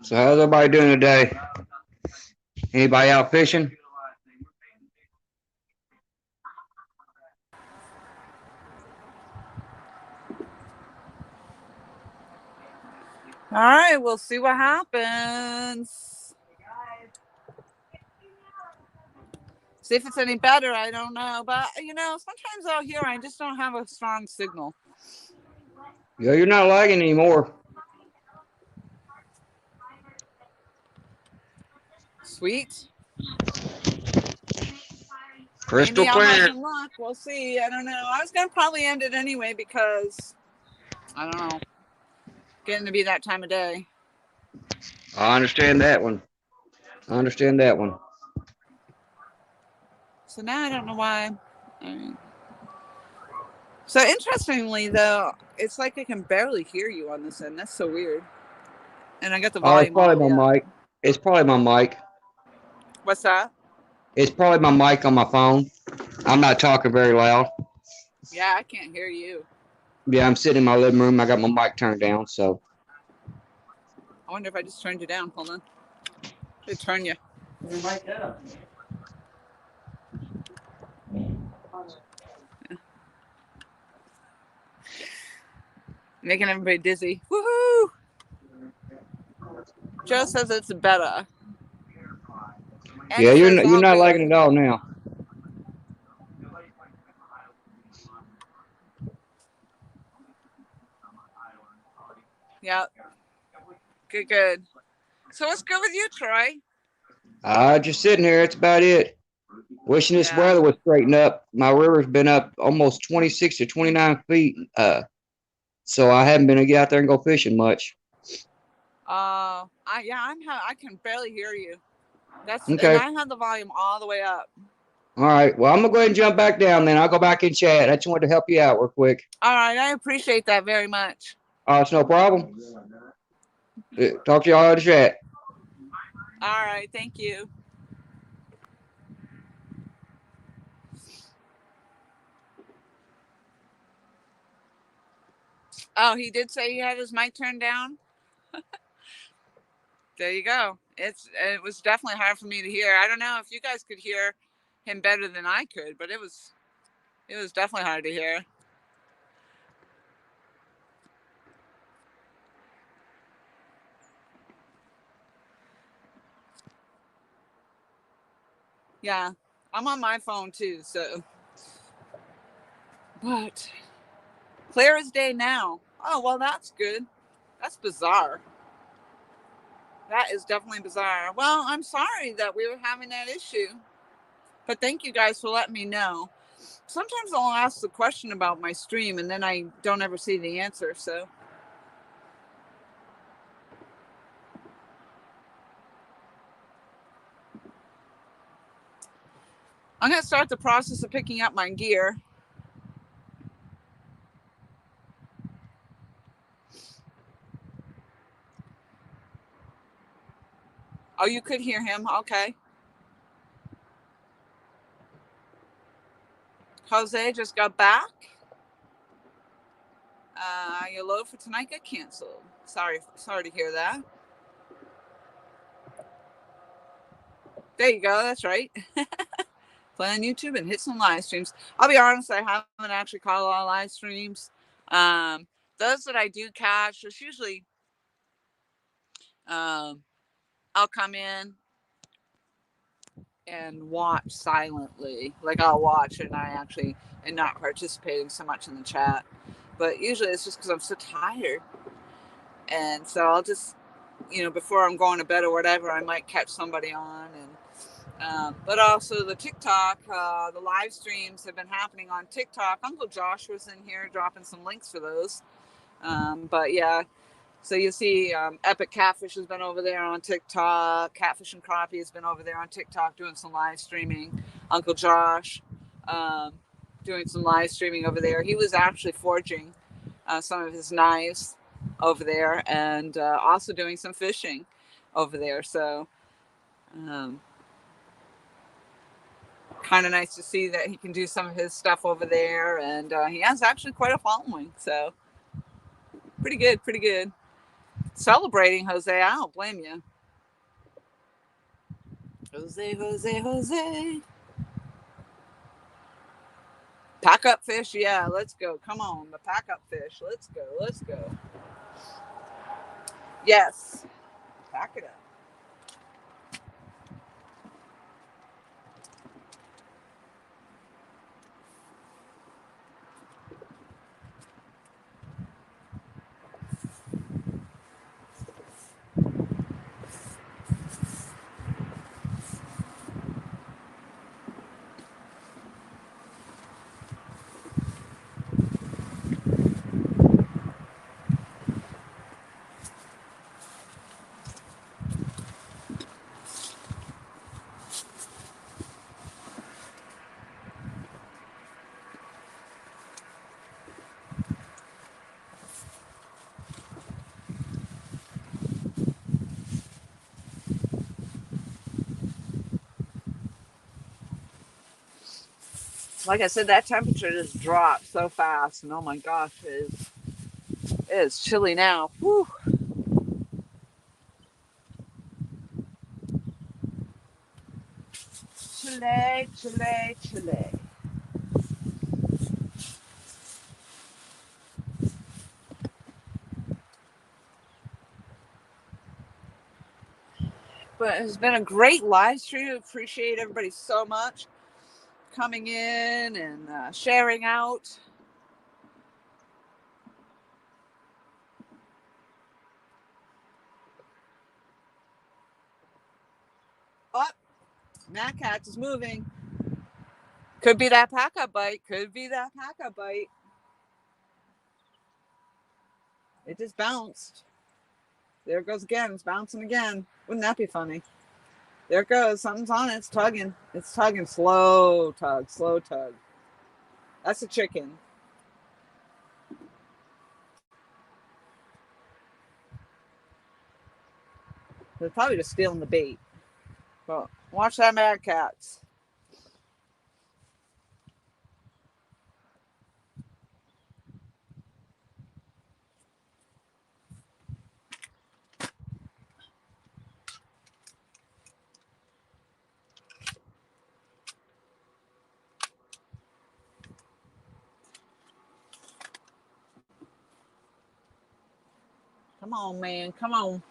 So how's everybody doing today? Anybody out fishing? All right, we'll see what happens. See if it's any better. I don't know. But, sometimes out here I just don't have a strong signal. Yeah, you're not lagging anymore. Sweet. Crystal Maybe I'll have clear. some luck. We'll see. I don't know. I was gonna probably end it anyway because I don't know. Getting to be that time of day. I understand that one. I understand that one. So now I don't know why. So interestingly though, it's like I can barely hear you on this end. That's so weird. And I got the Oh, it's volume all the way probably up. my mic. It's probably my mic. What's that? It's probably my mic on my phone. I'm not talking very loud. Yeah, I can't hear you. Yeah, I'm sitting in my living room. I got my mic turned down, so. I wonder if I just turned you down. Hold on. They turn you. Your mic up. Making everybody dizzy. Woohoo! Joe says it's better. Yeah, Eddie says you're all not liking good. it all now. Yep. Good, good. So what's good with you, Troy? Just sitting here. That's about it. Wishing this Yeah. weather would straighten up. My river's been up almost 26 to 29 feet. So I haven't been able to get out there and go fishing much. I can barely hear you. And Okay. I have the volume all the way up. All right. Well, I'm gonna go ahead and jump back down. Then I'll go back in chat. I just wanted to help you out real quick. All right, I appreciate that very much. Oh, it's no problem. Talk to y'all in the chat. All right, thank you. Oh, he did say he had his mic turned down. There you go. It was definitely hard for me to hear. I don't know if you guys could hear him better than I could, but it was definitely hard to hear. Yeah, I'm on my phone too, so. But clear as day now. Oh, well, that's good. That's bizarre. That is definitely bizarre. Well, I'm sorry that we were having that issue, but thank you guys for letting me know. Sometimes I'll ask the question about my stream and then I don't ever see the answer, so. I'm going to start the process of picking up my gear. Oh, you could hear him. Okay. Jose just got back. Your load for tonight got canceled. Sorry to hear that. There you go. That's right. Play on YouTube and hit some live streams. I'll be honest, I haven't actually caught a lot of live streams. Those that I do catch, it's usually I'll come in and watch silently. Like I'll watch and I actually am not participating so much in the chat. But usually it's just because I'm so tired. And so I'll just, before I'm going to bed or whatever, I might catch somebody on. But also the TikTok, the live streams have been happening on TikTok. Uncle Josh was in here dropping some links for those. But yeah, so you see Epic Catfish has been over there on TikTok. Catfish and Crappie has been over there on TikTok doing some live streaming. Uncle Josh doing some live streaming over there. He was actually forging some of his knives over there and also doing some fishing over there. So kind of nice to see that he can do some of his stuff over there. And he has actually quite a following. So pretty good, pretty good. Celebrating, Jose. I don't blame you. Jose. Pack up fish. Yeah, let's go. Come on, the pack up fish. Let's go. Yes, pack it up. Like I said, that temperature just dropped so fast, and oh my gosh, it is chilly now. Whew. Chile, Chile, Chile. But it's been a great live stream. Appreciate everybody so much coming in and sharing out. Oh, Matt Cat is moving. Could be that pack up bite. Could be that pack up bite. It just bounced. There it goes again. It's bouncing again. Wouldn't that be funny? There it goes. Something's on it. It's tugging. It's tugging. Slow tug. Slow tug. That's a chicken. They're probably just stealing the bait. But watch that Mad Cats. Come on, man. Come on.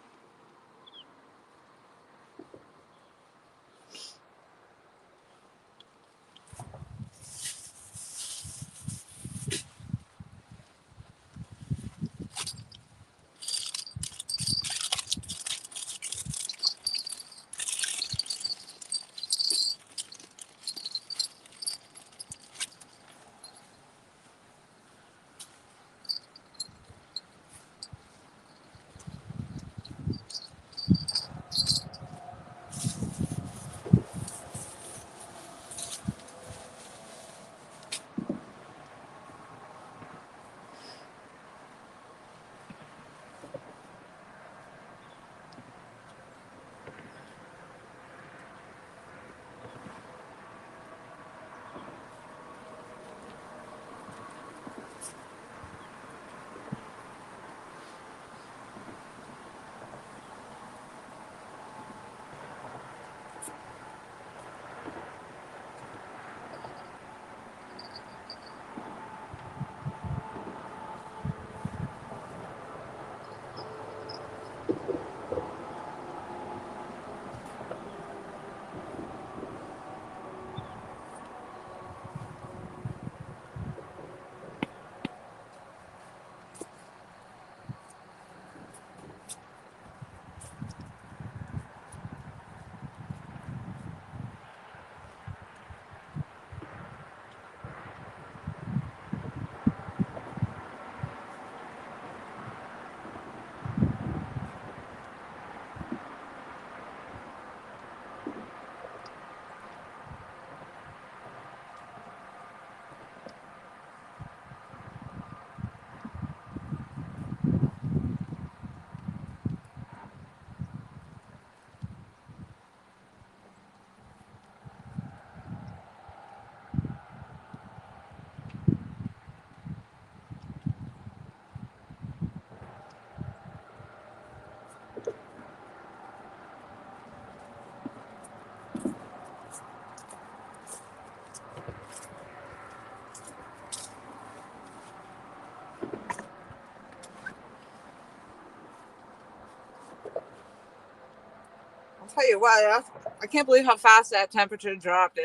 I'll tell you what. I can't believe how fast that temperature dropped.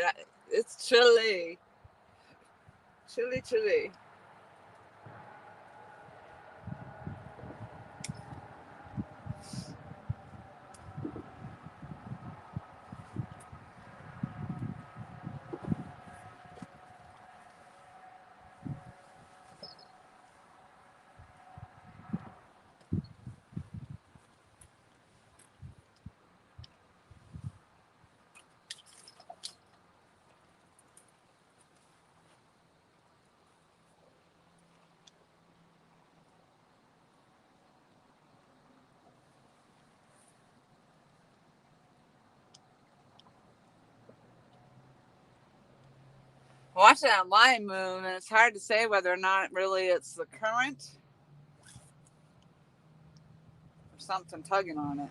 It's chilly. Chilly, chilly. Watching that line move, and it's hard to say whether or not really it's the current or something tugging on it.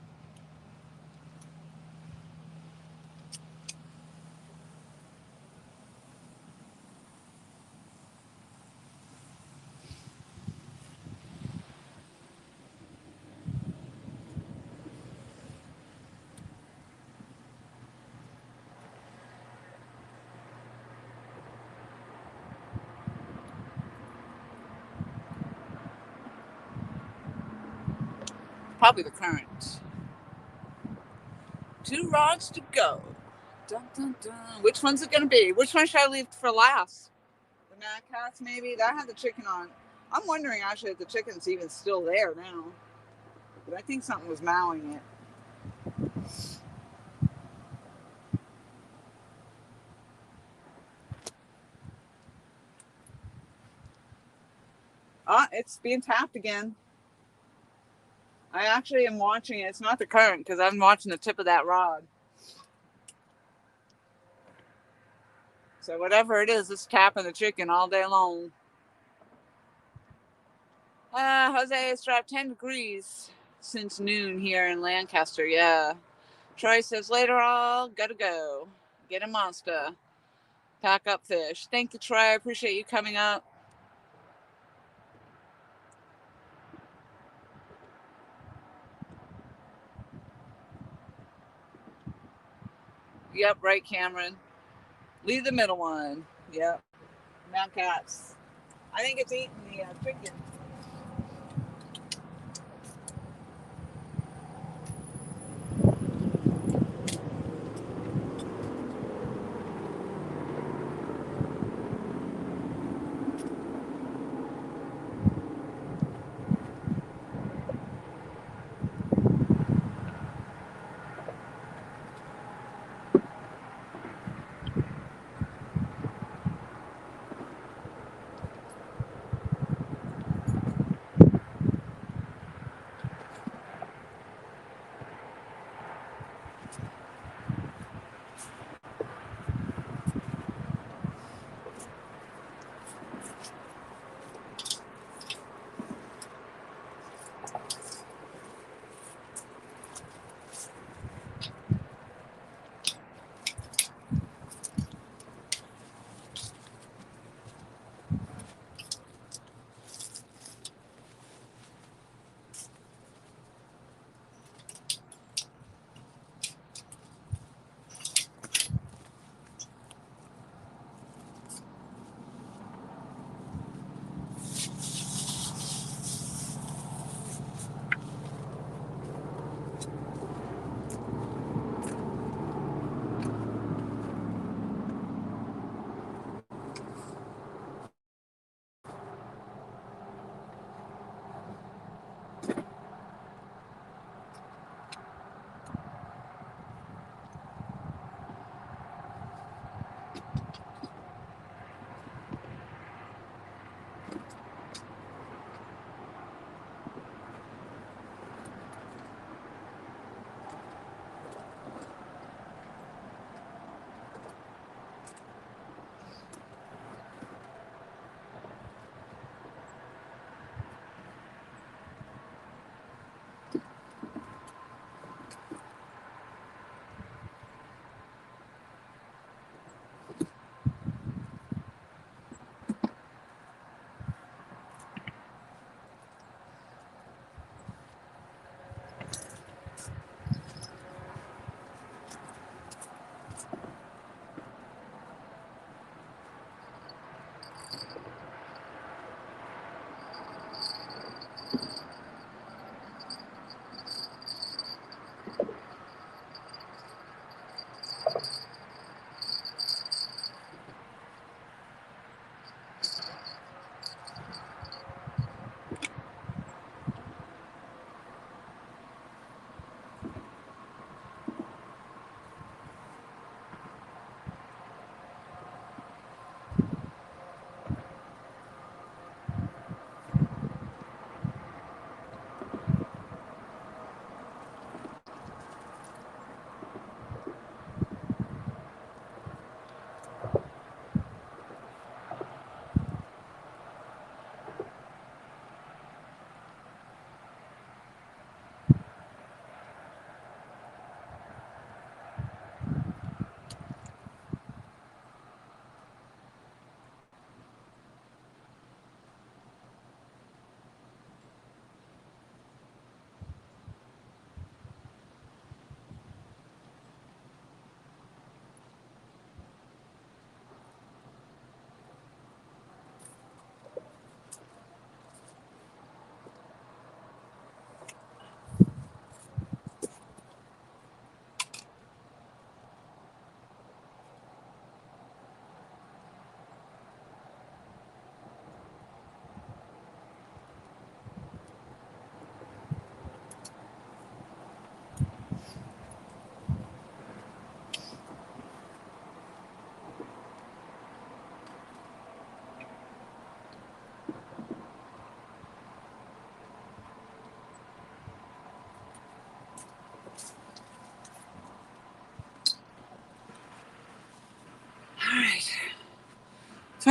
Probably the current. 2 rods to go. Dun, dun, dun. Which one's it going to be? Which one should I leave for last? The mad cats, maybe? That had the chicken on. I'm wondering actually if the chicken's even still there now. But I think something was mowing it. Ah, it's being tapped again. I actually am watching it. It's not the current because I'm watching the tip of that rod. So whatever it is, it's tapping the chicken all day long. Jose, it's dropped 10 degrees since noon here in Lancaster. Yeah. Troy says later on, gotta go. Get a monster. Pack up fish. Thank you, Troy. I appreciate you coming up. Yep, right, Cameron. Leave the middle one. Yep. Mount Cats. I think it's eating the chicken.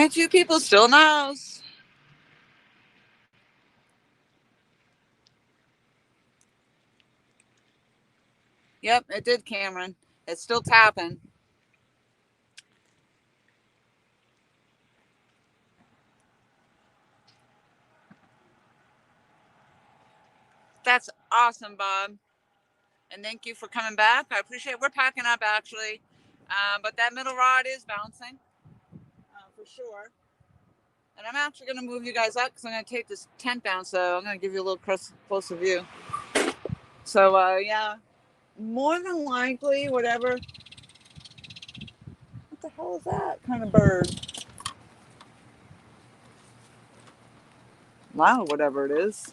right, two people still in the house. Yep, it did, Cameron. It's still tapping. That's awesome, Bob. And thank you for coming back. I appreciate it. We're packing up, actually. But that middle rod is bouncing, for sure. And I'm actually going to move you guys up because I'm going to take this tent down. So I'm going to give you a little closer view. So, yeah, more than likely, whatever. What the hell is that kind of bird? Wow, whatever it is.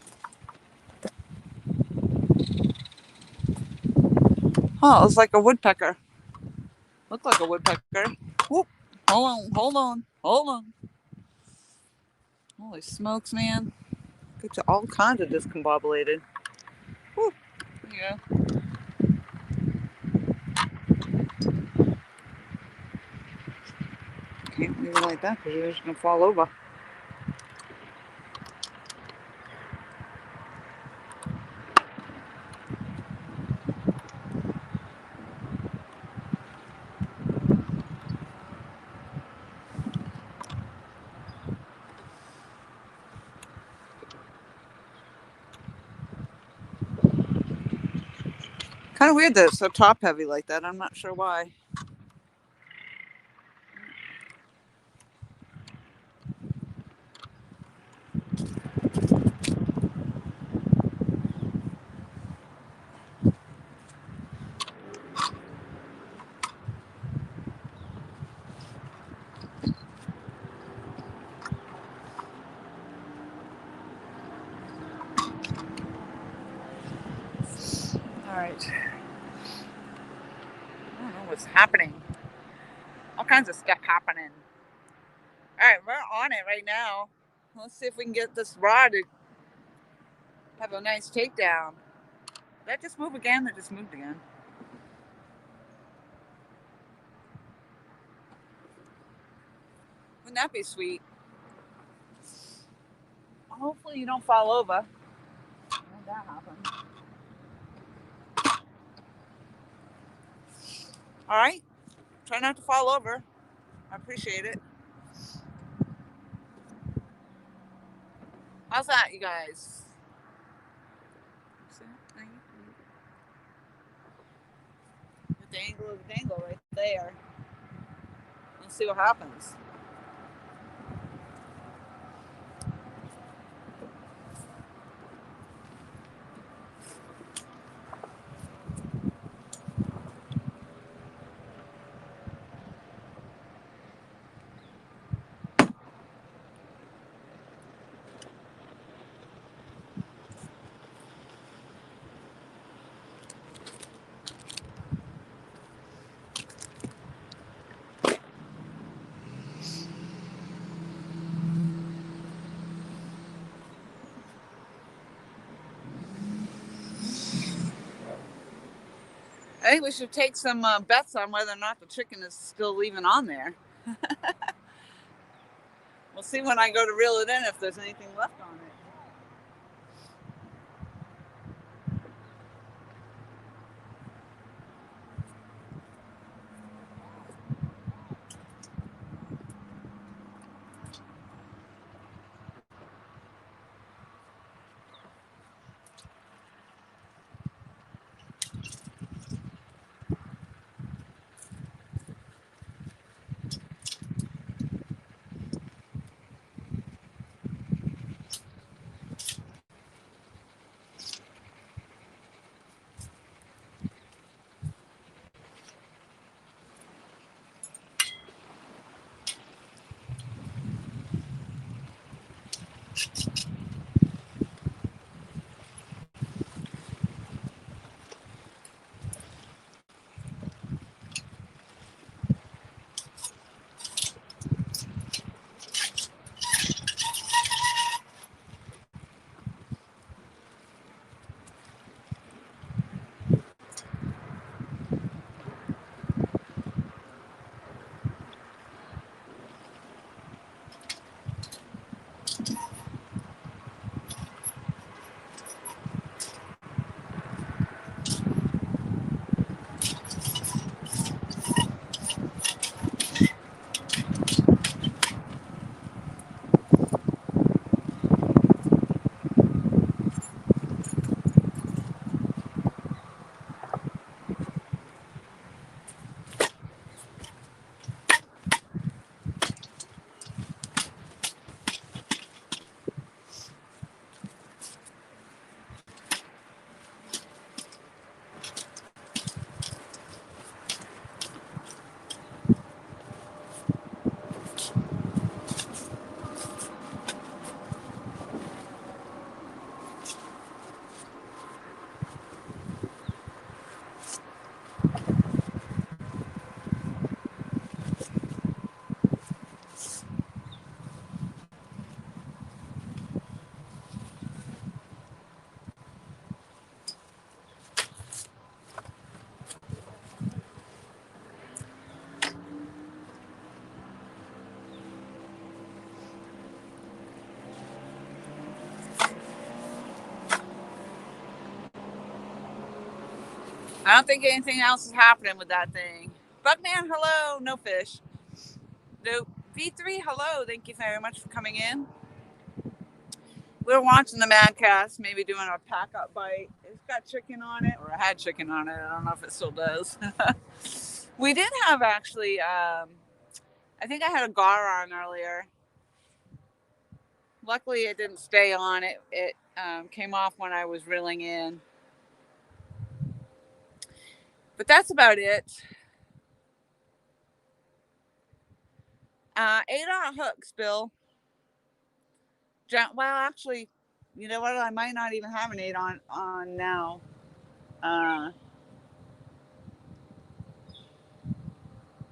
Oh, it's like a woodpecker. Looked like a woodpecker. Whoop. Hold on. Holy smokes, man. Get you all kinds of discombobulated. Whew. Yeah. Can't leave it like that because you're just going to fall over. Kind of weird that it's so top heavy like that. I'm not sure why. All right. I don't know what's happening. All kinds of stuff happening. All right, we're on it right now. Let's see if we can get this rod to have a nice takedown. Did that just move again? That just moved again. Wouldn't that be sweet? Hopefully you don't fall over. How'd that happen? All right. Try not to fall over. I appreciate it. How's that, you guys? The dangle of the dangle right there. Let's see what happens. I think we should take some bets on whether or not the chicken is still even on there. We'll see when I go to reel it in if there's anything left on it. I don't think anything else is happening with that thing. Bugman, hello. No fish. Nope. V3, hello. Thank you very much for coming in. We're watching the Madcast, maybe doing our pack up bite. It's got chicken on it, or it had chicken on it. I don't know if it still does. We did have actually, I think I had a gar on earlier. Luckily, it didn't stay on. It came off when I was reeling in. But that's about it. 8-aught hooks, Bill. Well, actually, you know what? I might not even have an 8 on now.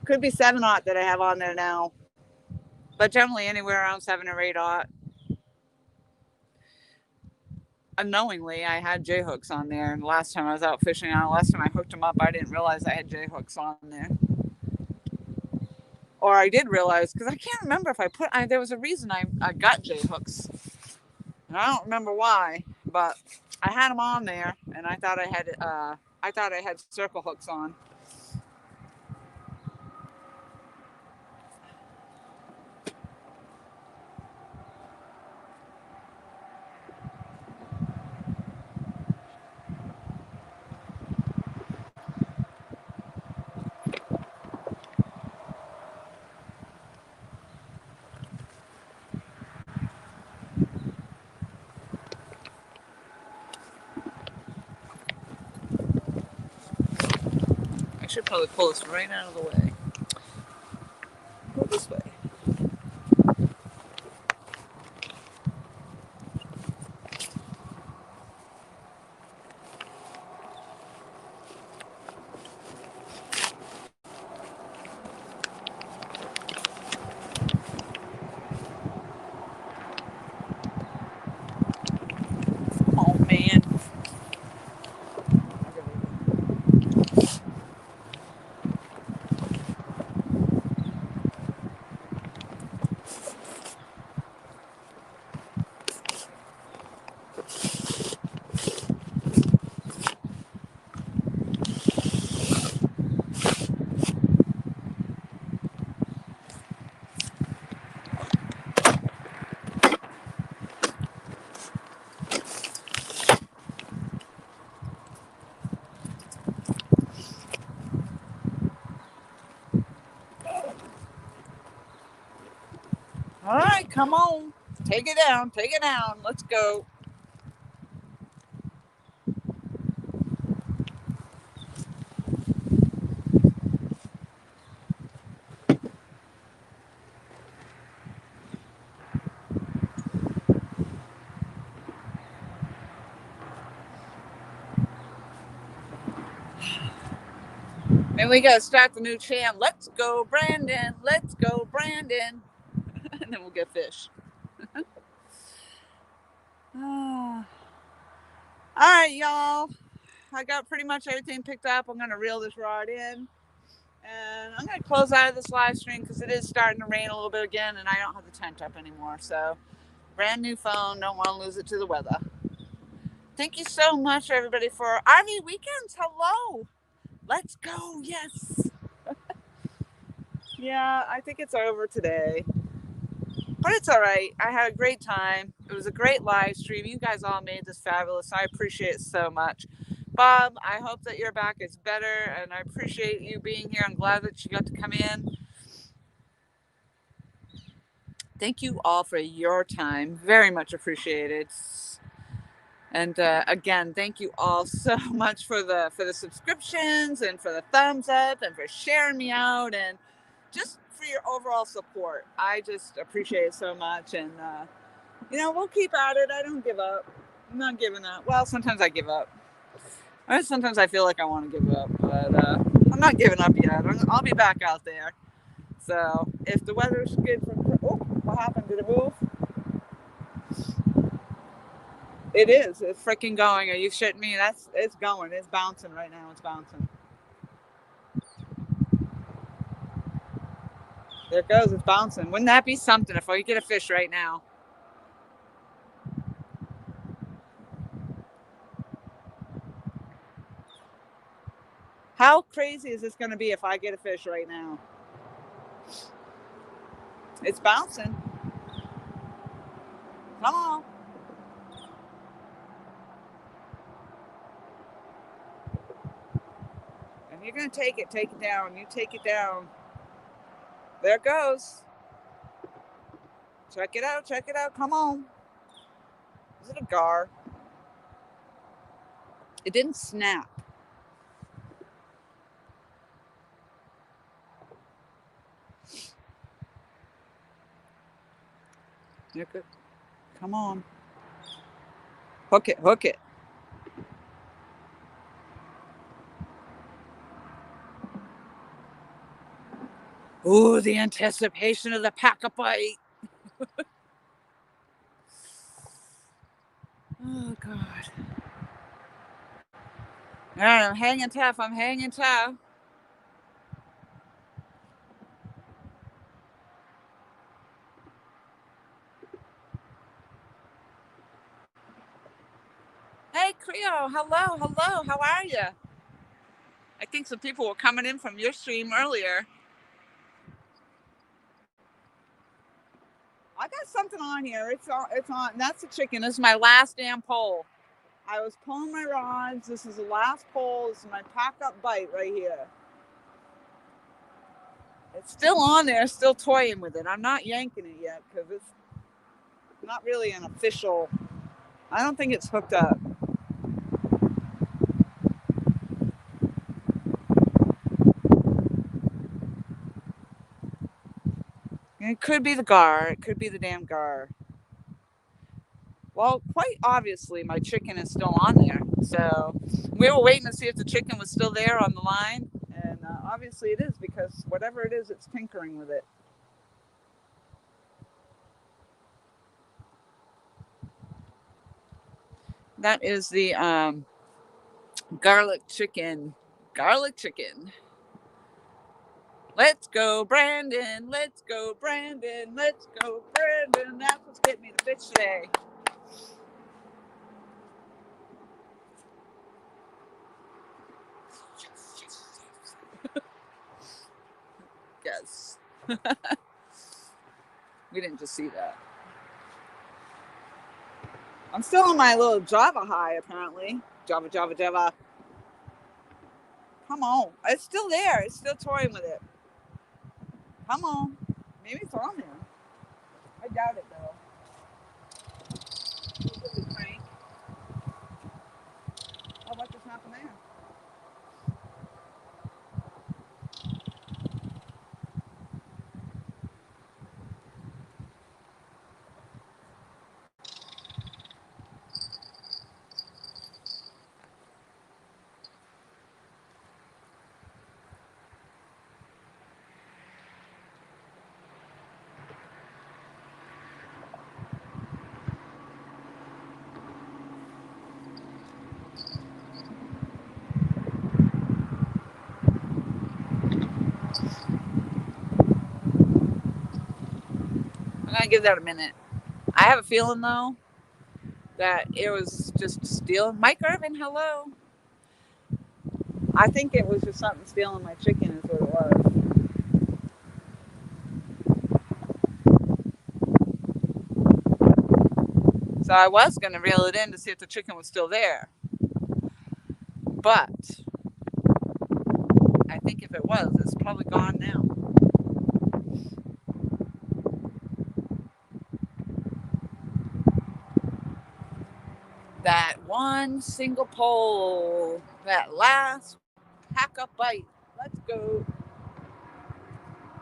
Could be 7-aught that I have on there now, but generally anywhere around 7 or 8-aught. Unknowingly, I had J hooks on there, and the last time I was out fishing, last time I hooked them up, I didn't realize I had J hooks on there. Or I did realize, because I can't remember if I put. There was a reason I got J hooks, and I don't remember why, but I had them on there, and I thought I had circle hooks on. I should probably pull this right out of the way. Go this way. Oh man. All right, come on. Take it down. Take it down. Let's go. Then we gotta start the new chant. Let's go, Brandon. Let's go, Brandon. And then we'll get fish. All right, y'all. I got pretty much everything picked up. I'm gonna reel this rod in, and I'm gonna close out of this live stream because it is starting to rain a little bit again, and I don't have the tent up anymore. So, brand new phone. Don't want to lose it to the weather. Thank you so much, everybody, for RV Weekends. Hello. Let's go. Yes. Yeah, I think it's over today. But it's all right. I had a great time. It was a great live stream. You guys all made this fabulous. I appreciate it so much. Bob, I hope that your back is better, and I appreciate you being here. I'm glad that you got to come in. Thank you all for your time. Very much appreciated. And again, thank you all so much for the subscriptions and for the thumbs up and for sharing me out and just for your overall support. I just appreciate it so much. And, we'll keep at it. I don't give up. I'm not giving up. Well, sometimes I give up. Sometimes I feel like I want to give up, but I'm not giving up yet. I'll be back out there. So if the weather's good what happened? Did it move? It is. It's freaking going. Are you shitting me? It's going. It's bouncing right now. It's bouncing. There it goes. It's bouncing. Wouldn't that be something if I could get a fish right now? How crazy is this going to be if I get a fish right now? It's bouncing. Come on. If you're going to take it down. You take it down. There it goes. Check it out. Check it out. Come on. Is it a gar? It didn't snap. You're good. Come on. Hook it. Hook it. Ooh, the anticipation of the pack-a-bite. Oh, God. All right, I'm hanging tough. I'm hanging tough. Hey, Creole. Hello. Hello. How are you? I think some people were coming in from your stream earlier. I got something on here. It's on. That's a chicken. This is my last damn pole. I was pulling my rods. This is the last pole. This is my pack-up bite right here. It's still on there, still toying with it. I'm not yanking it yet because it's not really an official. I don't think it's hooked up. It could be the gar. It could be the damn gar. Well, quite obviously, my chicken is still on there. So we were waiting to see if the chicken was still there on the line. And obviously it is, because whatever it is, it's tinkering with it. That is the garlic chicken. Garlic chicken. Let's go, Brandon. Let's go, Brandon. Let's go, Brandon. That's what's getting me the fish today. Yes. We didn't just see that. I'm still on my little Java high, apparently. Java, Java, Java. Come on. It's still there. It's still toying with it. Come on. Maybe it's on there. I doubt it, though. Oh, what just happened there? I'm going to give that a minute. I have a feeling, though, that it was just stealing. Mike Irvin, hello. I think it was just something stealing my chicken is what it was. So I was going to reel it in to see if the chicken was still there. But I think if it was, it's probably gone now. That one single pole, that last pack-up bite. Let's go.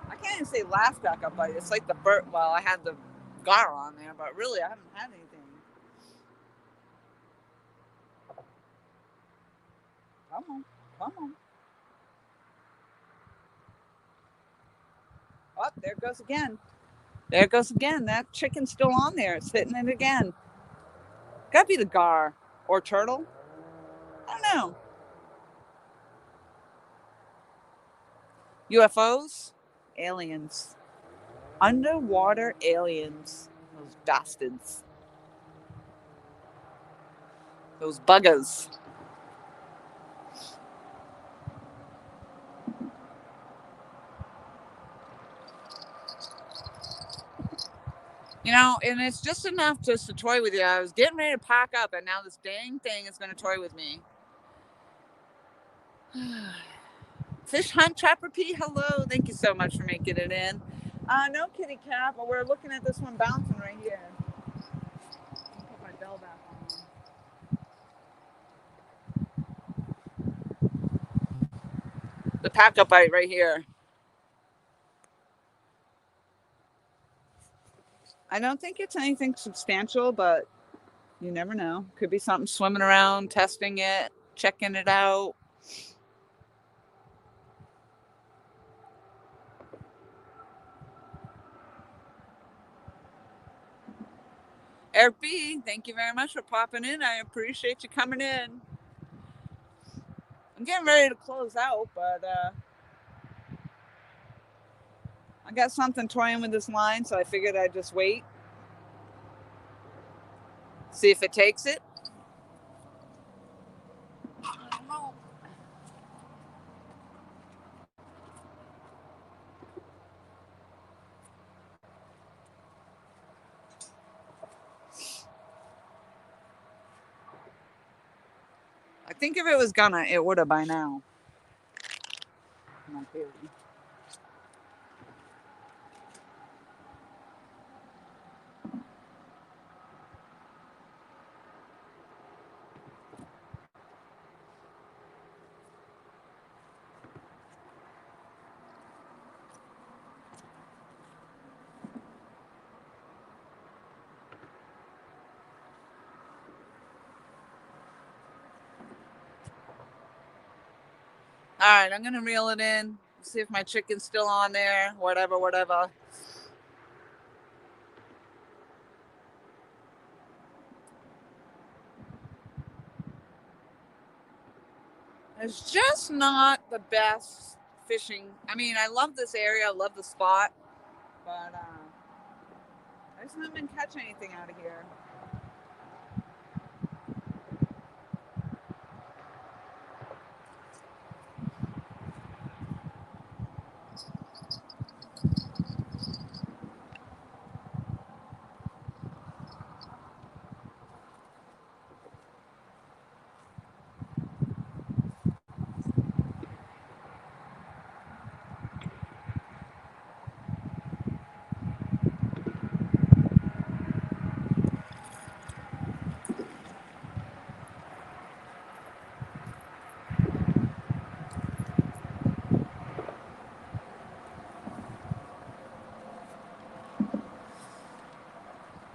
I can't even say last pack-up bite. It's like the bird. Well, I had the gar on there, but really I haven't had anything. Come on. Come on. Oh, there it goes again. There it goes again. That chicken's still on there. It's hitting it again. Gotta be the gar or turtle. I don't know. UFOs? Aliens. Underwater aliens. Those bastards. Those buggers. You know, and it's just enough just to toy with you. I was getting ready to pack up, and now this dang thing is going to toy with me. Fish Hunt Trapper P, hello. Thank you so much for making it in. No kitty cat, but we're looking at this one bouncing right here. Put my bell back on. The pack up bite right here. I don't think it's anything substantial, but you never know. Could be something swimming around, testing it, checking it out. Eric B, thank you very much for popping in. I appreciate you coming in. I'm getting ready to close out, but I got something toying with this line, so I figured I'd just wait. See if it takes it. I think if it was gonna, it would have by now. My theory. All right, I'm gonna reel it in. See if my chicken's still on there. Whatever, whatever. It's just not the best fishing. I mean, I love this area. I love the spot, but I just haven't been catching anything out of here.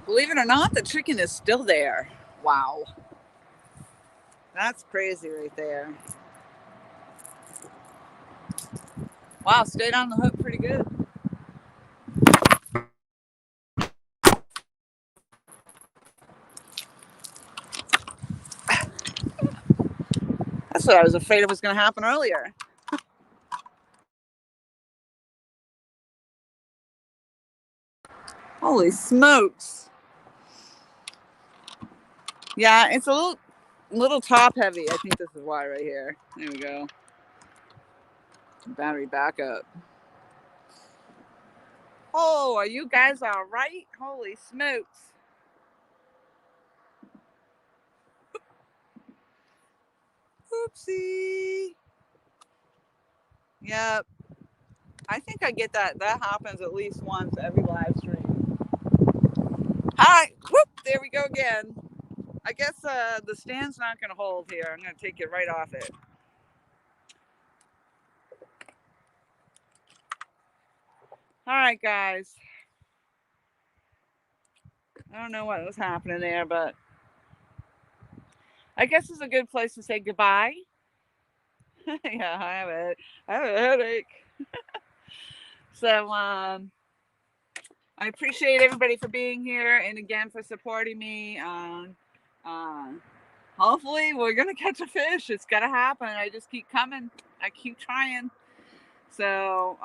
Believe it or not, the chicken is still there. Wow. That's crazy right there. Wow, stayed on the hook pretty good. That's what I was afraid it was going to happen earlier. Holy smokes. Yeah, it's a little top heavy. I think this is why right here. There we go. Battery backup. Oh, are you guys all right? Holy smokes. Oopsie. Yep. I think I get that. That happens at least once every live stream. All right. Whoop. There we go again. I guess the stand's not going to hold here. I'm going to take it right off it. All right, guys. I don't know what was happening there, but I guess it's a good place to say goodbye. Yeah, I have a headache. So I appreciate everybody for being here and again for supporting me. Hopefully we're gonna catch a fish. It's gotta happen. I just keep coming. I keep trying. So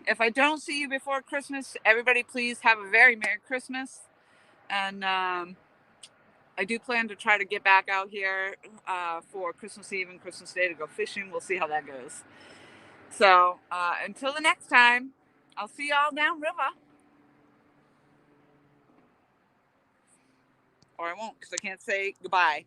if I don't see you before Christmas, everybody please have a very Merry Christmas. And I do plan to try to get back out here for Christmas Eve and Christmas Day to go fishing. We'll see how that goes. So until the next time, I'll see y'all downriver. or I won't because I can't say goodbye.